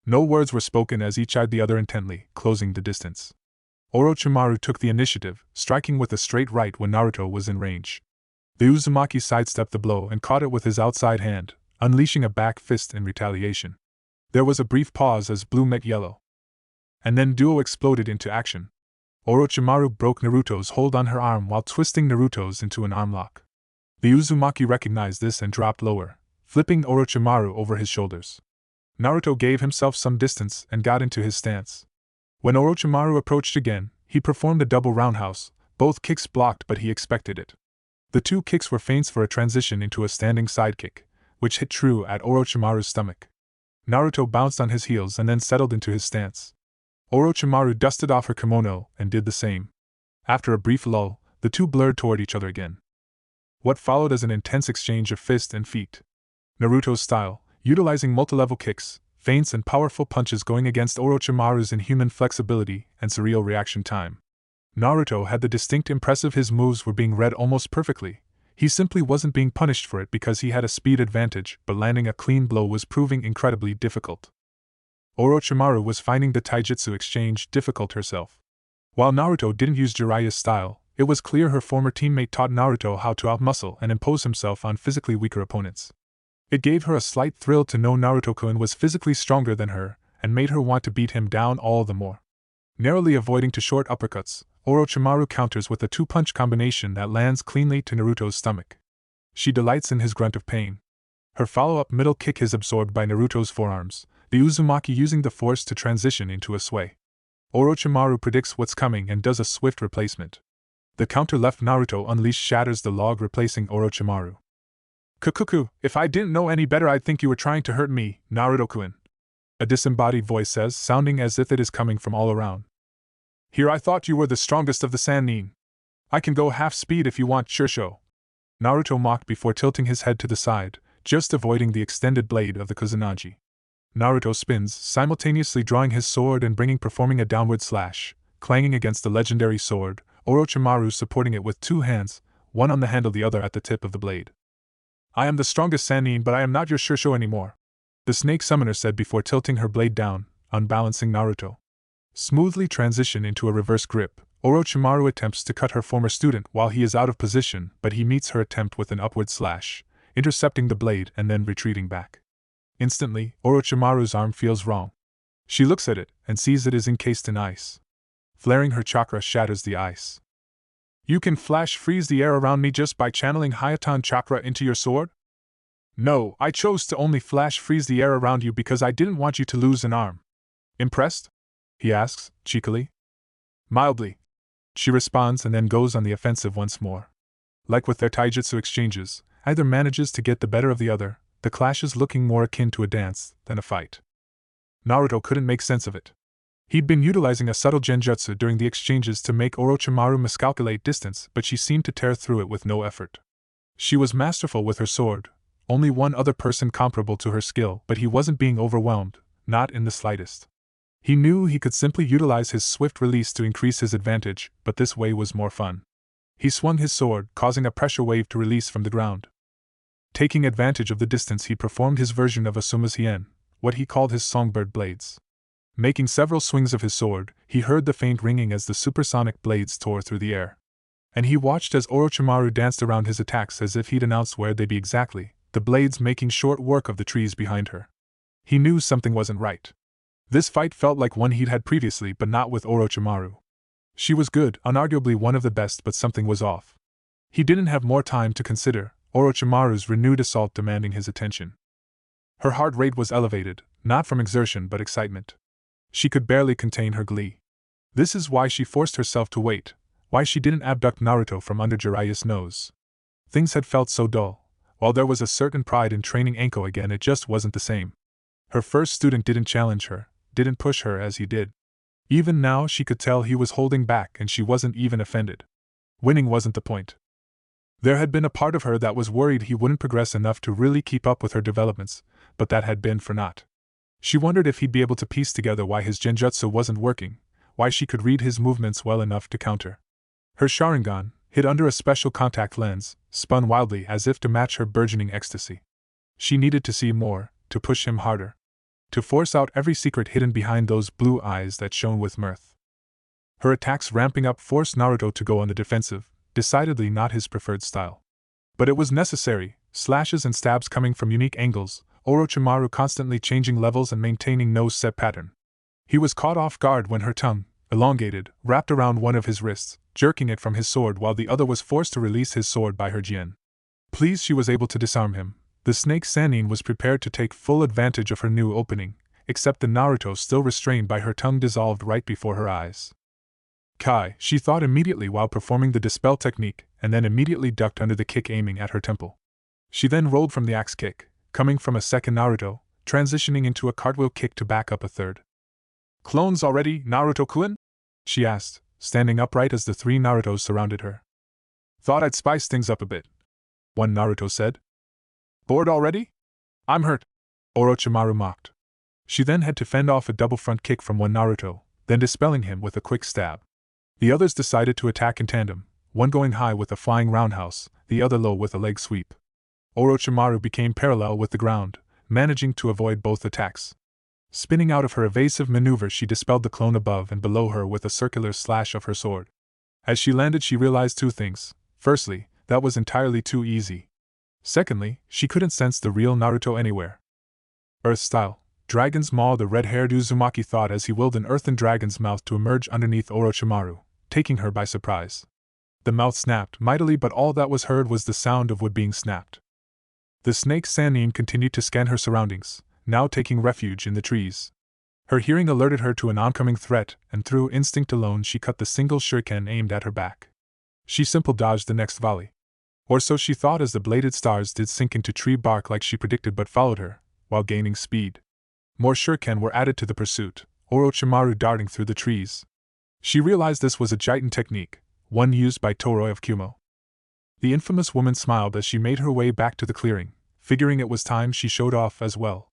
S1: No words were spoken as each eyed the other intently, closing the distance. Orochimaru took the initiative, striking with a straight right when Naruto was in range. The Uzumaki sidestepped the blow and caught it with his outside hand, unleashing a back fist in retaliation. There was a brief pause as blue met yellow. And then duo exploded into action. Orochimaru broke Naruto's hold on her arm while twisting Naruto's into an arm lock. The Uzumaki recognized this and dropped lower, flipping Orochimaru over his shoulders. Naruto gave himself some distance and got into his stance. When Orochimaru approached again, he performed a double roundhouse, both kicks blocked, but he expected it. The two kicks were feints for a transition into a standing sidekick, which hit true at Orochimaru's stomach. Naruto bounced on his heels and then settled into his stance. Orochimaru dusted off her kimono and did the same. After a brief lull, the two blurred toward each other again. What followed is an intense exchange of fist and feet. Naruto's style, utilizing multi-level kicks, feints and powerful punches going against Orochimaru's inhuman flexibility and surreal reaction time. Naruto had the distinct impressive his moves were being read almost perfectly. He simply wasn't being punished for it because he had a speed advantage, but landing a clean blow was proving incredibly difficult. Orochimaru was finding the taijutsu exchange difficult herself. While Naruto didn't use Jiraiya's style, it was clear her former teammate taught Naruto how to outmuscle and impose himself on physically weaker opponents. It gave her a slight thrill to know Naruto-kun was physically stronger than her, and made her want to beat him down all the more. Narrowly avoiding to short uppercuts, Orochimaru counters with a two-punch combination that lands cleanly to Naruto's stomach. She delights in his grunt of pain. Her follow-up middle kick is absorbed by Naruto's forearms, the Uzumaki using the force to transition into a sway. Orochimaru predicts what's coming and does a swift replacement. The counter left Naruto unleashed shatters the log, replacing Orochimaru. Kukuku, if I didn't know any better, I'd think you were trying to hurt me, Naruto-kun. A disembodied voice says, sounding as if it is coming from all around. Here I thought you were the strongest of the Sannin. I can go half speed if you want, Shursho. Naruto mocked before tilting his head to the side, just avoiding the extended blade of the Kusanagi. Naruto spins, simultaneously drawing his sword and performing a downward slash, clanging against the legendary sword, Orochimaru supporting it with two hands, one on the handle, the other at the tip of the blade. I am the strongest Sannin, but I am not your Shursho anymore, the snake summoner said before tilting her blade down, unbalancing Naruto. Smoothly transition into a reverse grip, Orochimaru attempts to cut her former student while he is out of position, but he meets her attempt with an upward slash, intercepting the blade and then retreating back. Instantly, Orochimaru's arm feels wrong. She looks at it and sees it is encased in ice. Flaring, her chakra shatters the ice. You can flash freeze the air around me just by channeling Hayatan chakra into your sword? No, I chose to only flash freeze the air around you because I didn't want you to lose an arm. Impressed? He asks, cheekily. Mildly. She responds and then goes on the offensive once more. Like with their taijutsu exchanges, either manages to get the better of the other, the clashes looking more akin to a dance than a fight. Naruto couldn't make sense of it. He'd been utilizing a subtle genjutsu during the exchanges to make Orochimaru miscalculate distance, but she seemed to tear through it with no effort. She was masterful with her sword, only one other person comparable to her skill, but he wasn't being overwhelmed, not in the slightest. He knew he could simply utilize his swift release to increase his advantage, but this way was more fun. He swung his sword, causing a pressure wave to release from the ground. Taking advantage of the distance, he performed his version of Asuma's hien, what he called his songbird blades. Making several swings of his sword, he heard the faint ringing as the supersonic blades tore through the air. And he watched as Orochimaru danced around his attacks as if he'd announced where they'd be exactly, the blades making short work of the trees behind her. He knew something wasn't right. This fight felt like one he'd had previously, but not with Orochimaru. She was good, unarguably one of the best, but something was off. He didn't have more time to consider, Orochimaru's renewed assault demanding his attention. Her heart rate was elevated, not from exertion but excitement. She could barely contain her glee. This is why she forced herself to wait, why she didn't abduct Naruto from under Jiraiya's nose. Things had felt so dull. While there was a certain pride in training Anko again, it just wasn't the same. Her first student didn't challenge her, didn't push her as he did. Even now she could tell he was holding back and she wasn't even offended. Winning wasn't the point. There had been a part of her that was worried he wouldn't progress enough to really keep up with her developments, but that had been for naught. She wondered if he'd be able to piece together why his genjutsu wasn't working, why she could read his movements well enough to counter. Her Sharingan, hid under a special contact lens, spun wildly as if to match her burgeoning ecstasy. She needed to see more, to push him harder. To force out every secret hidden behind those blue eyes that shone with mirth. Her attacks ramping up forced Naruto to go on the defensive, decidedly not his preferred style. But it was necessary, slashes and stabs coming from unique angles, Orochimaru constantly changing levels and maintaining no set pattern. He was caught off guard when her tongue, elongated, wrapped around one of his wrists, jerking it from his sword while the other was forced to release his sword by her Jien. Pleased she was able to disarm him, the snake Sannin was prepared to take full advantage of her new opening, except the Naruto still restrained by her tongue dissolved right before her eyes. Kai, she thought immediately while performing the dispel technique, and then immediately ducked under the kick aiming at her temple. She then rolled from the axe kick, coming from a second Naruto, transitioning into a cartwheel kick to back up a third. Clones already, Naruto-kun? She asked, standing upright as the three Narutos surrounded her. Thought I'd spice things up a bit, one Naruto said. Bored already? I'm hurt, Orochimaru mocked. She then had to fend off a double front kick from one Naruto, then dispelling him with a quick stab. The others decided to attack in tandem, one going high with a flying roundhouse, the other low with a leg sweep. Orochimaru became parallel with the ground, managing to avoid both attacks. Spinning out of her evasive maneuver, she dispelled the clone above and below her with a circular slash of her sword. As she landed, she realized two things. Firstly, that was entirely too easy. Secondly, she couldn't sense the real Naruto anywhere. Earth style, Dragon's Maw, the red-haired Uzumaki thought as he willed an earthen dragon's mouth to emerge underneath Orochimaru, taking her by surprise. The mouth snapped mightily, but all that was heard was the sound of wood being snapped. The snake Sannin continued to scan her surroundings, now taking refuge in the trees. Her hearing alerted her to an oncoming threat, and through instinct alone she cut the single shuriken aimed at her back. She simply dodged the next volley. Or so she thought as the bladed stars did sink into tree bark like she predicted but followed her, while gaining speed. More shuriken were added to the pursuit, Orochimaru darting through the trees. She realized this was a Jitan technique, one used by Toroi of Kumo. The infamous woman smiled as she made her way back to the clearing, figuring it was time she showed off as well.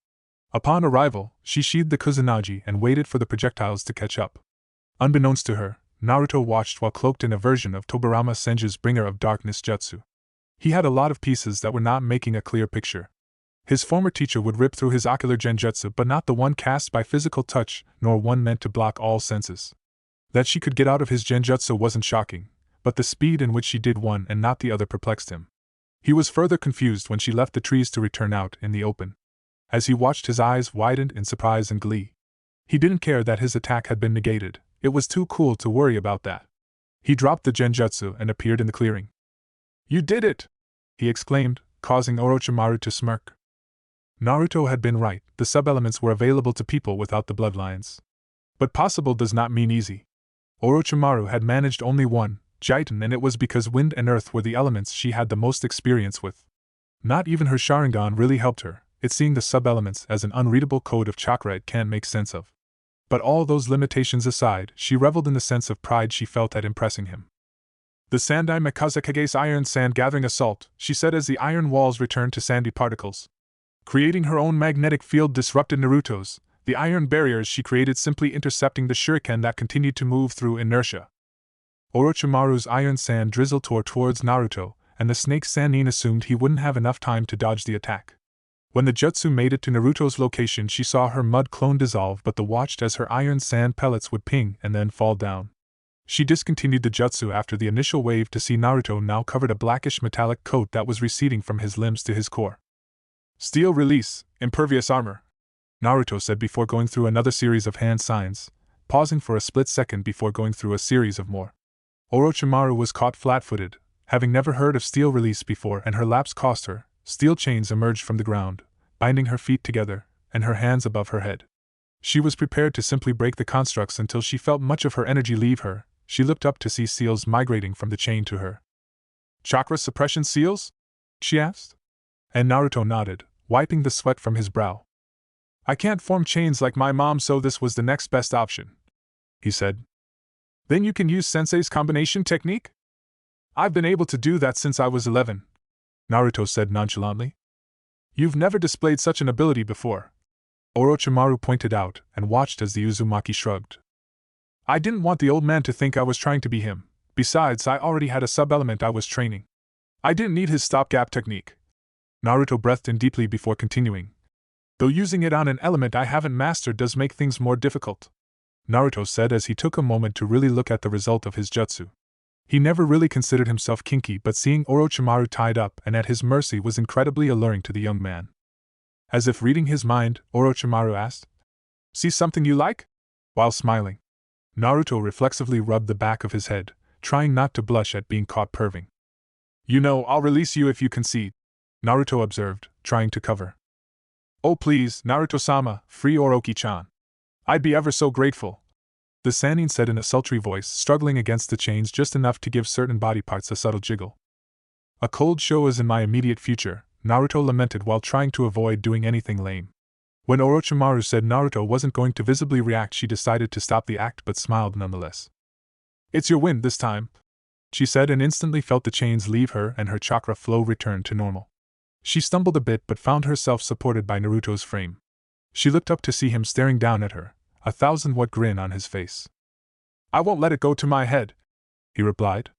S1: Upon arrival, she sheathed the Kusanagi and waited for the projectiles to catch up. Unbeknownst to her, Naruto watched while cloaked in a version of Tobirama Senju's Bringer of Darkness jutsu. He had a lot of pieces that were not making a clear picture. His former teacher would rip through his ocular genjutsu, but not the one cast by physical touch, nor one meant to block all senses. That she could get out of his genjutsu wasn't shocking, but the speed in which she did one and not the other perplexed him. He was further confused when she left the trees to return out in the open. As he watched, his eyes widened in surprise and glee. He didn't care that his attack had been negated, it was too cool to worry about that. He dropped the genjutsu and appeared in the clearing. "You did it!" he exclaimed, causing Orochimaru to smirk. Naruto had been right, the sub-elements were available to people without the bloodlines. But possible does not mean easy. Orochimaru had managed only one, Jitan, and it was because wind and earth were the elements she had the most experience with. Not even her Sharingan really helped her, it seeing the sub-elements as an unreadable code of chakra it can't make sense of. But all those limitations aside, she reveled in the sense of pride she felt at impressing him. "The Sandai Mikazukage's iron sand gathering assault," she said as the iron walls returned to sandy particles. Creating her own magnetic field disrupted Naruto's, the iron barriers she created simply intercepting the shuriken that continued to move through inertia. Orochimaru's iron sand drizzled towards Naruto, and the snake Sannin assumed he wouldn't have enough time to dodge the attack. When the jutsu made it to Naruto's location, she saw her mud clone dissolve, but watched as her iron sand pellets would ping and then fall down. She discontinued the jutsu after the initial wave to see Naruto now covered a blackish metallic coat that was receding from his limbs to his core. "Steel release, impervious armor," Naruto said before going through another series of hand signs, pausing for a split second before going through a series of more. Orochimaru was caught flat-footed, having never heard of steel release before, and her lapse cost her. Steel chains emerged from the ground, binding her feet together, and her hands above her head. She was prepared to simply break the constructs until she felt much of her energy leave her. She looked up to see seals migrating from the chain to her. "Chakra suppression seals?" she asked. And Naruto nodded, wiping the sweat from his brow. "I can't form chains like my mom, so this was the next best option," he said. "Then you can use Sensei's combination technique?" "I've been able to do that since I was 11, Naruto said nonchalantly. "You've never displayed such an ability before," Orochimaru pointed out, and watched as the Uzumaki shrugged. "I didn't want the old man to think I was trying to be him. Besides, I already had a sub-element I was training. I didn't need his stopgap technique." Naruto breathed in deeply before continuing. "Though using it on an element I haven't mastered does make things more difficult," Naruto said as he took a moment to really look at the result of his jutsu. He never really considered himself kinky, but seeing Orochimaru tied up and at his mercy was incredibly alluring to the young man. As if reading his mind, Orochimaru asked, "See something you like?" While smiling, Naruto reflexively rubbed the back of his head, trying not to blush at being caught perving. "You know, I'll release you if you concede," Naruto observed, trying to cover. "Oh please, Naruto-sama, free Orochi-chan. I'd be ever so grateful," the Sannin said in a sultry voice, struggling against the chains just enough to give certain body parts a subtle jiggle. "A cold show is in my immediate future," Naruto lamented while trying to avoid doing anything lame. When Orochimaru said Naruto wasn't going to visibly react, she decided to stop the act but smiled nonetheless. "It's your win this time," she said, and instantly felt the chains leave her and her chakra flow return to normal. She stumbled a bit but found herself supported by Naruto's frame. She looked up to see him staring down at her, a 1,000-watt grin on his face. "I won't let it go to my head," he replied.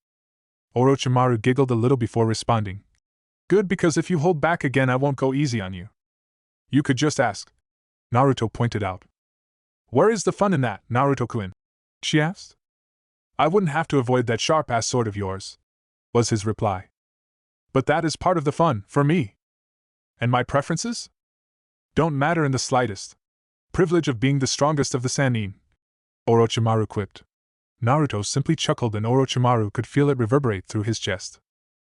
S1: Orochimaru giggled a little before responding. "Good, because if you hold back again I won't go easy on you." "You could just ask," Naruto pointed out. "Where is the fun in that, Naruto-kun?" she asked. "I wouldn't have to avoid that sharp-ass sword of yours," was his reply. "But that is part of the fun, for me. And my preferences? Don't matter in the slightest. Privilege of being the strongest of the Sannin," Orochimaru quipped. Naruto simply chuckled and Orochimaru could feel it reverberate through his chest.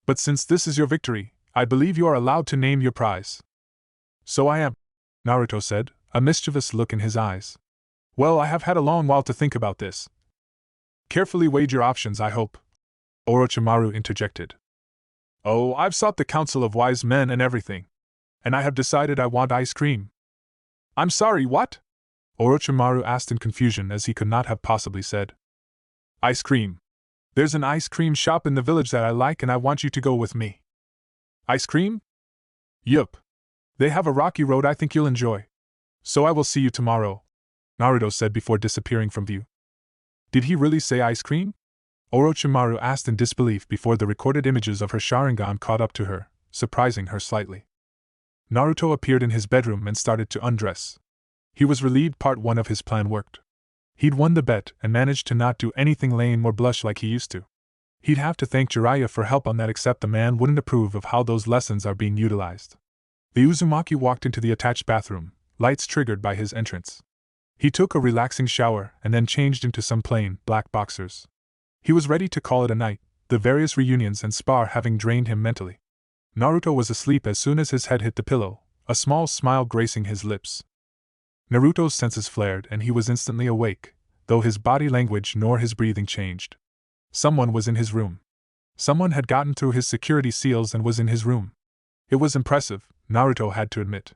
S1: "But since this is your victory, I believe you are allowed to name your prize." "So I am," Naruto said, a mischievous look in his eyes. Well, I have had a long while to think about this. Carefully weighed your options, I hope. Orochimaru interjected. Oh, I've sought the counsel of wise men and everything. And I have decided I want ice cream. I'm sorry, what? Orochimaru asked in confusion as he could not have possibly said. Ice cream. There's an ice cream shop in the village that I like and I want you to go with me. Ice cream? Yup. They have a rocky road I think you'll enjoy. So I will see you tomorrow, Naruto said before disappearing from view. Did he really say ice cream? Orochimaru asked in disbelief before the recorded images of her Sharingan caught up to her, surprising her slightly. Naruto appeared in his bedroom and started to undress. He was relieved part 1 of his plan worked. He'd won the bet and managed to not do anything lame or blush like he used to. He'd have to thank Jiraiya for help on that, except the man wouldn't approve of how those lessons are being utilized. The Uzumaki walked into the attached bathroom, lights triggered by his entrance. He took a relaxing shower and then changed into some plain, black boxers. He was ready to call it a night, the various reunions and spar having drained him mentally. Naruto was asleep as soon as his head hit the pillow, a small smile gracing his lips. Naruto's senses flared and he was instantly awake, though his body language nor his breathing changed. Someone was in his room. Someone had gotten through his security seals and was in his room. It was impressive, Naruto had to admit.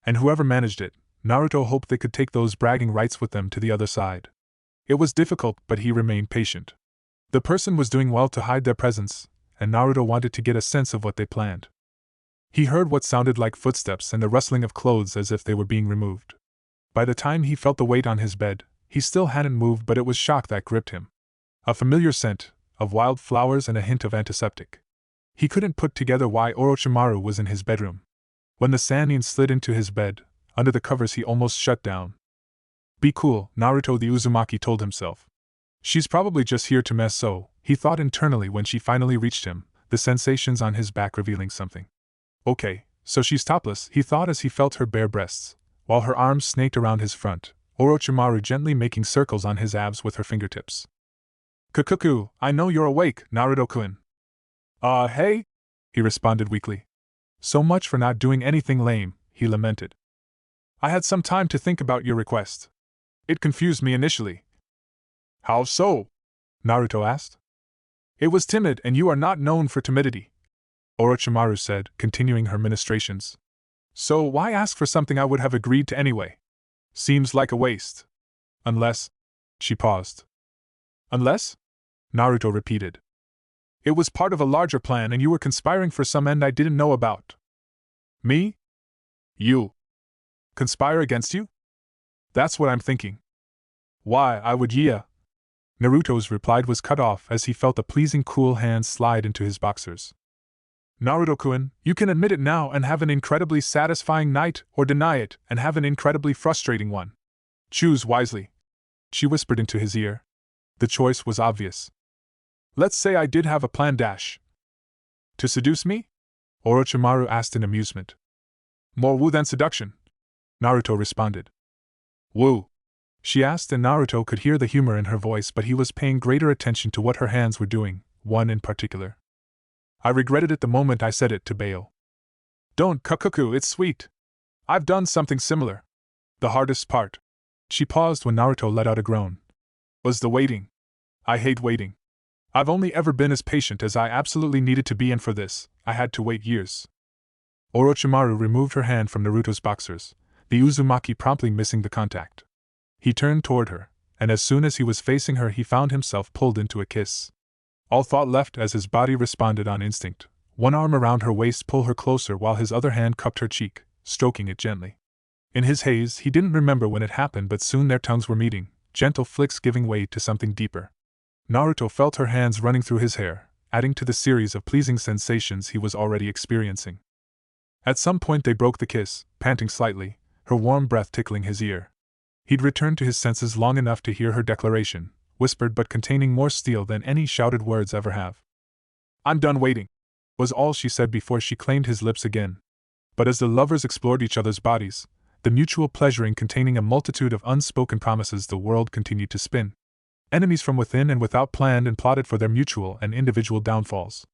S1: And whoever managed it, Naruto hoped they could take those bragging rights with them to the other side. It was difficult, but he remained patient. The person was doing well to hide their presence, and Naruto wanted to get a sense of what they planned. He heard what sounded like footsteps and the rustling of clothes as if they were being removed. By the time he felt the weight on his bed, he still hadn't moved, but it was shock that gripped him. A familiar scent, of wild flowers and a hint of antiseptic. He couldn't put together why Orochimaru was in his bedroom. When the Sannin slid into his bed, under the covers he almost shut down. Be cool, Naruto the Uzumaki told himself. She's probably just here to mess, so, he thought internally when she finally reached him, the sensations on his back revealing something. Okay, so she's topless, he thought as he felt her bare breasts, while her arms snaked around his front, Orochimaru gently making circles on his abs with her fingertips. Kukuku, I know you're awake, Naruto-kun. Hey? He responded weakly. So much for not doing anything lame, he lamented. I had some time to think about your request. It confused me initially. How so? Naruto asked. It was timid and you are not known for timidity, Orochimaru said, continuing her ministrations. So why ask for something I would have agreed to anyway? Seems like a waste. Unless... She paused. Unless? Naruto repeated. It was part of a larger plan and you were conspiring for some end I didn't know about. Me? You. Conspire against you? That's what I'm thinking. Why, I would Naruto's reply was cut off as he felt a pleasing cool hand slide into his boxers. Naruto-kun, you can admit it now and have an incredibly satisfying night, or deny it and have an incredibly frustrating one. Choose wisely. She whispered into his ear. The choice was obvious. Let's say I did have a plan dash. To seduce me? Orochimaru asked in amusement. More woo than seduction, Naruto responded. Woo? She asked, and Naruto could hear the humor in her voice, but he was paying greater attention to what her hands were doing, one in particular. I regretted it the moment I said it to Bayo. Don't, Kukuku, it's sweet. I've done something similar. The hardest part. She paused when Naruto let out a groan. Was the waiting. I hate waiting. I've only ever been as patient as I absolutely needed to be, and for this, I had to wait years. Orochimaru removed her hand from Naruto's boxers, the Uzumaki promptly missing the contact. He turned toward her, and as soon as he was facing her he found himself pulled into a kiss. All thought left as his body responded on instinct, one arm around her waist pull her closer while his other hand cupped her cheek, stroking it gently. In his haze he didn't remember when it happened, but soon their tongues were meeting, gentle flicks giving way to something deeper. Naruto felt her hands running through his hair, adding to the series of pleasing sensations he was already experiencing. At some point they broke the kiss, panting slightly, her warm breath tickling his ear. He'd returned to his senses long enough to hear her declaration, whispered but containing more steel than any shouted words ever have. I'm done waiting, was all she said before she claimed his lips again. But as the lovers explored each other's bodies, the mutual pleasuring containing a multitude of unspoken promises, the world continued to spin. Enemies from within and without planned and plotted for their mutual and individual downfalls.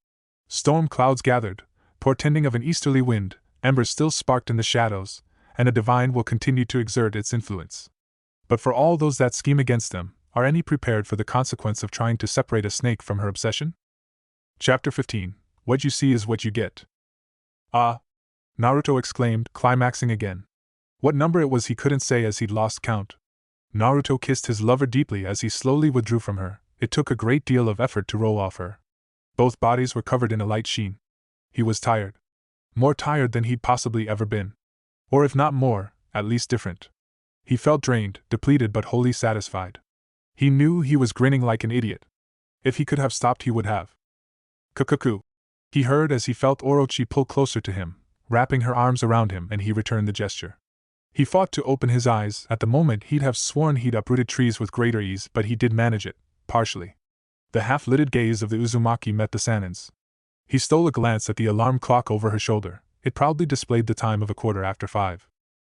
S1: Storm clouds gathered, portending of an easterly wind, embers still sparked in the shadows, and a divine will continue to exert its influence. But for all those that scheme against them, are any prepared for the consequence of trying to separate a snake from her obsession? Chapter 15. What you see is what you get. Ah! Naruto exclaimed, climaxing again. What number it was he couldn't say as he'd lost count. Naruto kissed his lover deeply as he slowly withdrew from her. It took a great deal of effort to roll off her. Both bodies were covered in a light sheen. He was tired. More tired than he'd possibly ever been. Or if not more, at least different. He felt drained, depleted but wholly satisfied. He knew he was grinning like an idiot. If he could have stopped he would have. Kukuku. He heard as he felt Orochi pull closer to him, wrapping her arms around him, and he returned the gesture. He fought to open his eyes. At the moment he'd have sworn he'd uprooted trees with greater ease, but he did manage it, partially. The half-lidded gaze of the Uzumaki met the Sanin's. He stole a glance at the alarm clock over her shoulder. It proudly displayed the time of 5:15.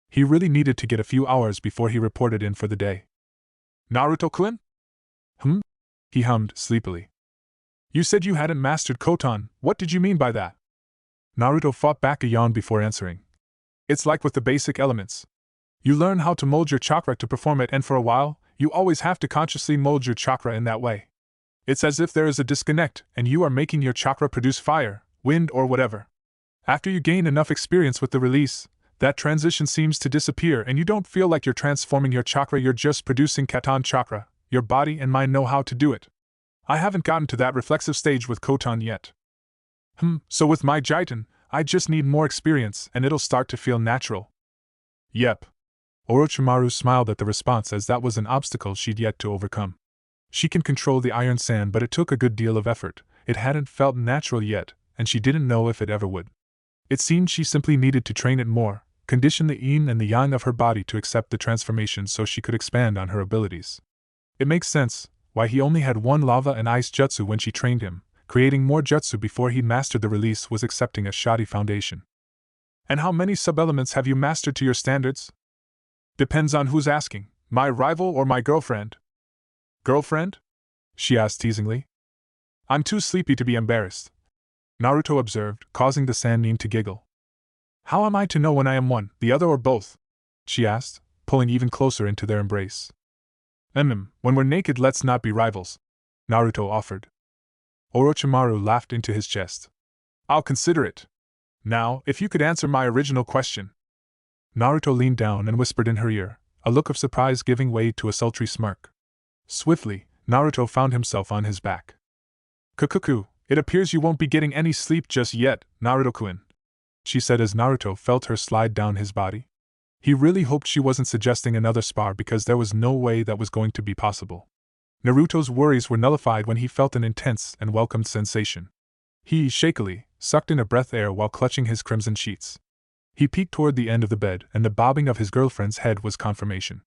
S1: He really needed to get a few hours before he reported in for the day. Naruto-kun? He hummed sleepily. You said you hadn't mastered Koton. What did you mean by that? Naruto fought back a yawn before answering. It's like with the basic elements. You learn how to mold your chakra to perform it, and for a while, you always have to consciously mold your chakra in that way. It's as if there is a disconnect, and you are making your chakra produce fire, wind, or whatever. After you gain enough experience with the release, that transition seems to disappear and you don't feel like you're transforming your chakra, you're just producing Katan chakra. Your body and mind know how to do it. I haven't gotten to that reflexive stage with Koton yet. So with my Jitan, I just need more experience and it'll start to feel natural. Yep. Orochimaru smiled at the response, as that was an obstacle she'd yet to overcome. She can control the iron sand, but it took a good deal of effort. It hadn't felt natural yet, and she didn't know if it ever would. It seemed she simply needed to train it more, condition the yin and the yang of her body to accept the transformation so she could expand on her abilities. It makes sense why he only had one lava and ice jutsu when she trained him. Creating more jutsu before he mastered the release was accepting a shoddy foundation. And how many sub-elements have you mastered to your standards? Depends on who's asking, my rival or my girlfriend. Girlfriend? She asked teasingly. I'm too sleepy to be embarrassed, Naruto observed, causing the Sannin to giggle. How am I to know when I am one, the other, or both? She asked, pulling even closer into their embrace. When we're naked let's not be rivals, Naruto offered. Orochimaru laughed into his chest. I'll consider it. Now, if you could answer my original question. Naruto leaned down and whispered in her ear, a look of surprise giving way to a sultry smirk. Swiftly, Naruto found himself on his back. Kukuku, it appears you won't be getting any sleep just yet, Naruto-kun, she said as Naruto felt her slide down his body. He really hoped she wasn't suggesting another spar, because there was no way that was going to be possible. Naruto's worries were nullified when he felt an intense and welcomed sensation. He, shakily, sucked in a breath air while clutching his crimson sheets. He peeked toward the end of the bed, and the bobbing of his girlfriend's head was confirmation.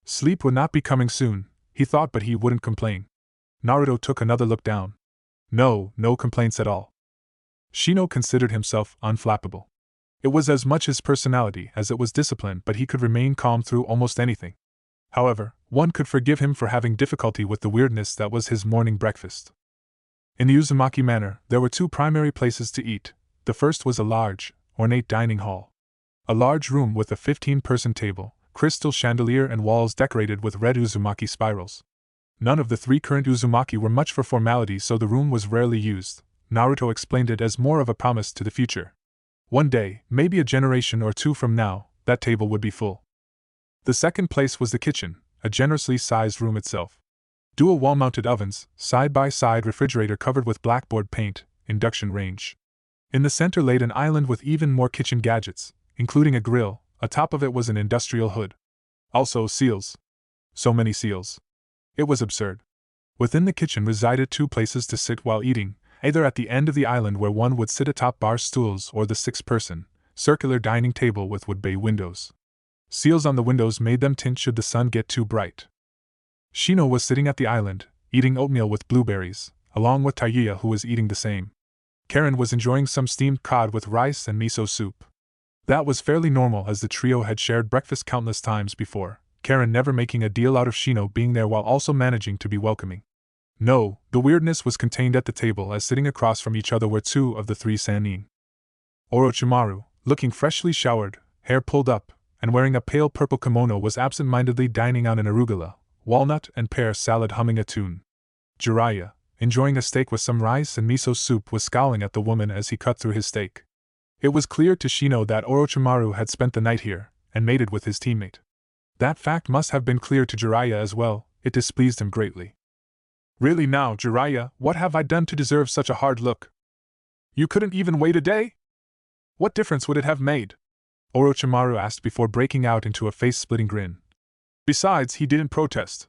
S1: Sleep would not be coming soon, he thought, but he wouldn't complain. Naruto took another look down. No complaints at all. Shino considered himself unflappable. It was as much his personality as it was discipline, but he could remain calm through almost anything. However, one could forgive him for having difficulty with the weirdness that was his morning breakfast. In the Uzumaki manor, there were two primary places to eat. The first was a large, ornate dining hall. A large room with a 15-person table, crystal chandelier, and walls decorated with red Uzumaki spirals. None of the three current Uzumaki were much for formality, so the room was rarely used. Naruto explained it as more of a promise to the future. One day, maybe a generation or two from now, that table would be full. The second place was the kitchen, a generously sized room itself. Dual wall-mounted ovens, side-by-side refrigerator covered with blackboard paint, induction range. In the center laid an island with even more kitchen gadgets, including a grill. Atop of it was an industrial hood. Also seals. So many seals. It was absurd. Within the kitchen resided two places to sit while eating, either at the end of the island where one would sit atop bar stools, or the 6-person, circular dining table with wood bay windows. Seals on the windows made them tint should the sun get too bright. Shino was sitting at the island, eating oatmeal with blueberries, along with Taiya, who was eating the same. Karen was enjoying some steamed cod with rice and miso soup. That was fairly normal, as the trio had shared breakfast countless times before, Karen never making a deal out of Shino being there while also managing to be welcoming. No, the weirdness was contained at the table, as sitting across from each other were two of the three Sannin. Orochimaru, looking freshly showered, hair pulled up, and wearing a pale purple kimono was absent-mindedly dining on an arugula, walnut, and pear salad humming a tune. Jiraiya, enjoying a steak with some rice and miso soup, was scowling at the woman as he cut through his steak. It was clear to Shino that Orochimaru had spent the night here, and mated with his teammate. That fact must have been clear to Jiraiya as well. It displeased him greatly. Really now, Jiraiya, what have I done to deserve such a hard look? You couldn't even wait a day? What difference would it have made? Orochimaru asked before breaking out into a face-splitting grin. Besides, he didn't protest.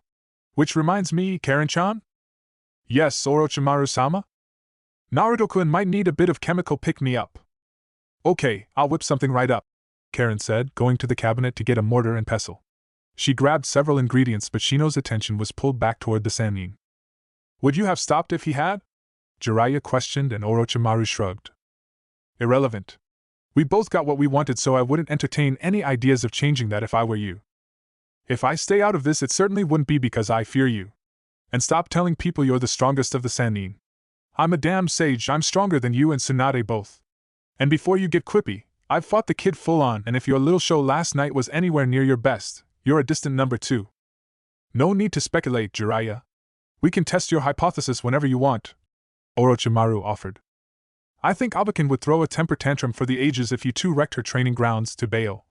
S1: Which reminds me, Karen-chan? Yes, Orochimaru-sama? Naruto-kun might need a bit of chemical pick-me-up. Okay, I'll whip something right up, Karen said, going to the cabinet to get a mortar and pestle. She grabbed several ingredients, but Shino's attention was pulled back toward the Sannin. Would you have stopped if he had? Jiraiya questioned, and Orochimaru shrugged. Irrelevant. We both got what we wanted, so I wouldn't entertain any ideas of changing that if I were you. If I stay out of this, it certainly wouldn't be because I fear you. And stop telling people you're the strongest of the Sannin. I'm a damn sage, I'm stronger than you and Tsunade both. And before you get quippy, I've fought the kid full on, and if your little show last night was anywhere near your best, you're a distant number 2. No need to speculate, Jiraiya. We can test your hypothesis whenever you want, Orochimaru offered. I think Abakin would throw a temper tantrum for the ages if you two wrecked her training grounds to bail,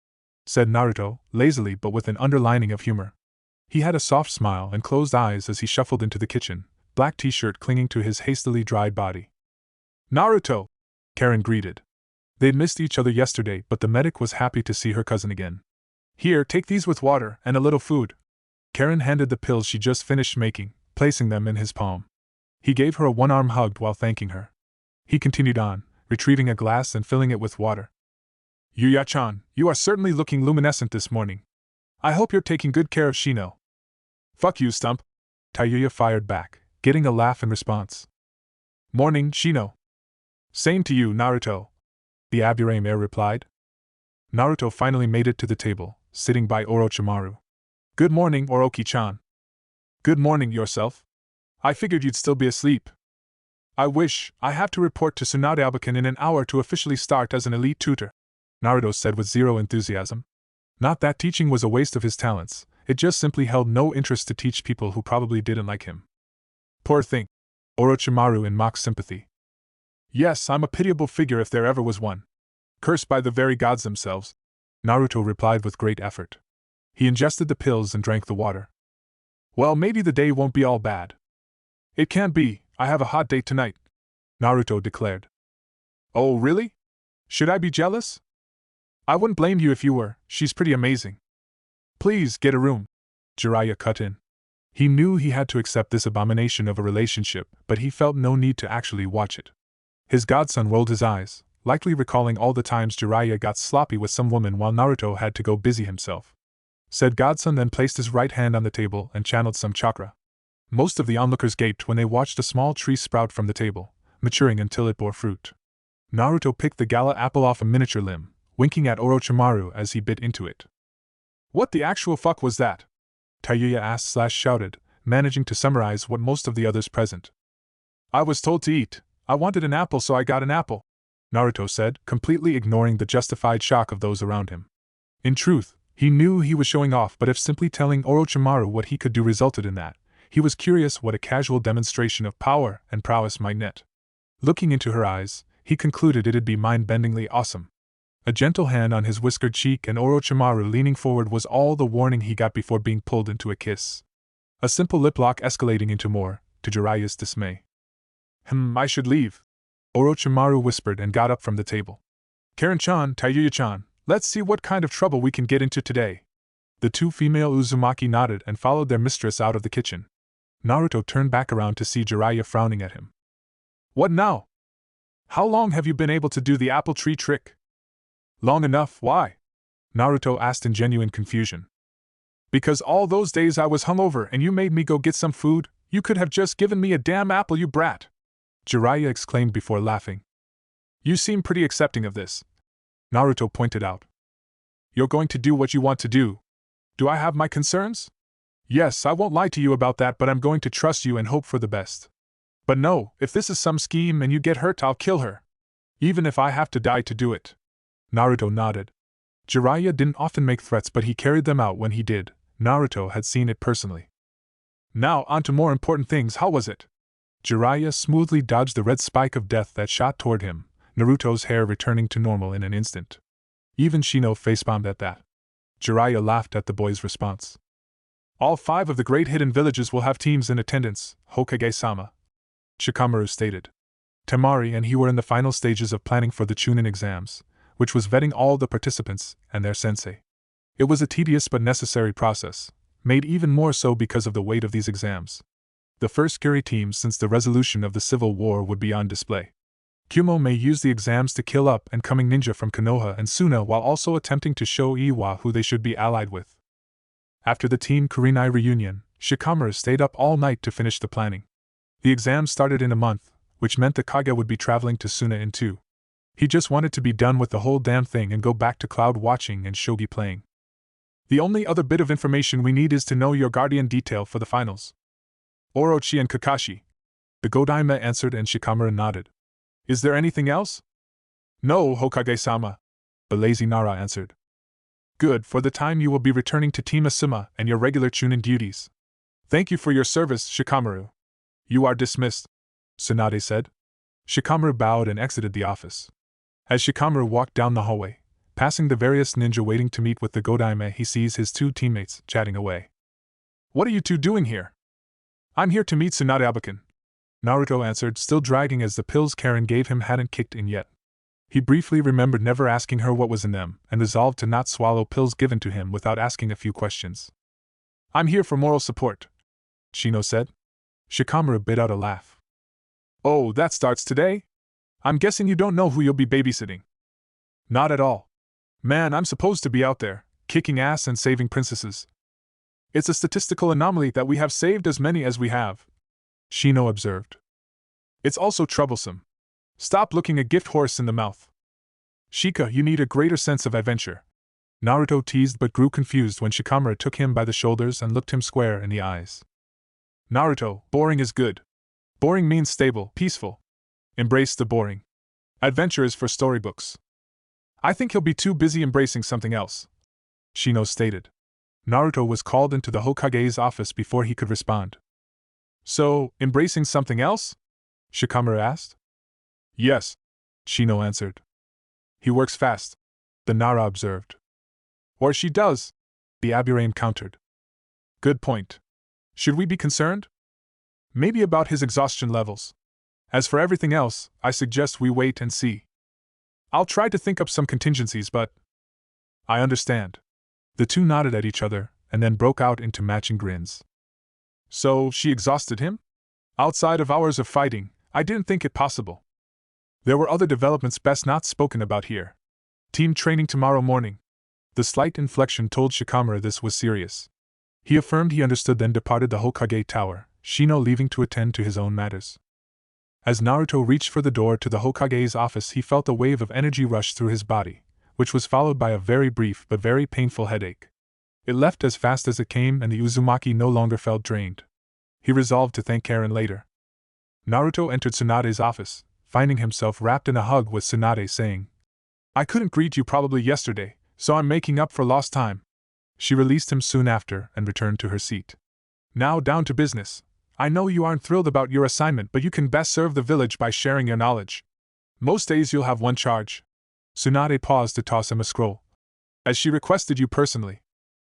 S1: said Naruto, lazily but with an underlining of humor. He had a soft smile and closed eyes as he shuffled into the kitchen, black t-shirt clinging to his hastily dried body. Naruto! Karen greeted. They'd missed each other yesterday, but the medic was happy to see her cousin again. Here, take these with water and a little food. Karen handed the pills she just finished making, placing them in his palm. He gave her a one-arm hug while thanking her. He continued on, retrieving a glass and filling it with water. Yuya-chan, you are certainly looking luminescent this morning. I hope you're taking good care of Shino. Fuck you, Stump, Tayuya fired back, getting a laugh in response. Morning, Shino. Same to you, Naruto, the Aburame heir replied. Naruto finally made it to the table, sitting by Orochimaru. Good morning, Oroki-chan. Good morning yourself. I figured you'd still be asleep. I wish. I have to report to Tsunade Abakin in an hour to officially start as an elite tutor, Naruto said with zero enthusiasm. Not that teaching was a waste of his talents, it just simply held no interest to teach people who probably didn't like him. Poor thing, Orochimaru in mock sympathy. Yes, I'm a pitiable figure if there ever was one. Cursed by the very gods themselves, Naruto replied with great effort. He ingested the pills and drank the water. Well, maybe the day won't be all bad. It can't be, I have a hot date tonight, Naruto declared. Oh, really? Should I be jealous? I wouldn't blame you if you were, she's pretty amazing. Please, get a room, Jiraiya cut in. He knew he had to accept this abomination of a relationship, but he felt no need to actually watch it. His godson rolled his eyes, likely recalling all the times Jiraiya got sloppy with some woman while Naruto had to go busy himself. Said godson then placed his right hand on the table and channeled some chakra. Most of the onlookers gaped when they watched a small tree sprout from the table, maturing until it bore fruit. Naruto picked the gala apple off a miniature limb, winking at Orochimaru as he bit into it. What the actual fuck was that? Tayuya asked/shouted, managing to summarize what most of the others present. I was told to eat. I wanted an apple, so I got an apple, Naruto said, completely ignoring the justified shock of those around him. In truth, he knew he was showing off, but if simply telling Orochimaru what he could do resulted in that, he was curious what a casual demonstration of power and prowess might net. Looking into her eyes, he concluded it'd be mind-bendingly awesome. A gentle hand on his whiskered cheek and Orochimaru leaning forward was all the warning he got before being pulled into a kiss. A simple lip lock escalating into more, to Jiraiya's dismay. I should leave, Orochimaru whispered and got up from the table. Karen-chan, Tayuya-chan, let's see what kind of trouble we can get into today. The two female Uzumaki nodded and followed their mistress out of the kitchen. Naruto turned back around to see Jiraiya frowning at him. What now? How long have you been able to do the apple tree trick? Long enough, why? Naruto asked in genuine confusion. Because all those days I was hungover and you made me go get some food, you could have just given me a damn apple, you brat! Jiraiya exclaimed before laughing. You seem pretty accepting of this, Naruto pointed out. You're going to do what you want to do. Do I have my concerns? Yes, I won't lie to you about that, but I'm going to trust you and hope for the best. But no, if this is some scheme and you get hurt, I'll kill her. Even if I have to die to do it. Naruto nodded. Jiraiya didn't often make threats, but he carried them out when he did. Naruto had seen it personally. Now, on to more important things. How was it? Jiraiya smoothly dodged the red spike of death that shot toward him, Naruto's hair returning to normal in an instant. Even Shino facepalmed at that. Jiraiya laughed at the boy's response. All 5 of the great hidden villages will have teams in attendance, Hokage-sama, Shikamaru stated. Temari and he were in the final stages of planning for the Chunin exams, which was vetting all the participants and their sensei. It was a tedious but necessary process, made even more so because of the weight of these exams. The first Kiri team since the resolution of the Civil War would be on display. Kumo may use the exams to kill up and coming ninja from Konoha and Suna while also attempting to show Iwa who they should be allied with. After the Team Kurenai reunion, Shikamaru stayed up all night to finish the planning. The exams started in a month, which meant the Kage would be traveling to Suna in 2. He just wanted to be done with the whole damn thing and go back to cloud watching and shogi playing. The only other bit of information we need is to know your guardian detail for the finals. Orochi and Kakashi. The Godaime answered and Shikamaru nodded. Is there anything else? No, Hokage-sama, the lazy Nara answered. Good, for the time you will be returning to Team Asuma and your regular Chunin duties. Thank you for your service, Shikamaru. You are dismissed, Tsunade said. Shikamaru bowed and exited the office. As Shikamaru walked down the hallway, passing the various ninja waiting to meet with the Godaime, he sees his 2 teammates chatting away. What are you 2 doing here? I'm here to meet Tsunade Abakan, Naruto answered, still dragging as the pills Karen gave him hadn't kicked in yet. He briefly remembered never asking her what was in them, and resolved to not swallow pills given to him without asking a few questions. I'm here for moral support, Shino said. Shikamaru bit out a laugh. Oh, that starts today? I'm guessing you don't know who you'll be babysitting. Not at all. Man, I'm supposed to be out there, kicking ass and saving princesses. It's a statistical anomaly that we have saved as many as we have, Shino observed. It's also troublesome. Stop looking a gift horse in the mouth. Shika, you need a greater sense of adventure. Naruto teased but grew confused when Shikamaru took him by the shoulders and looked him square in the eyes. Naruto, boring is good. Boring means stable, peaceful. Embrace the boring. Adventure is for storybooks. I think he'll be too busy embracing something else, Shino stated. Naruto was called into the Hokage's office before he could respond. So, embracing something else? Shikamaru asked. Yes, Shino answered. He works fast, the Nara observed. Or she does, the Aburame countered. Good point. Should we be concerned? Maybe about his exhaustion levels. As for everything else, I suggest we wait and see. I'll try to think up some contingencies, but... I understand. The 2 nodded at each other, and then broke out into matching grins. So, she exhausted him? Outside of hours of fighting, I didn't think it possible. There were other developments best not spoken about here. Team training tomorrow morning. The slight inflection told Shikamaru this was serious. He affirmed he understood, then departed the Hokage tower, Shino leaving to attend to his own matters. As Naruto reached for the door to the Hokage's office, he felt a wave of energy rush through his body, which was followed by a very brief but very painful headache. It left as fast as it came, and the Uzumaki no longer felt drained. He resolved to thank Karen later. Naruto entered Tsunade's office, finding himself wrapped in a hug with Tsunade, saying, I couldn't greet you probably yesterday, so I'm making up for lost time. She released him soon after and returned to her seat. Now down to business. I know you aren't thrilled about your assignment, but you can best serve the village by sharing your knowledge. Most days you'll have one charge. Tsunade paused to toss him a scroll. As she requested you personally.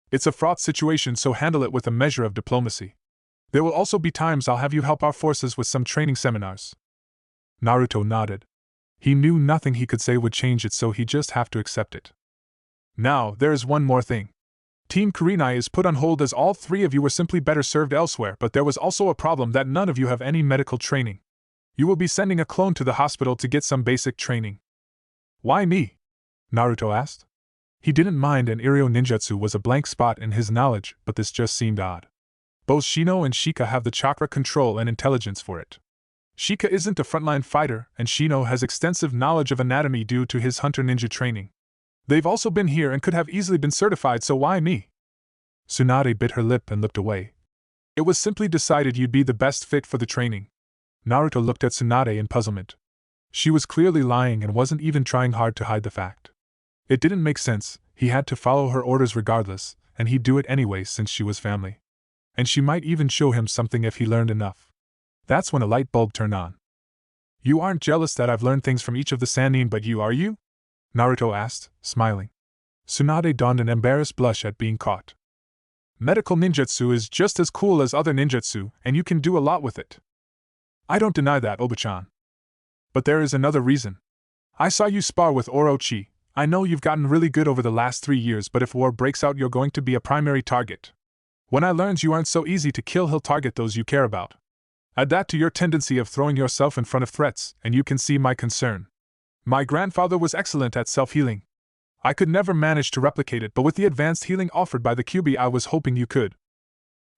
S1: It's a fraught situation, so handle it with a measure of diplomacy. There will also be times I'll have you help our forces with some training seminars. Naruto nodded. He knew nothing he could say would change it, so he just have to accept it. Now, there is one more thing. Team Kurenai is put on hold as all 3 of you were simply better served elsewhere, but there was also a problem that none of you have any medical training. You will be sending a clone to the hospital to get some basic training. Why me? Naruto asked. He didn't mind, and Iryo ninjutsu was a blank spot in his knowledge, but this just seemed odd. Both Shino and Shika have the chakra control and intelligence for it. Shika isn't a frontline fighter, and Shino has extensive knowledge of anatomy due to his hunter ninja training. They've also been here and could have easily been certified, so why me? Tsunade bit her lip and looked away. It was simply decided you'd be the best fit for the training. Naruto looked at Tsunade in puzzlement. She was clearly lying and wasn't even trying hard to hide the fact. It didn't make sense. He had to follow her orders regardless, and he'd do it anyway since she was family. And she might even show him something if he learned enough. That's when a light bulb turned on. You aren't jealous that I've learned things from each of the Sannin, but you, are you? Naruto asked, smiling. Tsunade donned an embarrassed blush at being caught. Medical ninjutsu is just as cool as other ninjutsu, and you can do a lot with it. I don't deny that, Oba-chan. But there is another reason. I saw you spar with Orochi. I know you've gotten really good over the last 3 years, but if war breaks out, you're going to be a primary target. When I learned you aren't so easy to kill, he'll target those you care about. Add that to your tendency of throwing yourself in front of threats, and you can see my concern. My grandfather was excellent at self-healing. I could never manage to replicate it, but with the advanced healing offered by the Kyuubi, I was hoping you could.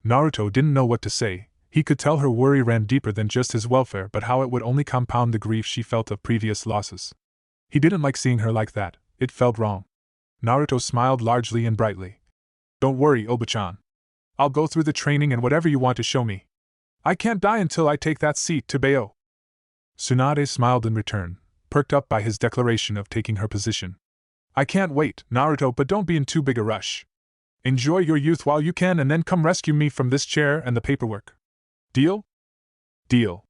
S1: Naruto didn't know what to say. He could tell her worry ran deeper than just his welfare, but how it would only compound the grief she felt of previous losses. He didn't like seeing her like that. It felt wrong. Naruto smiled largely and brightly. Don't worry, Oba-chan. I'll go through the training and whatever you want to show me. I can't die until I take that seat, Tebeo. Tsunade smiled in return, perked up by his declaration of taking her position. I can't wait, Naruto, but don't be in too big a rush. Enjoy your youth while you can and then come rescue me from this chair and the paperwork. Deal? Deal.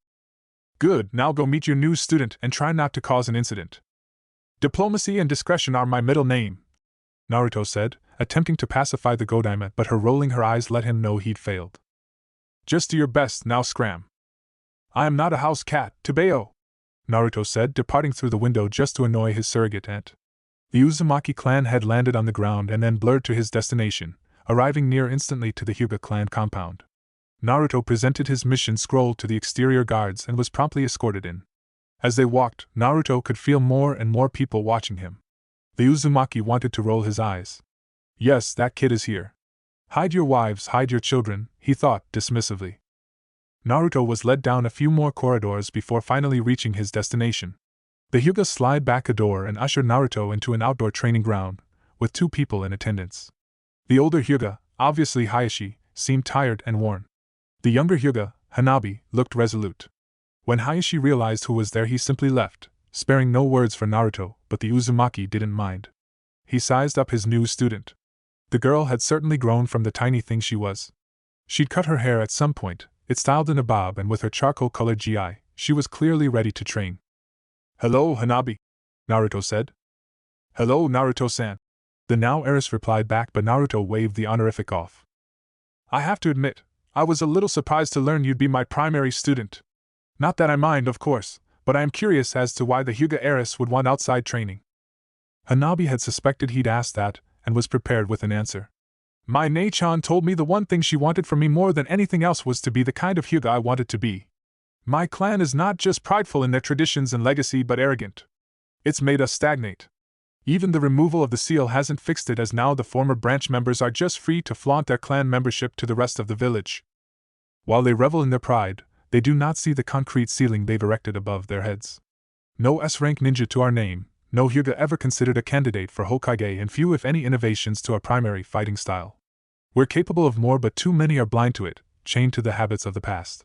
S1: Good, now go meet your new student and try not to cause an incident. Diplomacy and discretion are my middle name, Naruto said, attempting to pacify the Godaima, but her rolling her eyes let him know he'd failed. Just do your best, now scram. I am not a house cat, Tebeo, Naruto said, departing through the window just to annoy his surrogate aunt. The Uzumaki clan had landed on the ground and then blurred to his destination, arriving near instantly to the Hyuga clan compound. Naruto presented his mission scroll to the exterior guards and was promptly escorted in. As they walked, Naruto could feel more and more people watching him. The Uzumaki wanted to roll his eyes. Yes, that kid is here. Hide your wives, hide your children, he thought dismissively. Naruto was led down a few more corridors before finally reaching his destination. The Hyuga slid back a door and ushered Naruto into an outdoor training ground, with 2 people in attendance. The older Hyuga, obviously Hayashi, seemed tired and worn. The younger Hyuga, Hanabi, looked resolute. When Hayashi realized who was there, he simply left, sparing no words for Naruto, but the Uzumaki didn't mind. He sized up his new student. The girl had certainly grown from the tiny thing she was. She'd cut her hair at some point, it styled in a bob, and with her charcoal-colored GI, she was clearly ready to train. Hello, Hanabi, Naruto said. Hello, Naruto-san. The now heiress replied back, but Naruto waved the honorific off. I have to admit, I was a little surprised to learn you'd be my primary student. Not that I mind, of course, but I am curious as to why the Hyuga heiress would want outside training. Hanabi had suspected he'd asked that, and was prepared with an answer. My Nei-chan told me the one thing she wanted from me more than anything else was to be the kind of Hyuga I wanted to be. My clan is not just prideful in their traditions and legacy but arrogant. It's made us stagnate. Even the removal of the seal hasn't fixed it, as now the former branch members are just free to flaunt their clan membership to the rest of the village. While they revel in their pride, they do not see the concrete ceiling they've erected above their heads. No S-rank ninja to our name, no Hyuga ever considered a candidate for Hokage, and few if any innovations to our primary fighting style. We're capable of more, but too many are blind to it, chained to the habits of the past.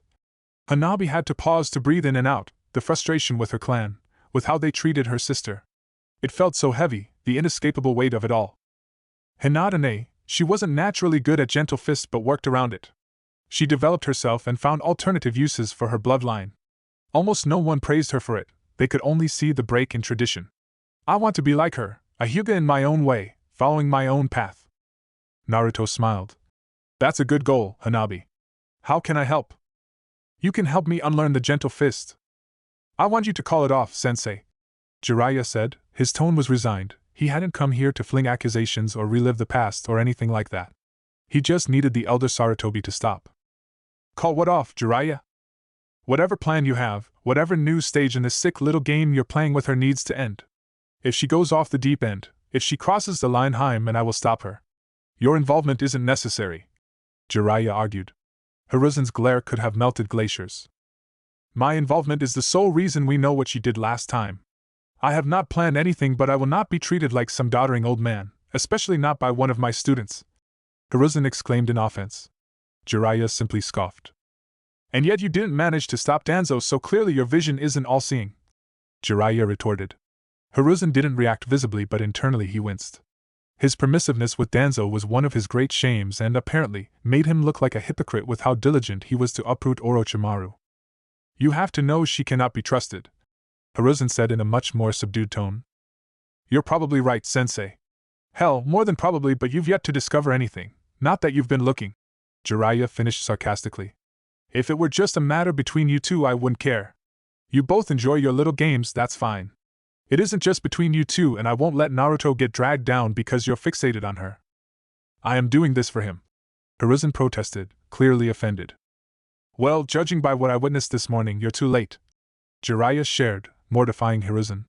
S1: Hanabi had to pause to breathe in and out, the frustration with her clan, with how they treated her sister. It felt so heavy, the inescapable weight of it all. Hinata, she wasn't naturally good at gentle fists but worked around it. She developed herself and found alternative uses for her bloodline. Almost no one praised her for it, they could only see the break in tradition. I want to be like her, a Hyuga in my own way, following my own path. Naruto smiled. That's a good goal, Hanabi. How can I help? You can help me unlearn the gentle fist. I want you to call it off, sensei, Jiraiya said. His tone was resigned. He hadn't come here to fling accusations or relive the past or anything like that. He just needed the elder Sarutobi to stop. Call what off, Jiraiya? Whatever plan you have, whatever new stage in this sick little game you're playing with her needs to end. If she goes off the deep end, if she crosses the line, and I will stop her. Your involvement isn't necessary, Jiraiya argued. Hiruzen's glare could have melted glaciers. My involvement is the sole reason we know what she did last time. I have not planned anything, but I will not be treated like some doddering old man, especially not by one of my students, Hiruzen exclaimed in offense. Jiraiya simply scoffed. And yet you didn't manage to stop Danzo, so clearly your vision isn't all-seeing, Jiraiya retorted. Hiruzen didn't react visibly, but internally he winced. His permissiveness with Danzo was one of his great shames and apparently made him look like a hypocrite with how diligent he was to uproot Orochimaru. You have to know she cannot be trusted, Hiruzen said in a much more subdued tone. You're probably right, sensei. Hell, more than probably, but you've yet to discover anything. Not that you've been looking, Jiraiya finished sarcastically. If it were just a matter between you two, I wouldn't care. You both enjoy your little games, that's fine. It isn't just between you two, and I won't let Naruto get dragged down because you're fixated on her. I am doing this for him, Hiruzen protested, clearly offended. Well, judging by what I witnessed this morning, you're too late, Jiraiya shared, mortifying Hiruzen.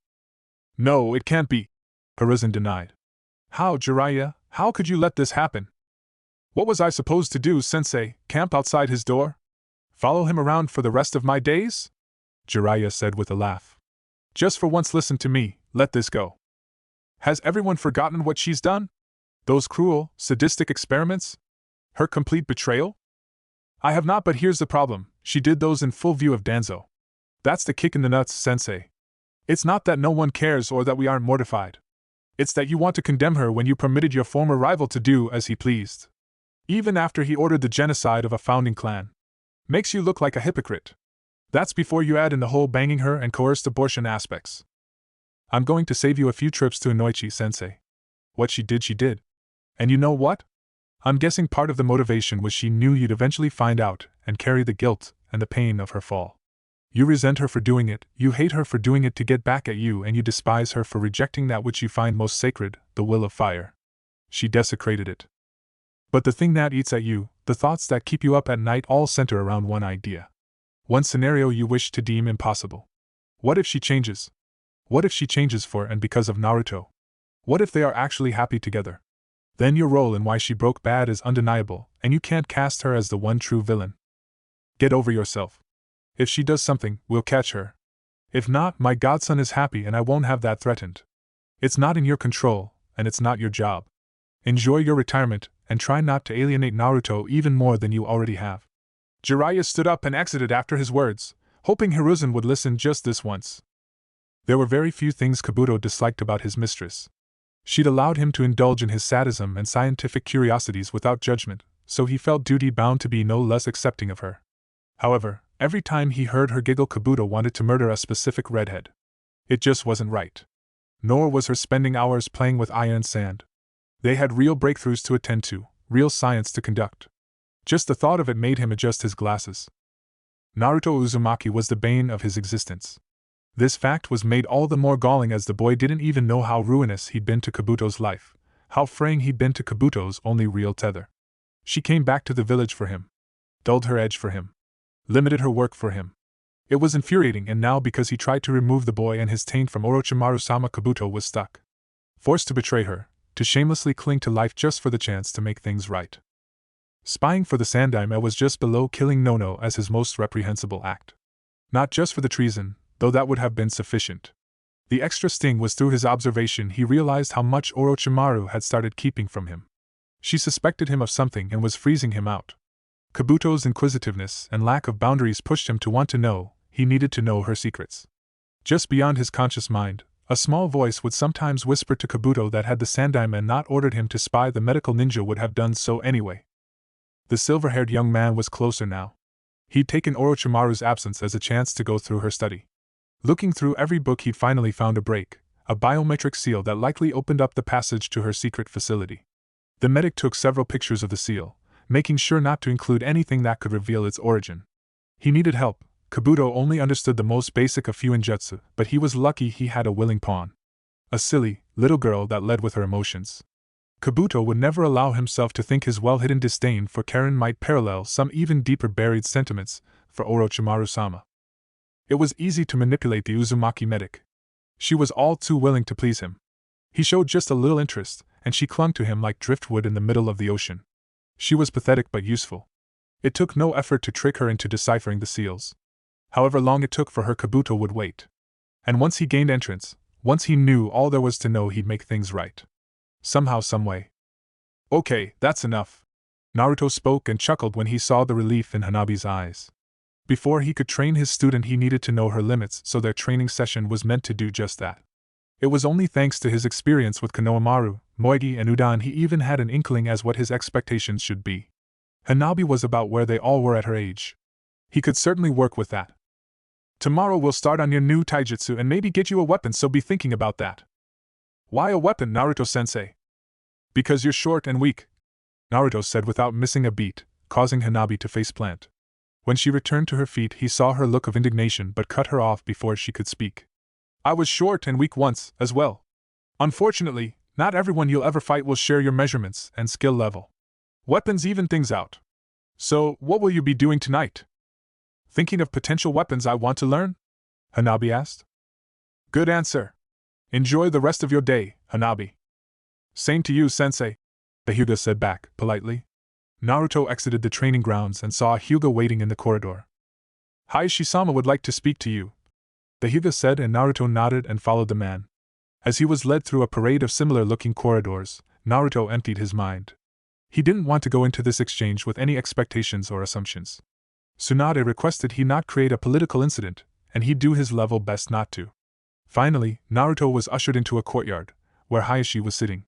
S1: No, it can't be, Hiruzen denied. How, Jiraiya, how could you let this happen? What was I supposed to do, sensei, camp outside his door? Follow him around for the rest of my days? Jiraiya said with a laugh. Just for once listen to me, let this go. Has everyone forgotten what she's done? Those cruel, sadistic experiments? Her complete betrayal? I have not, but here's the problem, she did those in full view of Danzo. That's the kick in the nuts, sensei. It's not that no one cares or that we aren't mortified. It's that you want to condemn her when you permitted your former rival to do as he pleased. Even after he ordered the genocide of a founding clan. Makes you look like a hypocrite. That's before you add in the whole banging her and coerced abortion aspects. I'm going to save you a few trips to Inoichi, sensei. What she did. And you know what? I'm guessing part of the motivation was she knew you'd eventually find out and carry the guilt and the pain of her fall. You resent her for doing it, you hate her for doing it to get back at you, and you despise her for rejecting that which you find most sacred, the will of fire. She desecrated it. But the thing that eats at you, the thoughts that keep you up at night, all center around one idea. One scenario you wish to deem impossible. What if she changes? What if she changes for and because of Naruto? What if they are actually happy together? Then your role in why she broke bad is undeniable, and you can't cast her as the one true villain. Get over yourself. If she does something, we'll catch her. If not, my godson is happy and I won't have that threatened. It's not in your control, and it's not your job. Enjoy your retirement, and try not to alienate Naruto even more than you already have. Jiraiya stood up and exited after his words, hoping Hiruzen would listen just this once. There were very few things Kabuto disliked about his mistress. She'd allowed him to indulge in his sadism and scientific curiosities without judgment, so he felt duty-bound to be no less accepting of her. However, every time he heard her giggle, Kabuto wanted to murder a specific redhead. It just wasn't right. Nor was her spending hours playing with iron and sand. They had real breakthroughs to attend to, real science to conduct. Just the thought of it made him adjust his glasses. Naruto Uzumaki was the bane of his existence. This fact was made all the more galling as the boy didn't even know how ruinous he'd been to Kabuto's life, how fraying he'd been to Kabuto's only real tether. She came back to the village for him, dulled her edge for him, limited her work for him. It was infuriating, and now because he tried to remove the boy and his taint from Orochimaru-sama, Kabuto was stuck. Forced to betray her, to shamelessly cling to life just for the chance to make things right. Spying for the Sandaime was just below killing Nono as his most reprehensible act. Not just for the treason, though that would have been sufficient. The extra sting was through his observation he realized how much Orochimaru had started keeping from him. She suspected him of something and was freezing him out. Kabuto's inquisitiveness and lack of boundaries pushed him to want to know. He needed to know her secrets. Just beyond his conscious mind, a small voice would sometimes whisper to Kabuto that had the Sandaime not ordered him to spy, the medical ninja would have done so anyway. The silver-haired young man was closer now. He'd taken Orochimaru's absence as a chance to go through her study. Looking through every book, he'd finally found a break, a biometric seal that likely opened up the passage to her secret facility. The medic took several pictures of the seal, making sure not to include anything that could reveal its origin. He needed help. Kabuto only understood the most basic of Fuinjutsu, but he was lucky he had a willing pawn. A silly, little girl that led with her emotions. Kabuto would never allow himself to think his well-hidden disdain for Karen might parallel some even deeper buried sentiments for Orochimaru-sama. It was easy to manipulate the Uzumaki medic. She was all too willing to please him. He showed just a little interest, and she clung to him like driftwood in the middle of the ocean. She was pathetic but useful. It took no effort to trick her into deciphering the seals. However long it took for her, Kabuto would wait. And once he gained entrance, once he knew all there was to know, he'd make things right. Somehow, someway. Okay, that's enough. Naruto spoke and chuckled when he saw the relief in Hanabi's eyes. Before he could train his student, he needed to know her limits, so their training session was meant to do just that. It was only thanks to his experience with Konohamaru, moegi, and udon. He even had an inkling as what his expectations should be. Hanabi was about where they all were at her age. He could certainly work with that. Tomorrow we'll start on your new taijutsu and maybe get you a weapon, so be thinking about that. Why a weapon, Naruto-sensei? Because you're short and weak, Naruto said without missing a beat, causing Hanabi to faceplant. When she returned to her feet, he saw her look of indignation but cut her off before she could speak. I was short and weak once, as well. Unfortunately, not everyone you'll ever fight will share your measurements and skill level. Weapons even things out. So, what will you be doing tonight? Thinking of potential weapons I want to learn? Hanabi asked. Good answer. Enjoy the rest of your day, Hanabi. Same to you, sensei, the Hyuga said back, politely. Naruto exited the training grounds and saw a Hyuga waiting in the corridor. Hayashi-sama would like to speak to you, the Hyuga said, and Naruto nodded and followed the man. As he was led through a parade of similar-looking corridors, Naruto emptied his mind. He didn't want to go into this exchange with any expectations or assumptions. Tsunade requested he not create a political incident, and he'd do his level best not to. Finally, Naruto was ushered into a courtyard, where Hayashi was sitting.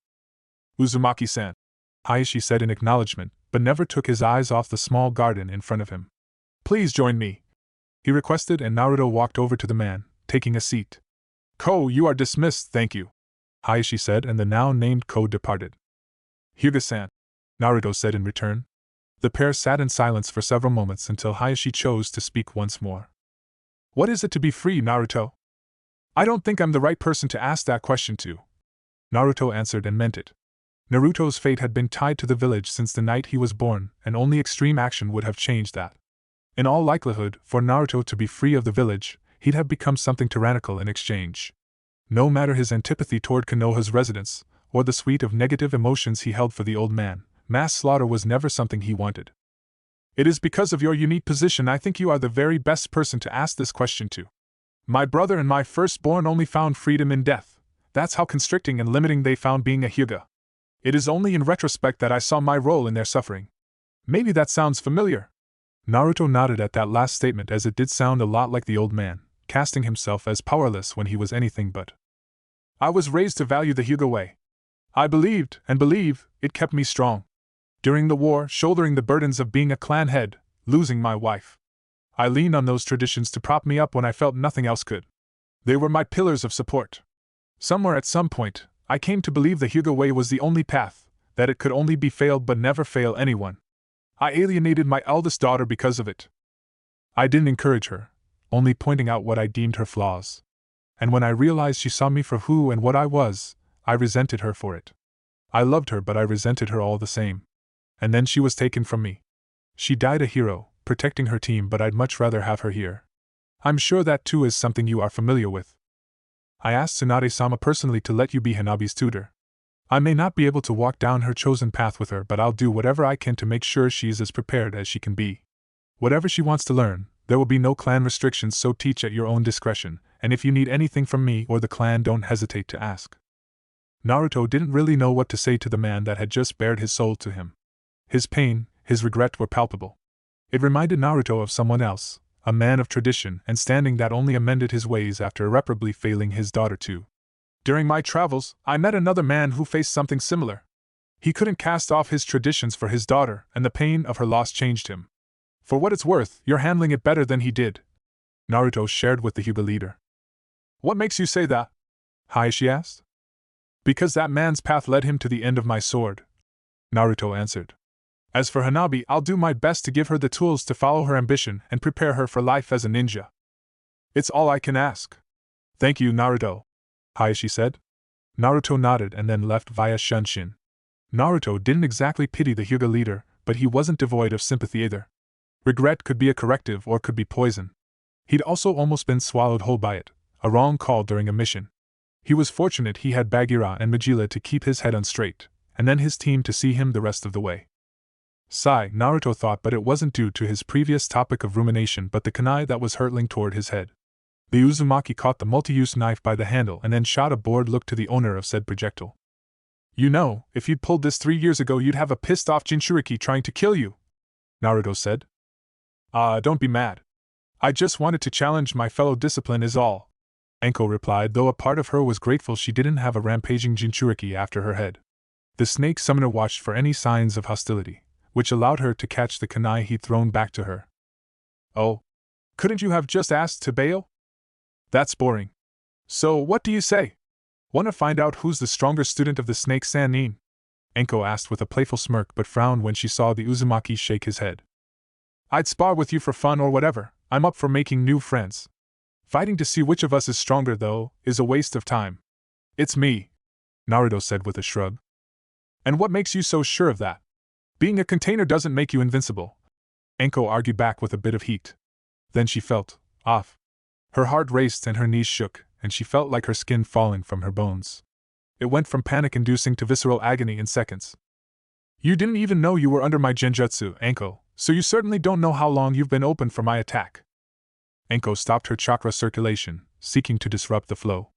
S1: Uzumaki-san, Hayashi said in acknowledgement, but never took his eyes off the small garden in front of him. Please join me, he requested, and Naruto walked over to the man, taking a seat. Ko, you are dismissed, thank you, Hayashi said, and the now-named Ko departed. Hyuga-san, Naruto said in return. The pair sat in silence for several moments until Hayashi chose to speak once more. What is it to be free, Naruto? I don't think I'm the right person to ask that question to, Naruto answered, and meant it. Naruto's fate had been tied to the village since the night he was born, and only extreme action would have changed that. In all likelihood, for Naruto to be free of the village, he'd have become something tyrannical in exchange. No matter his antipathy toward Konoha's residence, or the suite of negative emotions he held for the old man, mass slaughter was never something he wanted. It is because of your unique position I think you are the very best person to ask this question to. My brother and my firstborn only found freedom in death. That's how constricting and limiting they found being a Hyuga. It is only in retrospect that I saw my role in their suffering. Maybe that sounds familiar. Naruto nodded at that last statement, as it did sound a lot like the old man, casting himself as powerless when he was anything but. I was raised to value the Hyuga way. I believed, and believe, it kept me strong. During the war, shouldering the burdens of being a clan head, losing my wife. I leaned on those traditions to prop me up when I felt nothing else could. They were my pillars of support. Somewhere at some point, I came to believe the Hyuga way was the only path, that it could only be failed but never fail anyone. I alienated my eldest daughter because of it. I didn't encourage her, only pointing out what I deemed her flaws. And when I realized she saw me for who and what I was, I resented her for it. I loved her, but I resented her all the same. And then she was taken from me. She died a hero, protecting her team, but I'd much rather have her here. I'm sure that too is something you are familiar with. I asked Tsunade-sama personally to let you be Hanabi's tutor. I may not be able to walk down her chosen path with her, but I'll do whatever I can to make sure she's as prepared as she can be. Whatever she wants to learn, there will be no clan restrictions, so teach at your own discretion, and if you need anything from me or the clan, don't hesitate to ask. Naruto didn't really know what to say to the man that had just bared his soul to him. His pain, his regret were palpable. It reminded Naruto of someone else, a man of tradition and standing that only amended his ways after irreparably failing his daughter too. During my travels, I met another man who faced something similar. He couldn't cast off his traditions for his daughter, and the pain of her loss changed him. For what it's worth, you're handling it better than he did, Naruto shared with the Hyuga leader. What makes you say that? Hayashi asked. Because that man's path led him to the end of my sword, Naruto answered. As for Hanabi, I'll do my best to give her the tools to follow her ambition and prepare her for life as a ninja. It's all I can ask. Thank you, Naruto, Hayashi said. Naruto nodded and then left via Shunshin. Naruto didn't exactly pity the Hyuga leader, but he wasn't devoid of sympathy either. Regret could be a corrective or could be poison. He'd also almost been swallowed whole by it, a wrong call during a mission. He was fortunate he had Bagheera and Majila to keep his head on straight, and then his team to see him the rest of the way. Sigh, Naruto thought, but it wasn't due to his previous topic of rumination but the kunai that was hurtling toward his head. The Uzumaki caught the multi-use knife by the handle and then shot a bored look to the owner of said projectile. You know, if you'd pulled this 3 years ago you'd have a pissed-off Jinchuriki trying to kill you, Naruto said. Don't be mad. I just wanted to challenge my fellow discipline is all, Anko replied, though a part of her was grateful she didn't have a rampaging Jinchuriki after her head. The snake summoner watched for any signs of hostility, which allowed her to catch the kunai he'd thrown back to her. Oh, couldn't you have just asked to bail? That's boring. So, what do you say? Want to find out who's the stronger student of the snake Sannin? Enko asked with a playful smirk but frowned when she saw the Uzumaki shake his head. I'd spar with you for fun or whatever, I'm up for making new friends. Fighting to see which of us is stronger, though, is a waste of time. It's me, Naruto said with a shrug. And what makes you so sure of that? Being a container doesn't make you invincible. Enko argued back with a bit of heat. Then she felt off. Her heart raced and her knees shook, and she felt like her skin falling from her bones. It went from panic-inducing to visceral agony in seconds. You didn't even know you were under my genjutsu, Enko, so you certainly don't know how long you've been open for my attack. Enko stopped her chakra circulation, seeking to disrupt the flow.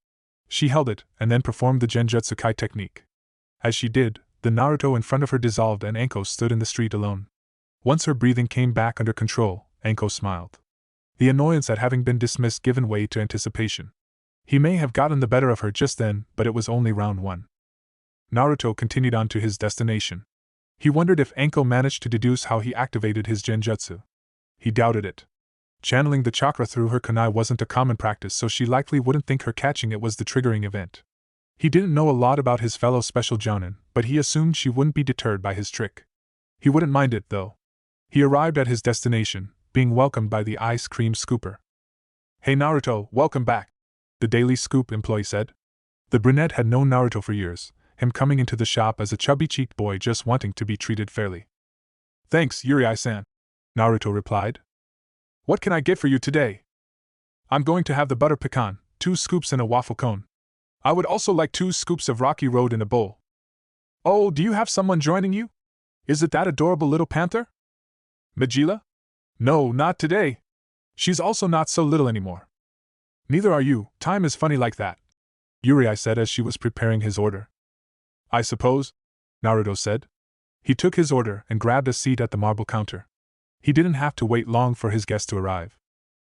S1: She held it, and then performed the genjutsu kai technique. As she did, the Naruto in front of her dissolved and Enko stood in the street alone. Once her breathing came back under control, Enko smiled. The annoyance at having been dismissed given way to anticipation. He may have gotten the better of her just then, but it was only round 1. Naruto continued on to his destination. He wondered if Enko managed to deduce how he activated his genjutsu. He doubted it. Channeling the chakra through her kunai wasn't a common practice, so she likely wouldn't think her catching it was the triggering event. He didn't know a lot about his fellow special jounin, but he assumed she wouldn't be deterred by his trick. He wouldn't mind it, though. He arrived at his destination, being welcomed by the ice cream scooper. Hey Naruto, welcome back, the Daily Scoop employee said. The brunette had known Naruto for years, him coming into the shop as a chubby-cheeked boy just wanting to be treated fairly. Thanks, Yuri-san, Naruto replied. What can I get for you today? I'm going to have the butter pecan, 2 scoops and a waffle cone. I would also like 2 scoops of Rocky Road in a bowl. Oh, do you have someone joining you? Is it that adorable little panther? Majila? No, not today. She's also not so little anymore. Neither are you, time is funny like that, Yuri said as she was preparing his order. I suppose, Naruto said. He took his order and grabbed a seat at the marble counter. He didn't have to wait long for his guest to arrive.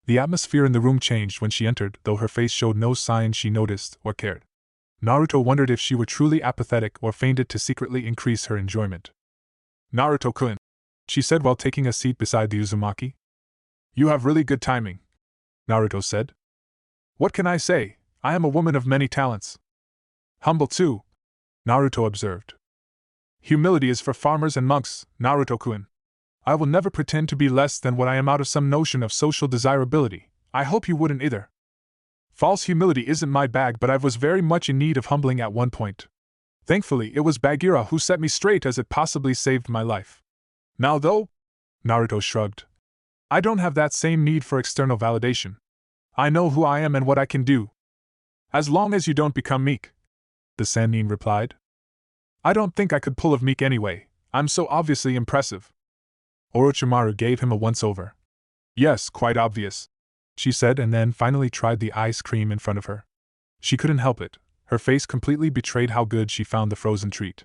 S1: The atmosphere in the room changed when she entered, though her face showed no sign she noticed or cared. Naruto wondered if she were truly apathetic or feigned it to secretly increase her enjoyment. Naruto-kun, she said while taking a seat beside the Uzumaki. You have really good timing, Naruto said. What can I say? I am a woman of many talents. Humble too, Naruto observed. Humility is for farmers and monks, Naruto-kun. I will never pretend to be less than what I am out of some notion of social desirability. I hope you wouldn't either. False humility isn't my bag, but I was very much in need of humbling at one point. Thankfully, it was Bagheera who set me straight, as it possibly saved my life. Now though, Naruto shrugged, I don't have that same need for external validation. I know who I am and what I can do. As long as you don't become meek, the Sannin replied. I don't think I could pull of meek anyway, I'm so obviously impressive. Orochimaru gave him a once-over. Yes, quite obvious, she said, and then finally tried the ice cream in front of her. She couldn't help it, her face completely betrayed how good she found the frozen treat.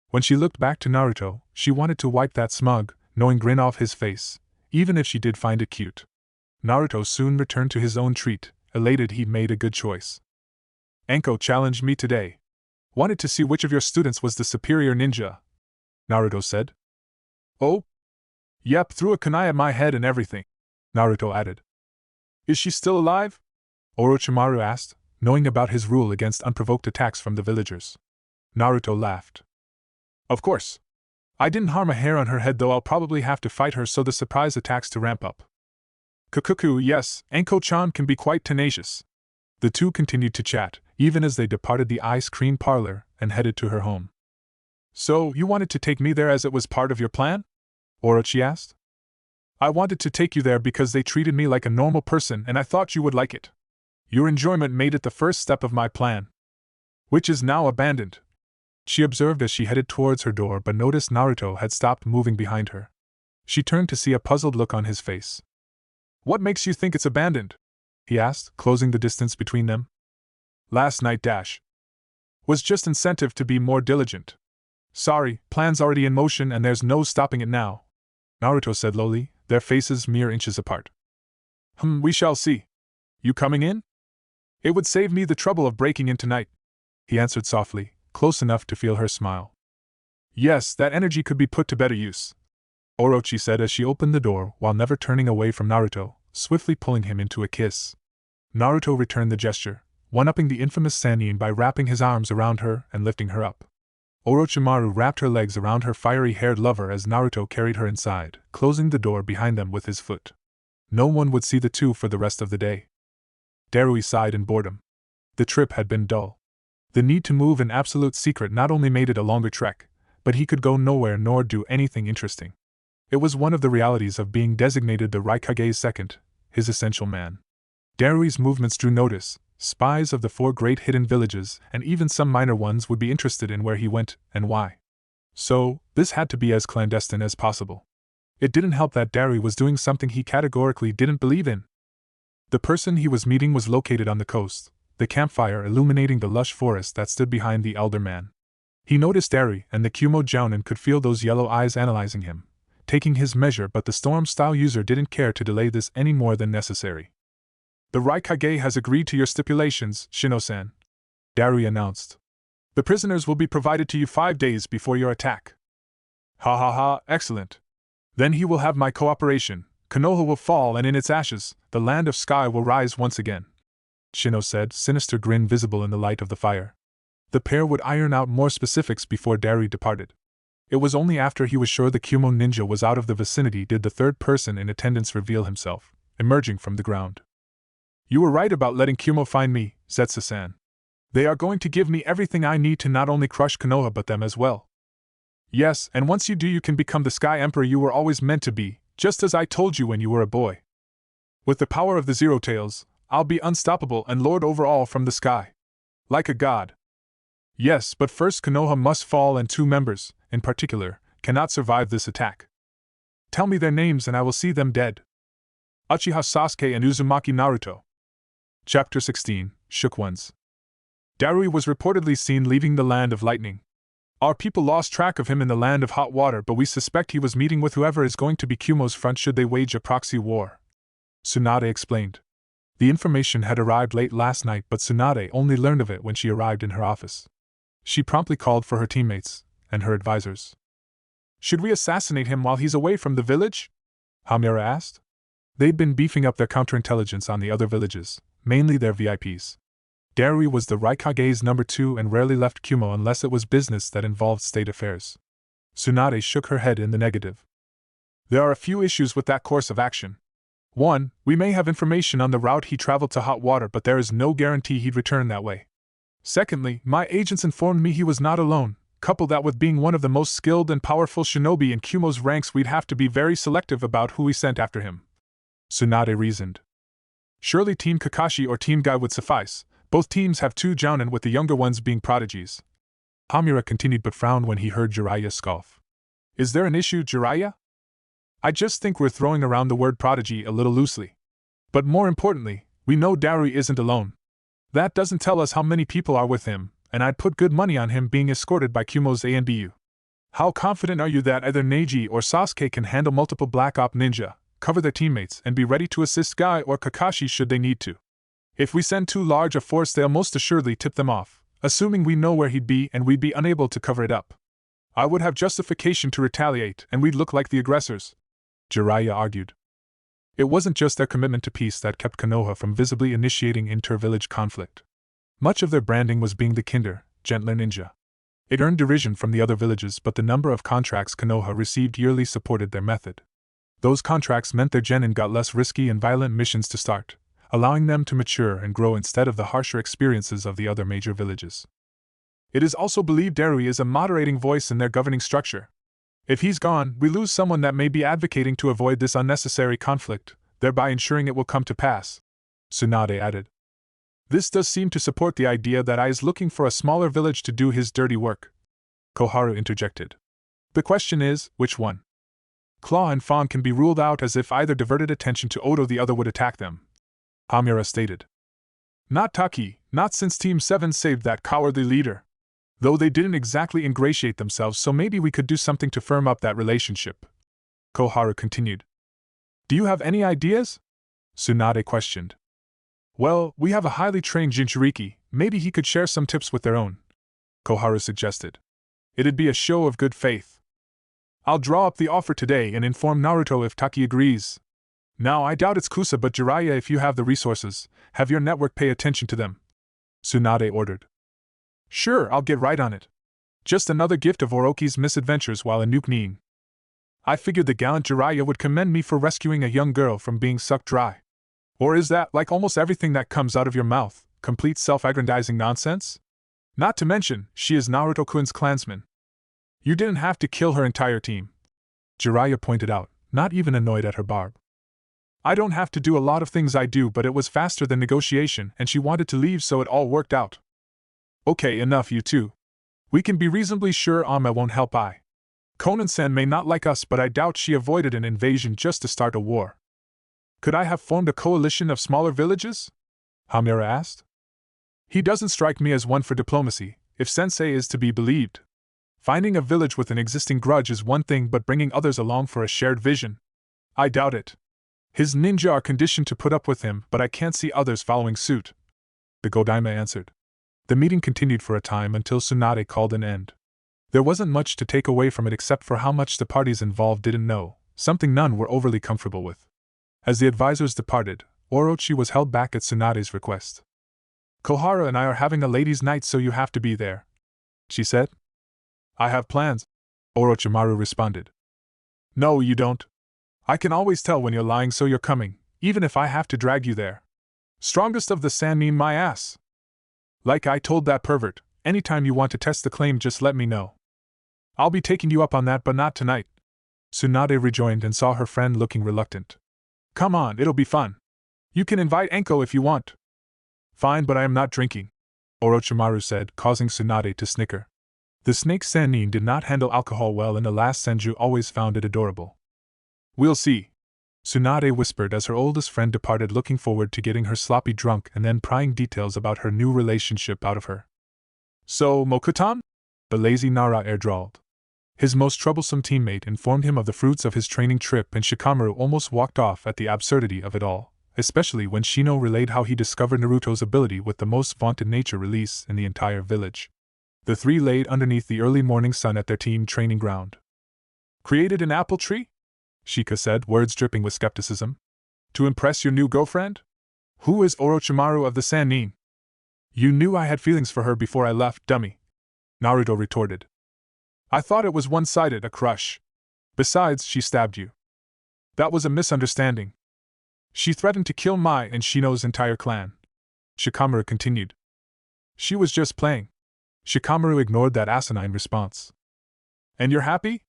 S1: When she looked back to Naruto, she wanted to wipe that smug, knowing grin off his face, even if she did find it cute. Naruto soon returned to his own treat, elated he'd made a good choice. Enko challenged me today. Wanted to see which of your students was the superior ninja, Naruto said. Oh? Yep, threw a kunai at my head and everything, Naruto added. Is she still alive? Orochimaru asked, knowing about his rule against unprovoked attacks from the villagers. Naruto laughed. Of course. I didn't harm a hair on her head, though I'll probably have to fight her so the surprise attacks to ramp up. Kukuku, yes, Enko-chan can be quite tenacious. The two continued to chat, even as they departed the ice cream parlor and headed to her home. So, you wanted to take me there as it was part of your plan? Orochi asked. I wanted to take you there because they treated me like a normal person and I thought you would like it. Your enjoyment made it the first step of my plan, which is now abandoned, she observed as she headed towards her door, but noticed Naruto had stopped moving behind her. She turned to see a puzzled look on his face. What makes you think it's abandoned? He asked, closing the distance between them. Last night dash was just incentive to be more diligent. Sorry, plan's already in motion and there's no stopping it now, Naruto said lowly, their faces mere inches apart. We shall see. You coming in? It would save me the trouble of breaking in tonight, he answered softly, close enough to feel her smile. Yes, that energy could be put to better use, Orochi said as she opened the door while never turning away from Naruto, swiftly pulling him into a kiss. Naruto returned the gesture, one-upping the infamous Sannin by wrapping his arms around her and lifting her up. Orochimaru wrapped her legs around her fiery-haired lover as Naruto carried her inside, closing the door behind them with his foot. No one would see the two for the rest of the day. Darui sighed in boredom. The trip had been dull. The need to move in absolute secret not only made it a longer trek, but he could go nowhere nor do anything interesting. It was one of the realities of being designated the Raikage's second, his essential man. Darui's movements drew notice. Spies of the 4 great hidden villages, and even some minor ones, would be interested in where he went and why. So, this had to be as clandestine as possible. It didn't help that Darui was doing something he categorically didn't believe in. The person he was meeting was located on the coast, the campfire illuminating the lush forest that stood behind the elder man. He noticed Darui, and the Kumo Jounin could feel those yellow eyes analyzing him, taking his measure, but the storm-style user didn't care to delay this any more than necessary. The Raikage has agreed to your stipulations, Shino-san, Darui announced. The prisoners will be provided to you 5 days before your attack. Ha ha ha, excellent. Then he will have my cooperation. Konoha will fall, and in its ashes, the land of sky will rise once again, Shino said, sinister grin visible in the light of the fire. The pair would iron out more specifics before Darui departed. It was only after he was sure the Kumo ninja was out of the vicinity did the third person in attendance reveal himself, emerging from the ground. You were right about letting Kumo find me, Zetsu-san. They are going to give me everything I need to not only crush Konoha but them as well. Yes, and once you do you can become the Sky Emperor you were always meant to be, just as I told you when you were a boy. With the power of the Zero Tails, I'll be unstoppable and lord over all from the sky. Like a god. Yes, but first Konoha must fall and 2 members, in particular, cannot survive this attack. Tell me their names and I will see them dead. Uchiha Sasuke and Uzumaki Naruto. Chapter 16, Shook Ones. Darui was reportedly seen leaving the land of lightning. Our people lost track of him in the land of hot water, but we suspect he was meeting with whoever is going to be Kumo's front should they wage a proxy war, Tsunade explained. The information had arrived late last night, but Tsunade only learned of it when she arrived in her office. She promptly called for her teammates and her advisors. Should we assassinate him while he's away from the village? Hamura asked. They'd been beefing up their counterintelligence on the other villages, mainly their VIPs. Darui was the Raikage's number 2 and rarely left Kumo unless it was business that involved state affairs. Tsunade shook her head in the negative. There are a few issues with that course of action. 1. We may have information on the route he traveled to hot water, but there is no guarantee he'd return that way. Secondly, my agents informed me he was not alone. Couple that with being one of the most skilled and powerful shinobi in Kumo's ranks, we'd have to be very selective about who we sent after him, Tsunade reasoned. Surely Team Kakashi or Team Guy would suffice. Both teams have 2 jounin, with the younger ones being prodigies. Hamura continued but frowned when he heard Jiraiya scoff. Is there an issue, Jiraiya? I just think we're throwing around the word prodigy a little loosely. But more importantly, we know Darui isn't alone. That doesn't tell us how many people are with him, and I'd put good money on him being escorted by Kumo's A and BU. How confident are you that either Neji or Sasuke can handle multiple Black Op ninja, cover their teammates, and be ready to assist Guy or Kakashi should they need to? If we send too large a force, they'll most assuredly tip them off, assuming we know where he'd be and we'd be unable to cover it up. I would have justification to retaliate and we'd look like the aggressors, Jiraiya argued. It wasn't just their commitment to peace that kept Konoha from visibly initiating inter-village conflict. Much of their branding was being the kinder, gentler ninja. It earned derision from the other villages, but the number of contracts Konoha received yearly supported their method. Those contracts meant their genin got less risky and violent missions to start, allowing them to mature and grow instead of the harsher experiences of the other major villages. It is also believed Darui is a moderating voice in their governing structure. If he's gone, we lose someone that may be advocating to avoid this unnecessary conflict, thereby ensuring it will come to pass, Tsunade added. This does seem to support the idea that I is looking for a smaller village to do his dirty work, Koharu interjected. The question is, which one? Claw and Fawn can be ruled out as if either diverted attention to Odo the other would attack them, Hamura stated. Not Taki, not since Team 7 saved that cowardly leader. Though they didn't exactly ingratiate themselves, so maybe we could do something to firm up that relationship, Koharu continued. Do you have any ideas? Tsunade questioned. Well, we have a highly trained Jinchuriki, maybe he could share some tips with their own, Koharu suggested. It'd be a show of good faith. I'll draw up the offer today and inform Naruto if Taki agrees. Now I doubt it's Kusa, but Jiraiya, if you have the resources, have your network pay attention to them. Tsunade ordered. Sure, I'll get right on it. Just another gift of Orochi's misadventures while in Nuke. I figured the gallant Jiraiya would commend me for rescuing a young girl from being sucked dry. Or is that, like almost everything that comes out of your mouth, complete self-aggrandizing nonsense? Not to mention, she is Naruto-kun's clansman. You didn't have to kill her entire team. Jiraiya pointed out, not even annoyed at her barb. I don't have to do a lot of things I do, but it was faster than negotiation and she wanted to leave, so it all worked out. Okay, enough you two. We can be reasonably sure Ame won't help. Konan-san may not like us, but I doubt she avoided an invasion just to start a war. Could I have formed a coalition of smaller villages? Hamura asked. He doesn't strike me as one for diplomacy, if sensei is to be believed. Finding a village with an existing grudge is one thing, but bringing others along for a shared vision? I doubt it. His ninja are conditioned to put up with him, but I can't see others following suit. The Godaima answered. The meeting continued for a time until Tsunade called an end. There wasn't much to take away from it except for how much the parties involved didn't know, something none were overly comfortable with. As the advisors departed, Orochi was held back at Tsunade's request. Kohara and I are having a ladies' night, so you have to be there, she said. I have plans, Orochimaru responded. No, you don't. I can always tell when you're lying, so you're coming, even if I have to drag you there. Strongest of the Sannin, my ass. Like I told that pervert, anytime you want to test the claim, just let me know. I'll be taking you up on that, but not tonight. Tsunade rejoined and saw her friend looking reluctant. Come on, it'll be fun. You can invite Enko if you want. Fine, but I am not drinking, Orochimaru said, causing Tsunade to snicker. The snake Sannin did not handle alcohol well, and the last Senju always found it adorable. We'll see, Tsunade whispered as her oldest friend departed, looking forward to getting her sloppy drunk and then prying details about her new relationship out of her. So, Mokutan? The lazy Nara air drawled. His most troublesome teammate informed him of the fruits of his training trip, and Shikamaru almost walked off at the absurdity of it all, especially when Shino relayed how he discovered Naruto's ability with the most vaunted nature release in the entire village. The three laid underneath the early morning sun at their team training ground. Created an apple tree? Shika said, words dripping with skepticism. To impress your new girlfriend? Who is Orochimaru of the Sannin? You knew I had feelings for her before I left, dummy, Naruto retorted. I thought it was one-sided, a crush. Besides, she stabbed you. That was a misunderstanding. She threatened to kill Mai and Shino's entire clan, Shikamaru continued. She was just playing. Shikamaru ignored that asinine response. And you're happy?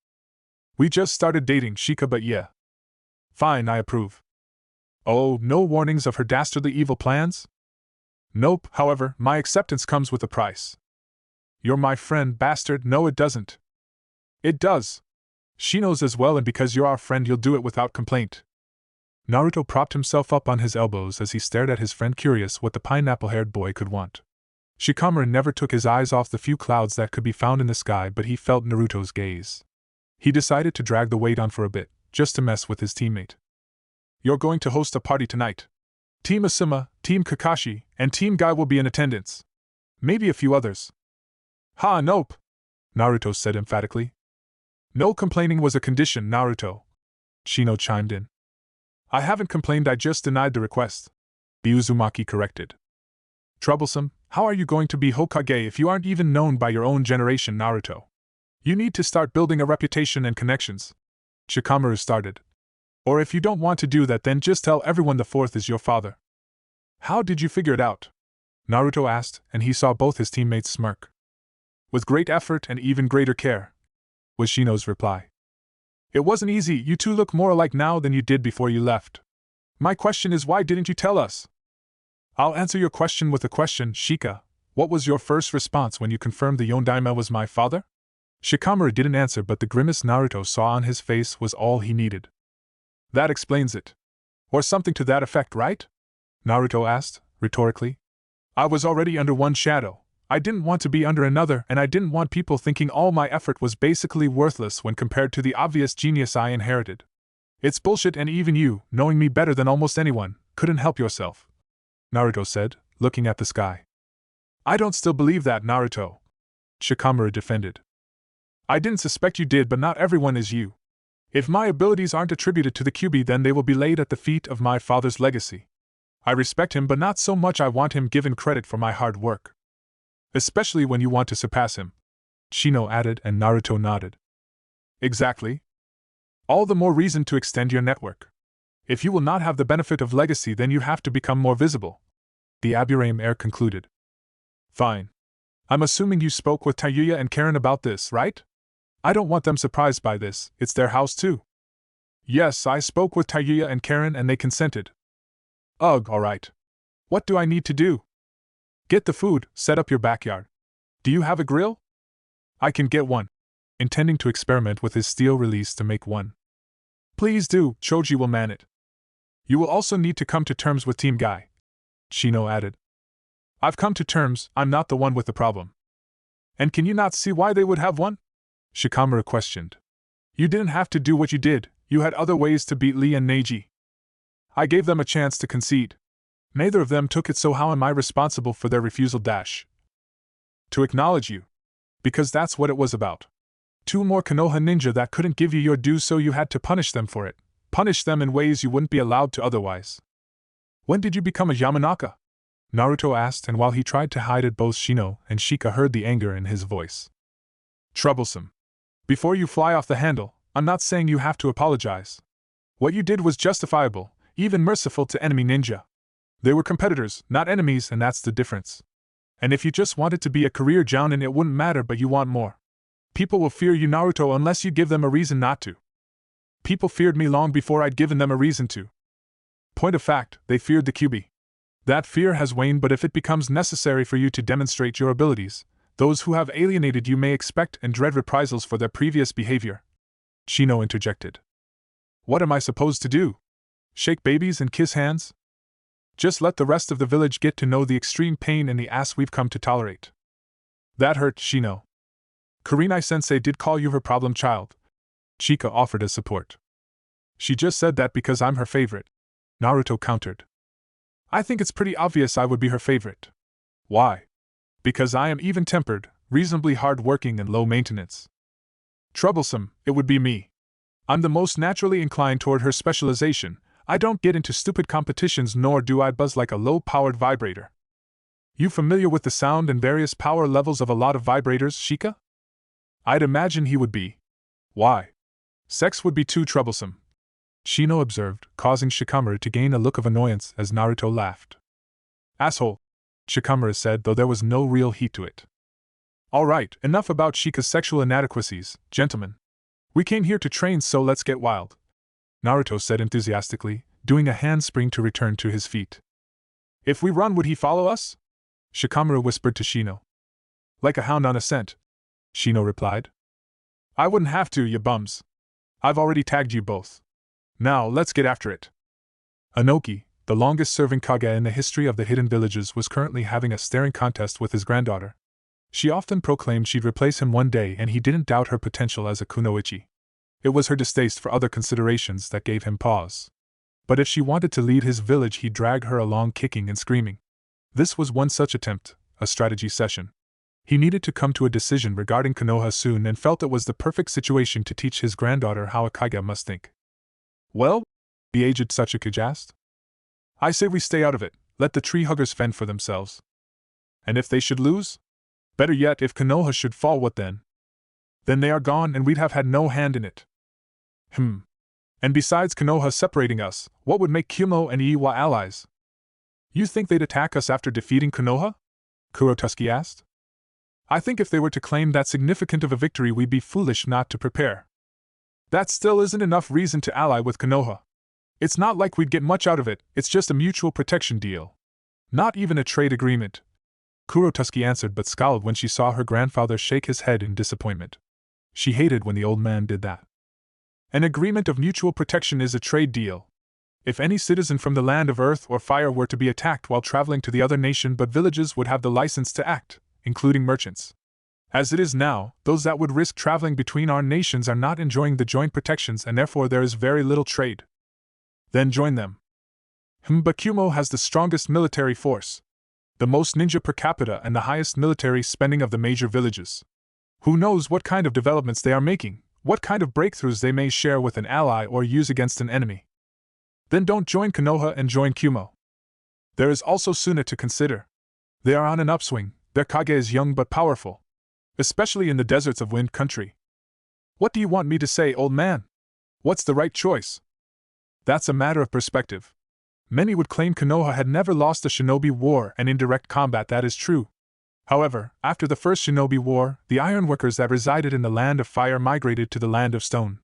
S1: We just started dating, Shika, but yeah. Fine, I approve. Oh, no warnings of her dastardly evil plans? Nope, however, my acceptance comes with a price. You're my friend, bastard. No, it doesn't. It does. She knows as well, and because you're our friend, you'll do it without complaint. Naruto propped himself up on his elbows as he stared at his friend, curious what the pineapple-haired boy could want. Shikamaru never took his eyes off the few clouds that could be found in the sky, but he felt Naruto's gaze. He decided to drag the weight on for a bit, just to mess with his teammate. You're going to host a party tonight. Team Asuma, Team Kakashi, and Team Guy will be in attendance. Maybe a few others. Ha, nope, Naruto said emphatically. No complaining was a condition, Naruto, Shino chimed in. I haven't complained, I just denied the request, the Uzumaki corrected. Troublesome, how are you going to be Hokage if you aren't even known by your own generation, Naruto? You need to start building a reputation and connections, Shikamaru started. Or if you don't want to do that, then just tell everyone the fourth is your father. How did you figure it out? Naruto asked, and he saw both his teammates smirk. With great effort and even greater care, was Shino's reply. It wasn't easy, you two look more alike now than you did before you left. My question is, why didn't you tell us? I'll answer your question with a question, Shika. What was your first response when you confirmed the Yondaime was my father? Shikamaru didn't answer, but the grimace Naruto saw on his face was all he needed. That explains it. Or something to that effect, right? Naruto asked, rhetorically. I was already under one shadow. I didn't want to be under another, and I didn't want people thinking all my effort was basically worthless when compared to the obvious genius I inherited. It's bullshit, and even you, knowing me better than almost anyone, couldn't help yourself, Naruto said, looking at the sky. I don't still believe that, Naruto, Shikamaru defended. I didn't suspect you did, but not everyone is you. If my abilities aren't attributed to the QB, then they will be laid at the feet of my father's legacy. I respect him, but not so much I want him given credit for my hard work. Especially when you want to surpass him, Shino added, and Naruto nodded. Exactly. All the more reason to extend your network. If you will not have the benefit of legacy, then you have to become more visible, the Aburame heir concluded. Fine. I'm assuming you spoke with Tayuya and Karen about this, right? I don't want them surprised by this, it's their house too. Yes, I spoke with Tayuya and Karen and they consented. Ugh, alright. What do I need to do? Get the food, set up your backyard. Do you have a grill? I can get one. Intending to experiment with his steel release to make one. Please do, Choji will man it. You will also need to come to terms with Team Guy, Shino added. I've come to terms, I'm not the one with the problem. And can you not see why they would have one? Shikamaru questioned. You didn't have to do what you did, you had other ways to beat Lee and Neji. I gave them a chance to concede. Neither of them took it, so how am I responsible for their refusal? To acknowledge you. Because that's what it was about. 2 more Konoha ninja that couldn't give you your due, so you had to punish them for it. Punish them in ways you wouldn't be allowed to otherwise. When did you become a Yamanaka? Naruto asked, and while he tried to hide it, both Shino and Shika heard the anger in his voice. Troublesome. Before you fly off the handle, I'm not saying you have to apologize. What you did was justifiable, even merciful to enemy ninja. They were competitors, not enemies, and that's the difference. And if you just wanted to be a career jounin, it wouldn't matter, but you want more. People will fear you, Naruto, unless you give them a reason not to. People feared me long before I'd given them a reason to. Point of fact, they feared the QB. That fear has waned, but if it becomes necessary for you to demonstrate your abilities, those who have alienated you may expect and dread reprisals for their previous behavior. Shino interjected. What am I supposed to do? Shake babies and kiss hands? Just let the rest of the village get to know the extreme pain in the ass we've come to tolerate. That hurt, Shino. Kurenai-sensei did call you her problem child. Chika offered as support. She just said that because I'm her favorite, Naruto countered. I think it's pretty obvious I would be her favorite. Why? Because I am even-tempered, reasonably hard-working, and low-maintenance. Troublesome, it would be me. I'm the most naturally inclined toward her specialization. I don't get into stupid competitions, nor do I buzz like a low-powered vibrator. You familiar with the sound and various power levels of a lot of vibrators, Shika? I'd imagine he would be. Why? Sex would be too troublesome, Shino observed, causing Shikamaru to gain a look of annoyance as Naruto laughed. Asshole, Shikamaru said, though there was no real heat to it. All right, enough about Shika's sexual inadequacies, gentlemen. We came here to train, so let's get wild, Naruto said enthusiastically, doing a handspring to return to his feet. If we run, would he follow us? Shikamaru whispered to Shino. Like a hound on a scent, Shino replied. I wouldn't have to, you bums. I've already tagged you both. Now, let's get after it. Anoki, the longest-serving Kage in the history of the Hidden Villages, was currently having a staring contest with his granddaughter. She often proclaimed she'd replace him one day, and he didn't doubt her potential as a kunoichi. It was her distaste for other considerations that gave him pause. But if she wanted to lead his village, he'd drag her along kicking and screaming. This was one such attempt, a strategy session. He needed to come to a decision regarding Konoha soon and felt it was the perfect situation to teach his granddaughter how a Kage must think. Well? The aged Sasuke asked. I say we stay out of it, let the tree huggers fend for themselves. And if they should lose? Better yet, if Konoha should fall, what then? Then they are gone and we'd have had no hand in it. And besides Konoha separating us, what would make Kumo and Iiwa allies? You think they'd attack us after defeating Konoha? Kurotuski asked. I think if they were to claim that significant of a victory, we'd be foolish not to prepare. That still isn't enough reason to ally with Konoha. It's not like we'd get much out of it, it's just a mutual protection deal. Not even a trade agreement. Kurotuski answered, but scowled when she saw her grandfather shake his head in disappointment. She hated when the old man did that. An agreement of mutual protection is a trade deal. If any citizen from the land of earth or fire were to be attacked while traveling to the other nation, but villages would have the license to act, including merchants. As it is now, those that would risk traveling between our nations are not enjoying the joint protections, and therefore there is very little trade. Then join them. But Kumo has the strongest military force, the most ninja per capita, and the highest military spending of the major villages. Who knows what kind of developments they are making, what kind of breakthroughs they may share with an ally or use against an enemy. Then don't join Konoha and join Kumo. There is also Suna to consider. They are on an upswing, their Kage is young but powerful. Especially in the deserts of Wind Country. What do you want me to say, old man? What's the right choice? That's a matter of perspective. Many would claim Konoha had never lost a shinobi war, and in direct combat that is true. However, after the first shinobi war, the ironworkers that resided in the land of fire migrated to the land of stone.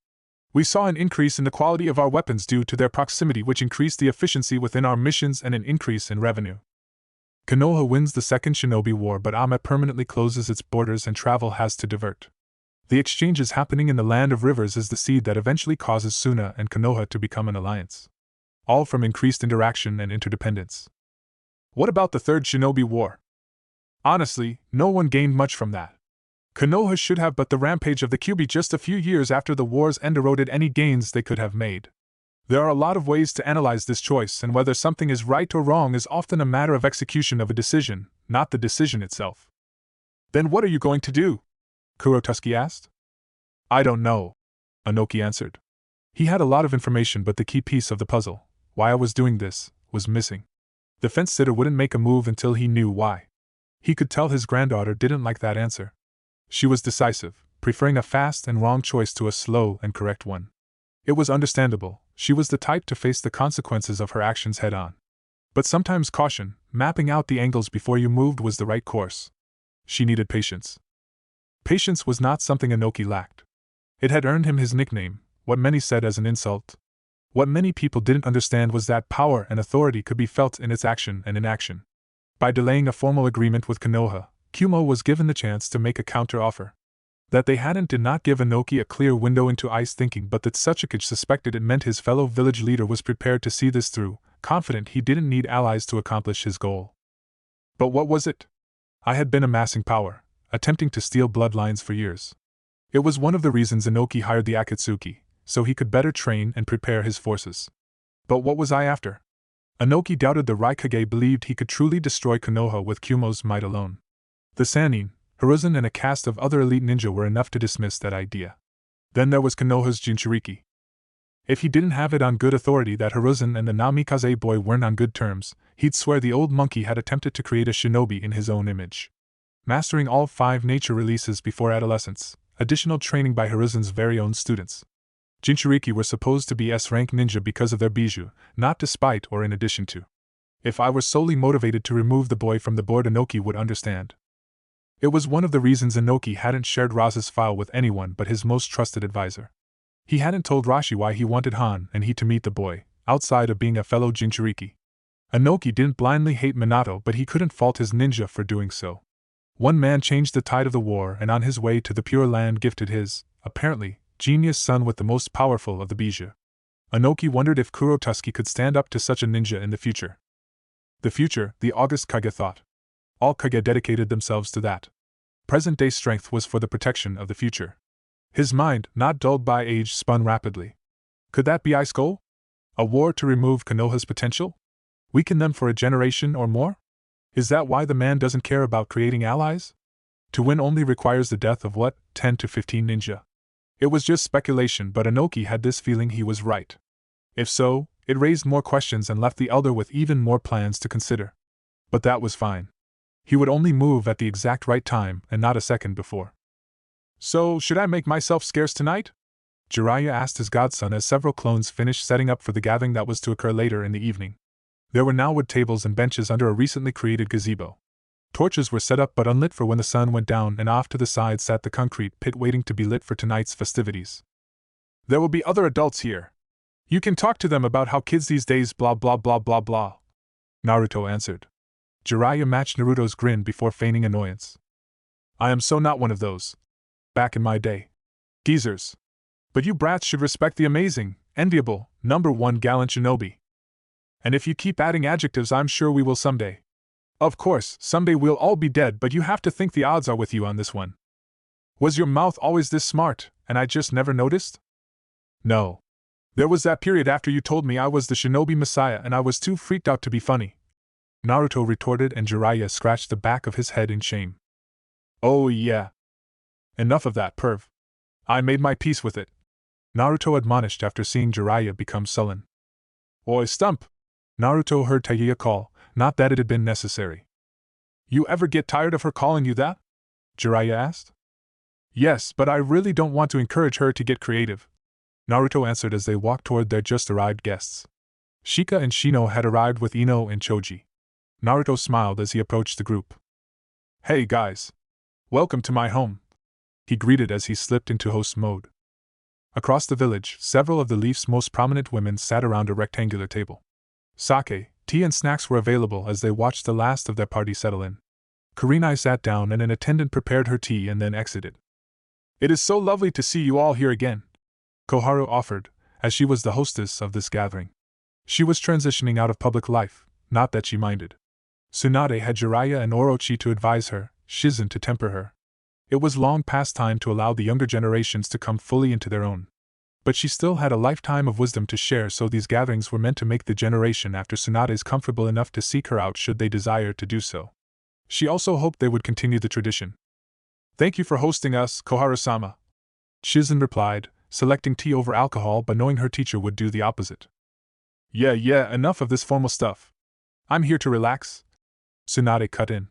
S1: We saw an increase in the quality of our weapons due to their proximity, which increased the efficiency within our missions and an increase in revenue. Konoha wins the second shinobi war, but Ame permanently closes its borders and travel has to divert. The exchanges happening in the land of rivers is the seed that eventually causes Suna and Konoha to become an alliance. All from increased interaction and interdependence. What about the third shinobi war? Honestly, no one gained much from that. Konoha should have, but the rampage of the Kyuubi just a few years after the war's end eroded any gains they could have made. There are a lot of ways to analyze this choice, and whether something is right or wrong is often a matter of execution of a decision, not the decision itself. Then what are you going to do? Kurotuski asked. I don't know, Anoki answered. He had a lot of information, but the key piece of the puzzle, why I was doing this, was missing. The fence sitter wouldn't make a move until he knew why. He could tell his granddaughter didn't like that answer. She was decisive, preferring a fast and wrong choice to a slow and correct one. It was understandable, she was the type to face the consequences of her actions head on. But sometimes caution, mapping out the angles before you moved, was the right course. She needed patience. Patience was not something Anoki lacked. It had earned him his nickname, what many said as an insult. What many people didn't understand was that power and authority could be felt in its action and inaction. By delaying a formal agreement with Konoha, Kumo was given the chance to make a counter-offer. That they hadn't did not give Anoki a clear window into ice thinking, but that Sasuke suspected it meant his fellow village leader was prepared to see this through, confident he didn't need allies to accomplish his goal. But what was it? I had been amassing power, attempting to steal bloodlines for years. It was one of the reasons Anoki hired the Akatsuki, so he could better train and prepare his forces. But what was I after? Anoki doubted the Raikage believed he could truly destroy Konoha with Kumo's might alone. The Sannin, Hiruzen and a cast of other elite ninja were enough to dismiss that idea. Then there was Konoha's Jinchuriki. If he didn't have it on good authority that Hiruzen and the Namikaze boy weren't on good terms, he'd swear the old monkey had attempted to create a shinobi in his own image. Mastering all 5 nature releases before adolescence, additional training by Hiruzen's very own students. Jinchuriki were supposed to be S-rank ninja because of their bijou, not despite or in addition to. If I were solely motivated to remove the boy from the board, Anoki would understand. It was one of the reasons Anoki hadn't shared Raza's file with anyone but his most trusted advisor. He hadn't told Rashi why he wanted Han and he to meet the boy, outside of being a fellow Jinchuriki. Anoki didn't blindly hate Minato, but he couldn't fault his ninja for doing so. One man changed the tide of the war, and on his way to the Pure Land gifted his, apparently, genius son with the most powerful of the bijou. Anoki wondered if Kurotuski could stand up to such a ninja in the future. The future, the August Kage thought. All Kage dedicated themselves to that. Present-day strength was for the protection of the future. His mind, not dulled by age, spun rapidly. Could that be Ice goal? A war to remove Konoha's potential? Weaken them for a generation or more? Is that why the man doesn't care about creating allies? To win only requires the death of what, 10 to 15 ninja? It was just speculation, but Anoki had this feeling he was right. If so, it raised more questions and left the elder with even more plans to consider. But that was fine. He would only move at the exact right time and not a second before. So, should I make myself scarce tonight? Jiraiya asked his godson as several clones finished setting up for the gathering that was to occur later in the evening. There were now wood tables and benches under a recently created gazebo. Torches were set up but unlit for when the sun went down, and off to the side sat the concrete pit waiting to be lit for tonight's festivities. There will be other adults here. You can talk to them about how kids these days blah blah blah blah blah. Naruto answered. Jiraiya matched Naruto's grin before feigning annoyance. I am so not one of those. Back in my day. Geezers. But you brats should respect the amazing, enviable, #1 gallant shinobi. And if you keep adding adjectives, I'm sure we will someday. Of course, someday we'll all be dead, but you have to think the odds are with you on this one. Was your mouth always this smart, and I just never noticed? No. There was that period after you told me I was the shinobi messiah and I was too freaked out to be funny. Naruto retorted, and Jiraiya scratched the back of his head in shame. Oh yeah. Enough of that, perv. I made my peace with it, Naruto admonished after seeing Jiraiya become sullen. Oi, stump! Naruto heard Taiya call, not that it had been necessary. You ever get tired of her calling you that? Jiraiya asked. Yes, but I really don't want to encourage her to get creative, Naruto answered as they walked toward their just-arrived guests. Shika and Shino had arrived with Ino and Choji. Naruto smiled as he approached the group. Hey guys! Welcome to my home, he greeted as he slipped into host mode. Across the village, several of the Leaf's most prominent women sat around a rectangular table. Sake, tea and snacks were available as they watched the last of their party settle in. Kurenai sat down and an attendant prepared her tea and then exited. It is so lovely to see you all here again, Koharu offered, as she was the hostess of this gathering. She was transitioning out of public life, not that she minded. Tsunade had Jiraiya and Orochi to advise her, Shizen to temper her. It was long past time to allow the younger generations to come fully into their own. But she still had a lifetime of wisdom to share, so these gatherings were meant to make the generation after Tsunade's comfortable enough to seek her out should they desire to do so. She also hoped they would continue the tradition. Thank you for hosting us, Koharu-sama, Shizen replied, selecting tea over alcohol but knowing her teacher would do the opposite. Yeah, enough of this formal stuff. I'm here to relax, Tsunade cut in.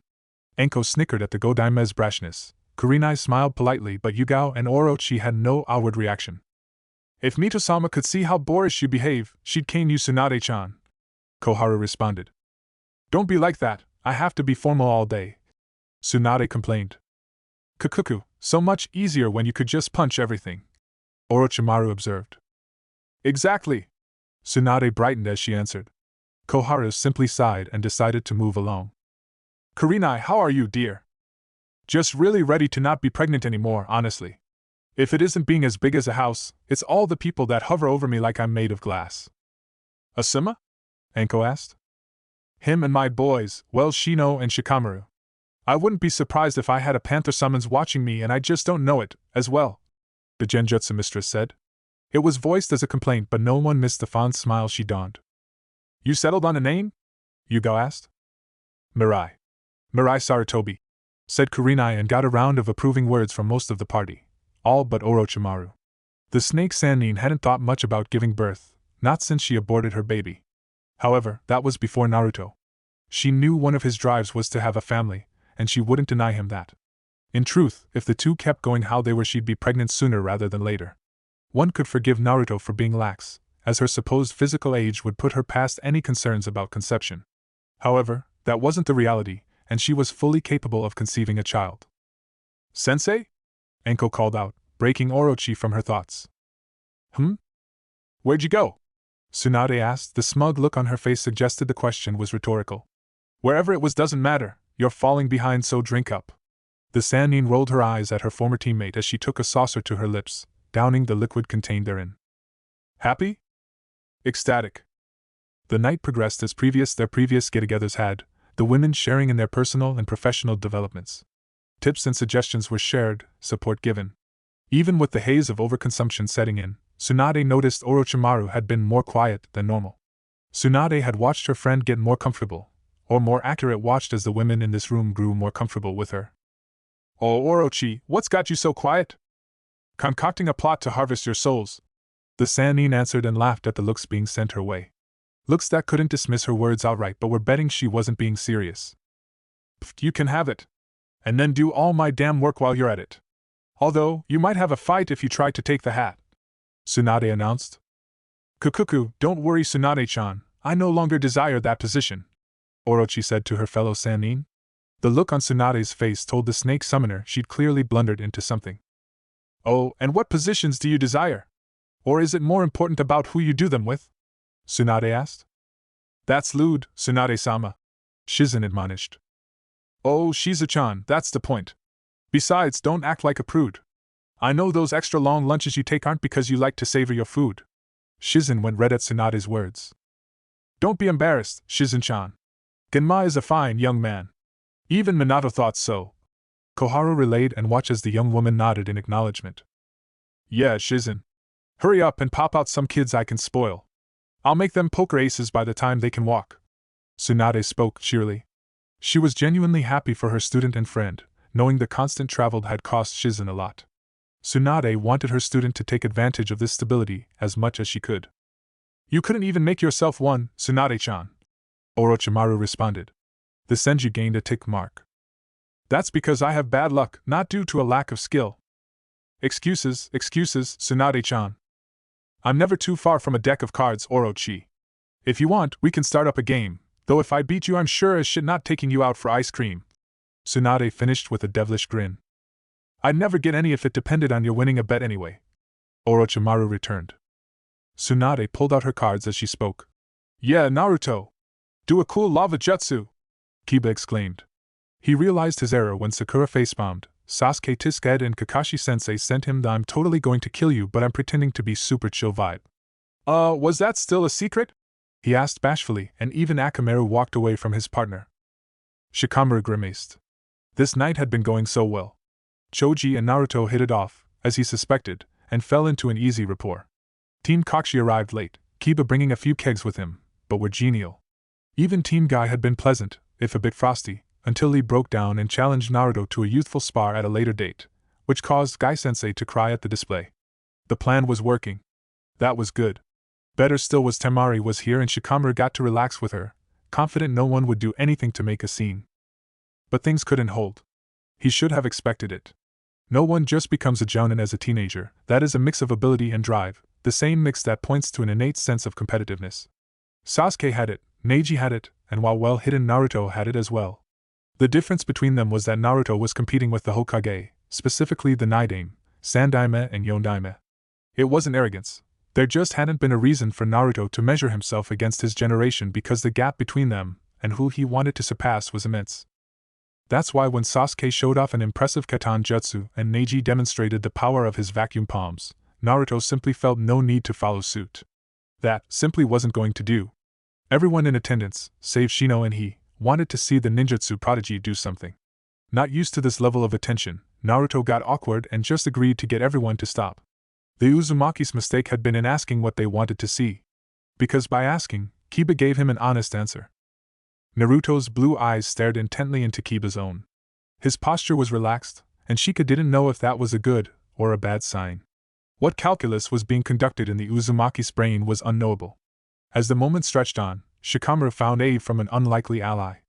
S1: Enko snickered at the Godaime's brashness. Kurenai smiled politely, but Yugao and Orochi had no outward reaction. If Mito-sama could see how boorish you behave, she'd cane you, Tsunade-chan, Koharu responded. Don't be like that, I have to be formal all day, Tsunade complained. Kukuku, so much easier when you could just punch everything, Orochimaru observed. Exactly, Tsunade brightened as she answered. Koharu simply sighed and decided to move along. Kurenai, how are you, dear? Just really ready to not be pregnant anymore, honestly. If it isn't being as big as a house, it's all the people that hover over me like I'm made of glass. Asuma? Enko asked. Him and my boys, well, Shino and Shikamaru. I wouldn't be surprised if I had a panther summons watching me and I just don't know it, as well, the Genjutsu mistress said. It was voiced as a complaint, but no one missed the fond smile she donned. You settled on a name? Yugao asked. Mirai Sarutobi, said Kurenai and got a round of approving words from most of the party, all but Orochimaru. The snake Sannin hadn't thought much about giving birth, not since she aborted her baby. However, that was before Naruto. She knew one of his drives was to have a family, and she wouldn't deny him that. In truth, if the two kept going how they were, she'd be pregnant sooner rather than later. One could forgive Naruto for being lax, as her supposed physical age would put her past any concerns about conception. However, that wasn't the reality, and she was fully capable of conceiving a child. Sensei? Enko called out, breaking Orochi from her thoughts. Where'd you go? Tsunade asked. The smug look on her face suggested the question was rhetorical. Wherever it was doesn't matter, you're falling behind, so drink up. The Sannin rolled her eyes at her former teammate as she took a saucer to her lips, downing the liquid contained therein. Happy? Ecstatic. The night progressed as their previous get-togethers had, the women sharing in their personal and professional developments. Tips and suggestions were shared, support given. Even with the haze of overconsumption setting in, Tsunade noticed Orochimaru had been more quiet than normal. Tsunade had watched her friend get more comfortable, or more accurate, watched as the women in this room grew more comfortable with her. Oh, Orochi, what's got you so quiet? Concocting a plot to harvest your souls, the Sannin answered and laughed at the looks being sent her way. Looks that couldn't dismiss her words outright but were betting she wasn't being serious. Pfft, you can have it. And then do all my damn work while you're at it. Although, you might have a fight if you try to take the hat, Tsunade announced. Kukuku, don't worry, Tsunade-chan, I no longer desire that position, Orochi said to her fellow Sannin. The look on Tsunade's face told the snake summoner she'd clearly blundered into something. Oh, and what positions do you desire? Or is it more important about who you do them with? Tsunade asked. That's lewd, Tsunade-sama, Shizen admonished. Oh, Shizu-chan, that's the point. Besides, don't act like a prude. I know those extra long lunches you take aren't because you like to savor your food. Shizen went red at Tsunade's words. Don't be embarrassed, Shizen-chan. Genma is a fine young man. Even Minato thought so, Koharu relayed and watched as the young woman nodded in acknowledgement. Yeah, Shizen. Hurry up and pop out some kids I can spoil. I'll make them poker aces by the time they can walk. Tsunade spoke cheerily. She was genuinely happy for her student and friend, knowing the constant travel had cost Shizen a lot. Tsunade wanted her student to take advantage of this stability as much as she could. You couldn't even make yourself one, Tsunade-chan. Orochimaru responded. The Senju gained a tick mark. That's because I have bad luck, not due to a lack of skill. Excuses, Tsunade-chan. I'm never too far from a deck of cards, Orochi. If you want, we can start up a game, though if I beat you I'm sure as shit not taking you out for ice cream. Tsunade finished with a devilish grin. I'd never get any if it depended on your winning a bet anyway. Orochimaru returned. Tsunade pulled out her cards as she spoke. Yeah, Naruto. Do a cool lava jutsu! Kiba exclaimed. He realized his error when Sakura facepalmed. Sasuke Tisuke and Kakashi-sensei sent him the I'm totally going to kill you but I'm pretending to be super chill vibe. Was that still a secret? He asked bashfully, and even Akamaru walked away from his partner. Shikamaru grimaced. This night had been going so well. Choji and Naruto hit it off, as he suspected, and fell into an easy rapport. Team Kakashi arrived late, Kiba bringing a few kegs with him, but were genial. Even Team Guy had been pleasant, if a bit frosty, until Lee broke down and challenged Naruto to a youthful spar at a later date, which caused Guy-sensei to cry at the display. The plan was working. That was good. Better still was Temari was here and Shikamaru got to relax with her, confident no one would do anything to make a scene. But things couldn't hold. He should have expected it. No one just becomes a jounin as a teenager, that is a mix of ability and drive, the same mix that points to an innate sense of competitiveness. Sasuke had it, Neji had it, and while well hidden Naruto had it as well. The difference between them was that Naruto was competing with the Hokage, specifically the Nidaime, Sandaime and Yondaime. It wasn't arrogance. There just hadn't been a reason for Naruto to measure himself against his generation because the gap between them and who he wanted to surpass was immense. That's why when Sasuke showed off an impressive Katan Jutsu and Neji demonstrated the power of his vacuum palms, Naruto simply felt no need to follow suit. That simply wasn't going to do. Everyone in attendance, save Shino and he, wanted to see the ninjutsu prodigy do something. Not used to this level of attention, Naruto got awkward and just agreed to get everyone to stop. The Uzumaki's mistake had been in asking what they wanted to see. Because by asking, Kiba gave him an honest answer. Naruto's blue eyes stared intently into Kiba's own. His posture was relaxed, and Shika didn't know if that was a good or a bad sign. What calculus was being conducted in the Uzumaki's brain was unknowable. As the moment stretched on, Shikamaru found aid from an unlikely ally.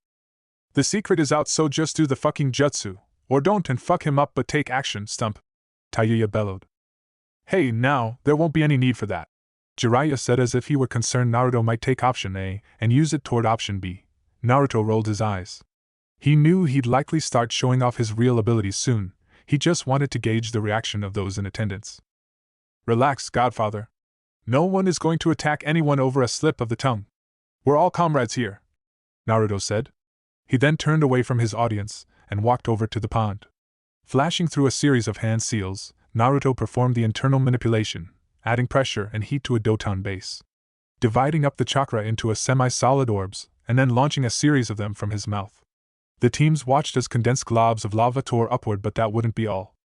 S1: The secret is out, so just do the fucking jutsu, or don't and fuck him up but take action, stump. Tayuya bellowed. Hey, now, there won't be any need for that. Jiraiya said as if he were concerned Naruto might take option A and use it toward option B. Naruto rolled his eyes. He knew he'd likely start showing off his real abilities soon, he just wanted to gauge the reaction of those in attendance. Relax, Godfather. No one is going to attack anyone over a slip of the tongue. We're all comrades here, Naruto said. He then turned away from his audience and walked over to the pond. Flashing through a series of hand seals, Naruto performed the internal manipulation, adding pressure and heat to a Doton base. Dividing up the chakra into a semi-solid orbs, and then launching a series of them from his mouth. The teams watched as condensed globs of lava tore upward, but that wouldn't be all.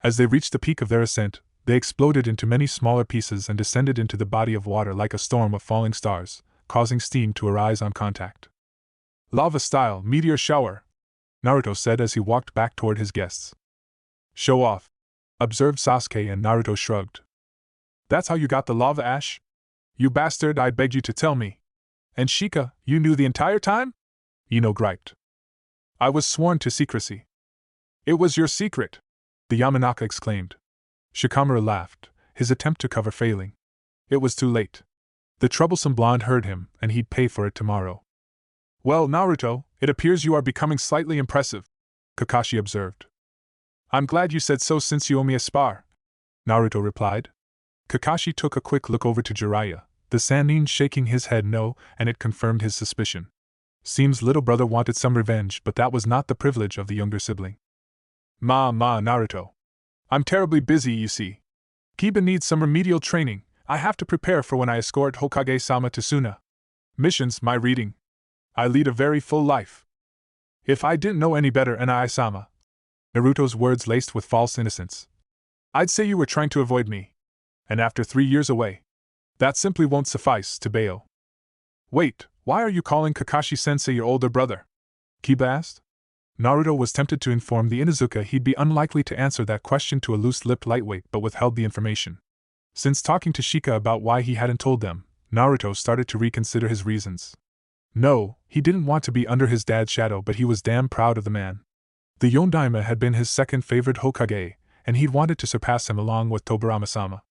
S1: As they reached the peak of their ascent, they exploded into many smaller pieces and descended into the body of water like a storm of falling stars, causing steam to arise on contact. Lava-style meteor shower, Naruto said as he walked back toward his guests. Show off, observed Sasuke, and Naruto shrugged. That's how you got the lava ash? You bastard, I begged you to tell me. And Shika, you knew the entire time? Ino griped. I was sworn to secrecy. It was your secret, the Yamanaka exclaimed. Shikamaru laughed, his attempt to cover failing. It was too late. The troublesome blonde heard him, and he'd pay for it tomorrow. Well, Naruto, it appears you are becoming slightly impressive, Kakashi observed. I'm glad you said so since you owe me a spar, Naruto replied. Kakashi took a quick look over to Jiraiya, the Sannin shaking his head no, and it confirmed his suspicion. Seems little brother wanted some revenge, but that was not the privilege of the younger sibling. Naruto. I'm terribly busy, you see. Kiba needs some remedial training. I have to prepare for when I escort Hokage-sama to Suna. Missions, my reading. I lead a very full life. If I didn't know any better, Anai-sama. Naruto's words laced with false innocence. I'd say you were trying to avoid me. And after 3 years away. That simply won't suffice, Tebeo. Wait, why are you calling Kakashi-sensei your older brother? Kiba asked. Naruto was tempted to inform the Inuzuka he'd be unlikely to answer that question to a loose-lipped lightweight but withheld the information. Since talking to Shika about why he hadn't told them, Naruto started to reconsider his reasons. No, he didn't want to be under his dad's shadow, but he was damn proud of the man. The Yondaime had been his second favorite Hokage, and he'd wanted to surpass him along with Tobirama-sama.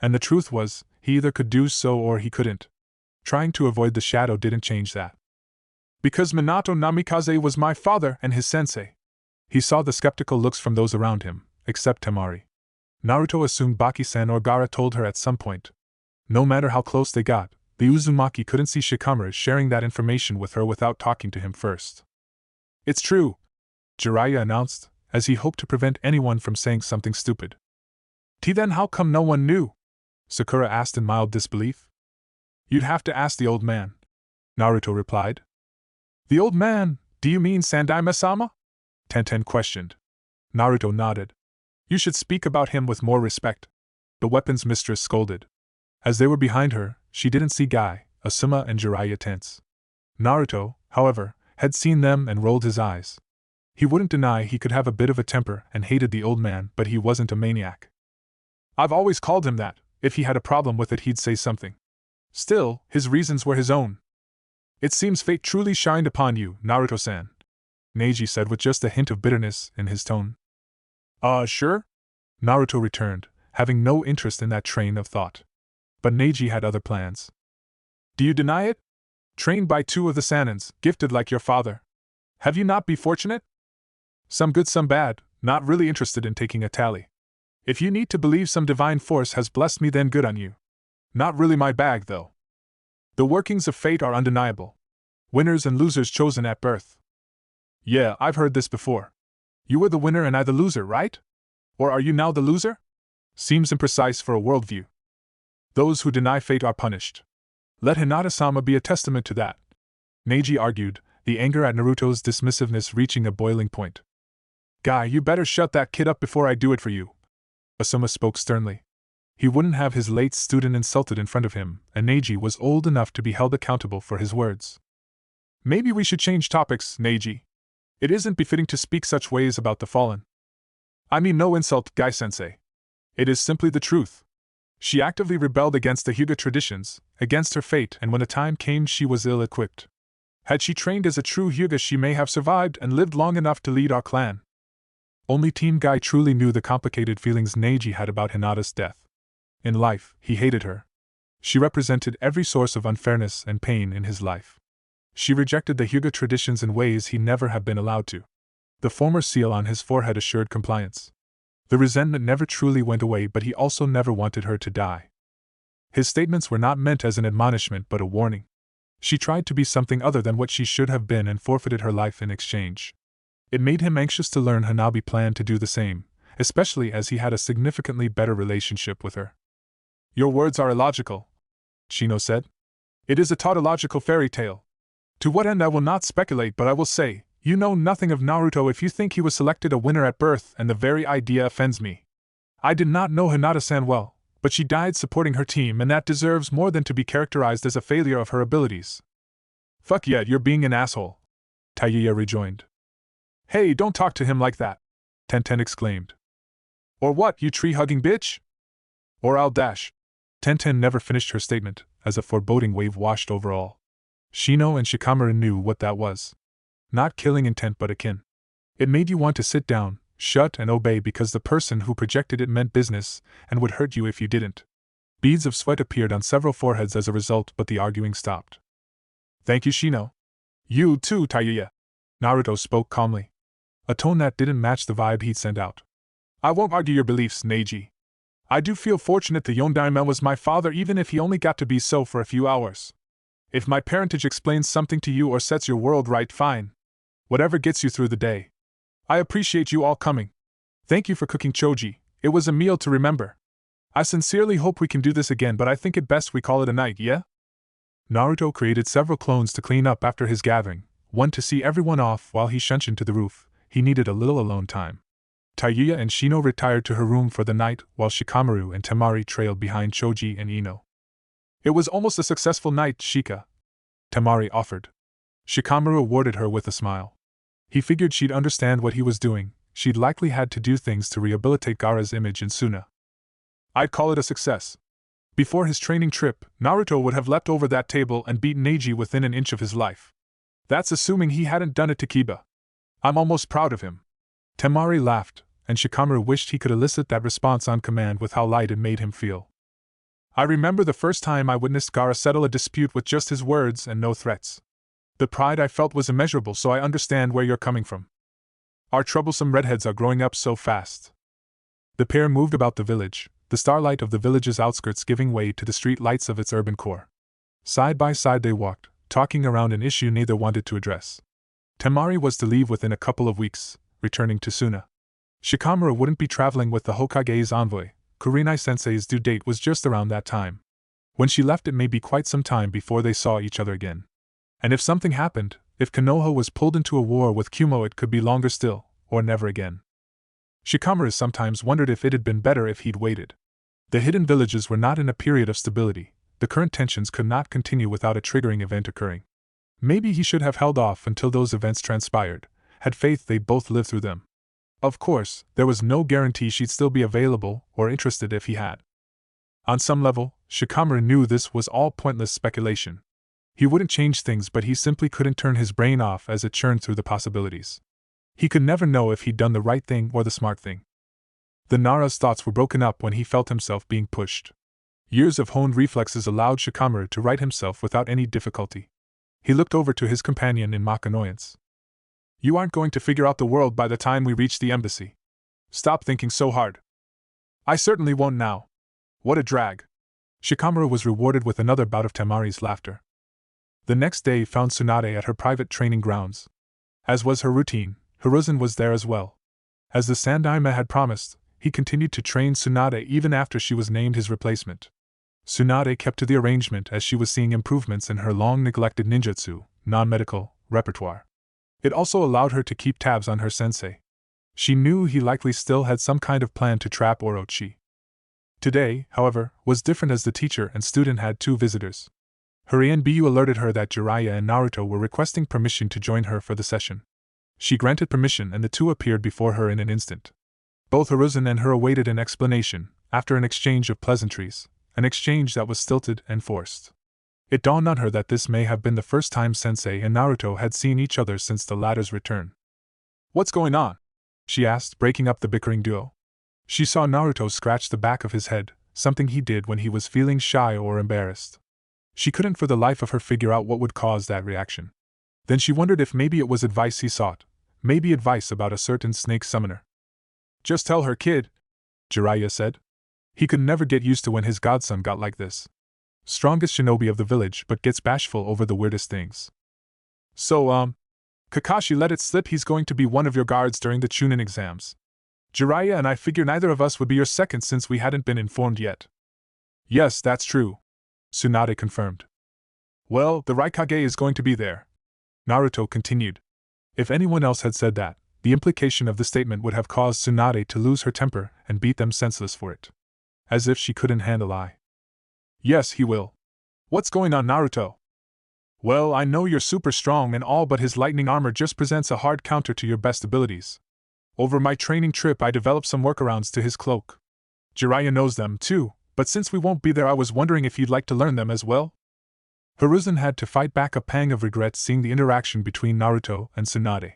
S1: And the truth was, he either could do so or he couldn't. Trying to avoid the shadow didn't change that. Because Minato Namikaze was my father and his sensei. He saw the skeptical looks from those around him, except Temari. Naruto assumed Baki-san or Gaara told her at some point. No matter how close they got, the Uzumaki couldn't see Shikamaru sharing that information with her without talking to him first. It's true, Jiraiya announced, as he hoped to prevent anyone from saying something stupid. Then how come no one knew? Sakura asked in mild disbelief. You'd have to ask the old man, Naruto replied. The old man, do you mean Sandaime-sama? Tenten questioned. Naruto nodded. You should speak about him with more respect, the weapons mistress scolded. As they were behind her, she didn't see Guy, Asuma and Jiraiya tense. Naruto, however, had seen them and rolled his eyes. He wouldn't deny he could have a bit of a temper and hated the old man, but he wasn't a maniac. I've always called him that. If he had a problem with it, he'd say something. Still, his reasons were his own. It seems fate truly shined upon you, Naruto-san, Neji said with just a hint of bitterness in his tone. Sure? Naruto returned, having no interest in that train of thought. But Neji had other plans. Do you deny it? Trained by two of the Sanins, gifted like your father. Have you not been fortunate? Some good, some bad, not really interested in taking a tally. If you need to believe some divine force has blessed me, then good on you. Not really my bag, though. The workings of fate are undeniable. Winners and losers chosen at birth. Yeah, I've heard this before. You were the winner and I the loser, right? Or are you now the loser? Seems imprecise for a worldview. Those who deny fate are punished. Let Hinata-sama be a testament to that, Neji argued, the anger at Naruto's dismissiveness reaching a boiling point. Guy, you better shut that kid up before I do it for you, Asuma spoke sternly. He wouldn't have his late student insulted in front of him, and Neji was old enough to be held accountable for his words. Maybe we should change topics, Neji. It isn't befitting to speak such ways about the fallen. I mean no insult, Guy-sensei. It is simply the truth. She actively rebelled against the Hyuga traditions, against her fate, and when the time came she was ill-equipped. Had she trained as a true Hyuga, she may have survived and lived long enough to lead our clan. Only Team Guy truly knew the complicated feelings Neji had about Hinata's death. In life, he hated her. She represented every source of unfairness and pain in his life. She rejected the Hyuga traditions in ways he never had been allowed to. The former seal on his forehead assured compliance. The resentment never truly went away, but he also never wanted her to die. His statements were not meant as an admonishment but a warning. She tried to be something other than what she should have been and forfeited her life in exchange. It made him anxious to learn Hanabi planned to do the same, especially as he had a significantly better relationship with her. Your words are illogical, Shino said. It is a tautological fairy tale. To what end I will not speculate, but I will say, you know nothing of Naruto if you think he was selected a winner at birth, and the very idea offends me. I did not know Hinata-san well, but she died supporting her team, and that deserves more than to be characterized as a failure of her abilities. Fuck yeah, you're being an asshole, Taiyuya rejoined. Hey, don't talk to him like that, Tenten exclaimed. Or what, you tree-hugging bitch? Or I'll dash. Tenten never finished her statement, as a foreboding wave washed over all. Shino and Shikamaru knew what that was. Not killing intent but akin. It made you want to sit down, shut and obey because the person who projected it meant business and would hurt you if you didn't. Beads of sweat appeared on several foreheads as a result, but the arguing stopped. Thank you, Shino. You too, Taiyuya. Naruto spoke calmly. A tone that didn't match the vibe he'd sent out. I won't argue your beliefs, Neji. I do feel fortunate the Yondaime was my father, even if he only got to be so for a few hours. If my parentage explains something to you or sets your world right, fine. Whatever gets you through the day. I appreciate you all coming. Thank you for cooking choji, it was a meal to remember. I sincerely hope we can do this again, but I think it best we call it a night, yeah? Naruto created several clones to clean up after his gathering, one to see everyone off while he shunshined to the roof. He needed a little alone time. Taiyuya and Shino retired to her room for the night, while Shikamaru and Temari trailed behind Choji and Ino. It was almost a successful night, Shika, Temari offered. Shikamaru awarded her with a smile. He figured she'd understand what he was doing. She'd likely had to do things to rehabilitate Gaara's image in Suna. I'd call it a success. Before his training trip, Naruto would have leapt over that table and beaten Neji within an inch of his life. That's assuming he hadn't done it to Kiba. I'm almost proud of him. Temari laughed, and Shikamaru wished he could elicit that response on command with how light it made him feel. I remember the first time I witnessed Gaara settle a dispute with just his words and no threats. The pride I felt was immeasurable, so I understand where you're coming from. Our troublesome redheads are growing up so fast. The pair moved about the village, the starlight of the village's outskirts giving way to the street lights of its urban core. Side by side they walked, talking around an issue neither wanted to address. Temari was to leave within a couple of weeks, returning to Suna. Shikamaru wouldn't be traveling with the Hokage's envoy. Kurenai-sensei's due date was just around that time. When she left, it may be quite some time before they saw each other again. And if something happened, if Konoha was pulled into a war with Kumo, it could be longer still, or never again. Shikamaru sometimes wondered if it had been better if he'd waited. The hidden villages were not in a period of stability. The current tensions could not continue without a triggering event occurring. Maybe he should have held off until those events transpired, had faith they'd both live through them. Of course, there was no guarantee she'd still be available or interested if he had. On some level, Shikamaru knew this was all pointless speculation. He wouldn't change things, but he simply couldn't turn his brain off as it churned through the possibilities. He could never know if he'd done the right thing or the smart thing. The Nara's thoughts were broken up when he felt himself being pushed. Years of honed reflexes allowed Shikamaru to right himself without any difficulty. He looked over to his companion in mock annoyance. You aren't going to figure out the world by the time we reach the embassy. Stop thinking so hard. I certainly won't now. What a drag. Shikamaru was rewarded with another bout of Temari's laughter. The next day found Tsunade at her private training grounds. As was her routine, Hiruzen was there as well. As the Sandaime had promised, he continued to train Tsunade even after she was named his replacement. Tsunade kept to the arrangement as she was seeing improvements in her long-neglected ninjutsu, non-medical, repertoire. It also allowed her to keep tabs on her sensei. She knew he likely still had some kind of plan to trap Orochi. Today, however, was different as the teacher and student had two visitors. Hurien Bu alerted her that Jiraiya and Naruto were requesting permission to join her for the session. She granted permission and the two appeared before her in an instant. Both Hiruzen and her awaited an explanation, after an exchange of pleasantries, an exchange that was stilted and forced. It dawned on her that this may have been the first time Sensei and Naruto had seen each other since the latter's return. What's going on? She asked, breaking up the bickering duo. She saw Naruto scratch the back of his head, something he did when he was feeling shy or embarrassed. She couldn't for the life of her figure out what would cause that reaction. Then she wondered if maybe it was advice he sought, maybe advice about a certain snake summoner. Just tell her, kid, Jiraiya said. He could never get used to when his godson got like this. Strongest shinobi of the village but gets bashful over the weirdest things. So, Kakashi let it slip he's going to be one of your guards during the Chunin exams. Jiraiya and I figure neither of us would be your second since we hadn't been informed yet. Yes, that's true, Tsunade confirmed. Well, the Raikage is going to be there, Naruto continued. If anyone else had said that, the implication of the statement would have caused Tsunade to lose her temper and beat them senseless for it. As if she couldn't handle lie. Yes, he will. What's going on, Naruto? Well, I know you're super strong and all, but his lightning armor just presents a hard counter to your best abilities. Over my training trip I developed some workarounds to his cloak. Jiraiya knows them too, but since we won't be there I was wondering if you'd like to learn them as well? Hiruzen had to fight back a pang of regret seeing the interaction between Naruto and Tsunade.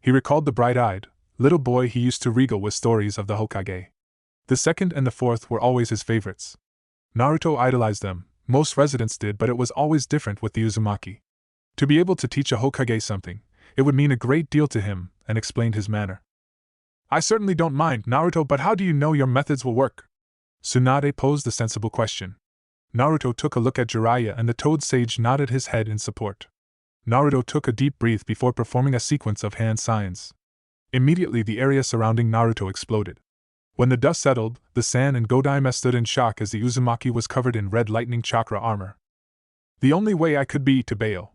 S1: He recalled the bright-eyed, little boy he used to regale with stories of the Hokage. The second and the fourth were always his favorites. Naruto idolized them, most residents did, but it was always different with the Uzumaki. To be able to teach a Hokage something, it would mean a great deal to him, and explained his manner. I certainly don't mind, Naruto, but how do you know your methods will work? Tsunade posed a sensible question. Naruto took a look at Jiraiya and the Toad Sage nodded his head in support. Naruto took a deep breath before performing a sequence of hand signs. Immediately the area surrounding Naruto exploded. When the dust settled, the San and Godaime stood in shock as the Uzumaki was covered in red lightning chakra armor. The only way I could be to bail.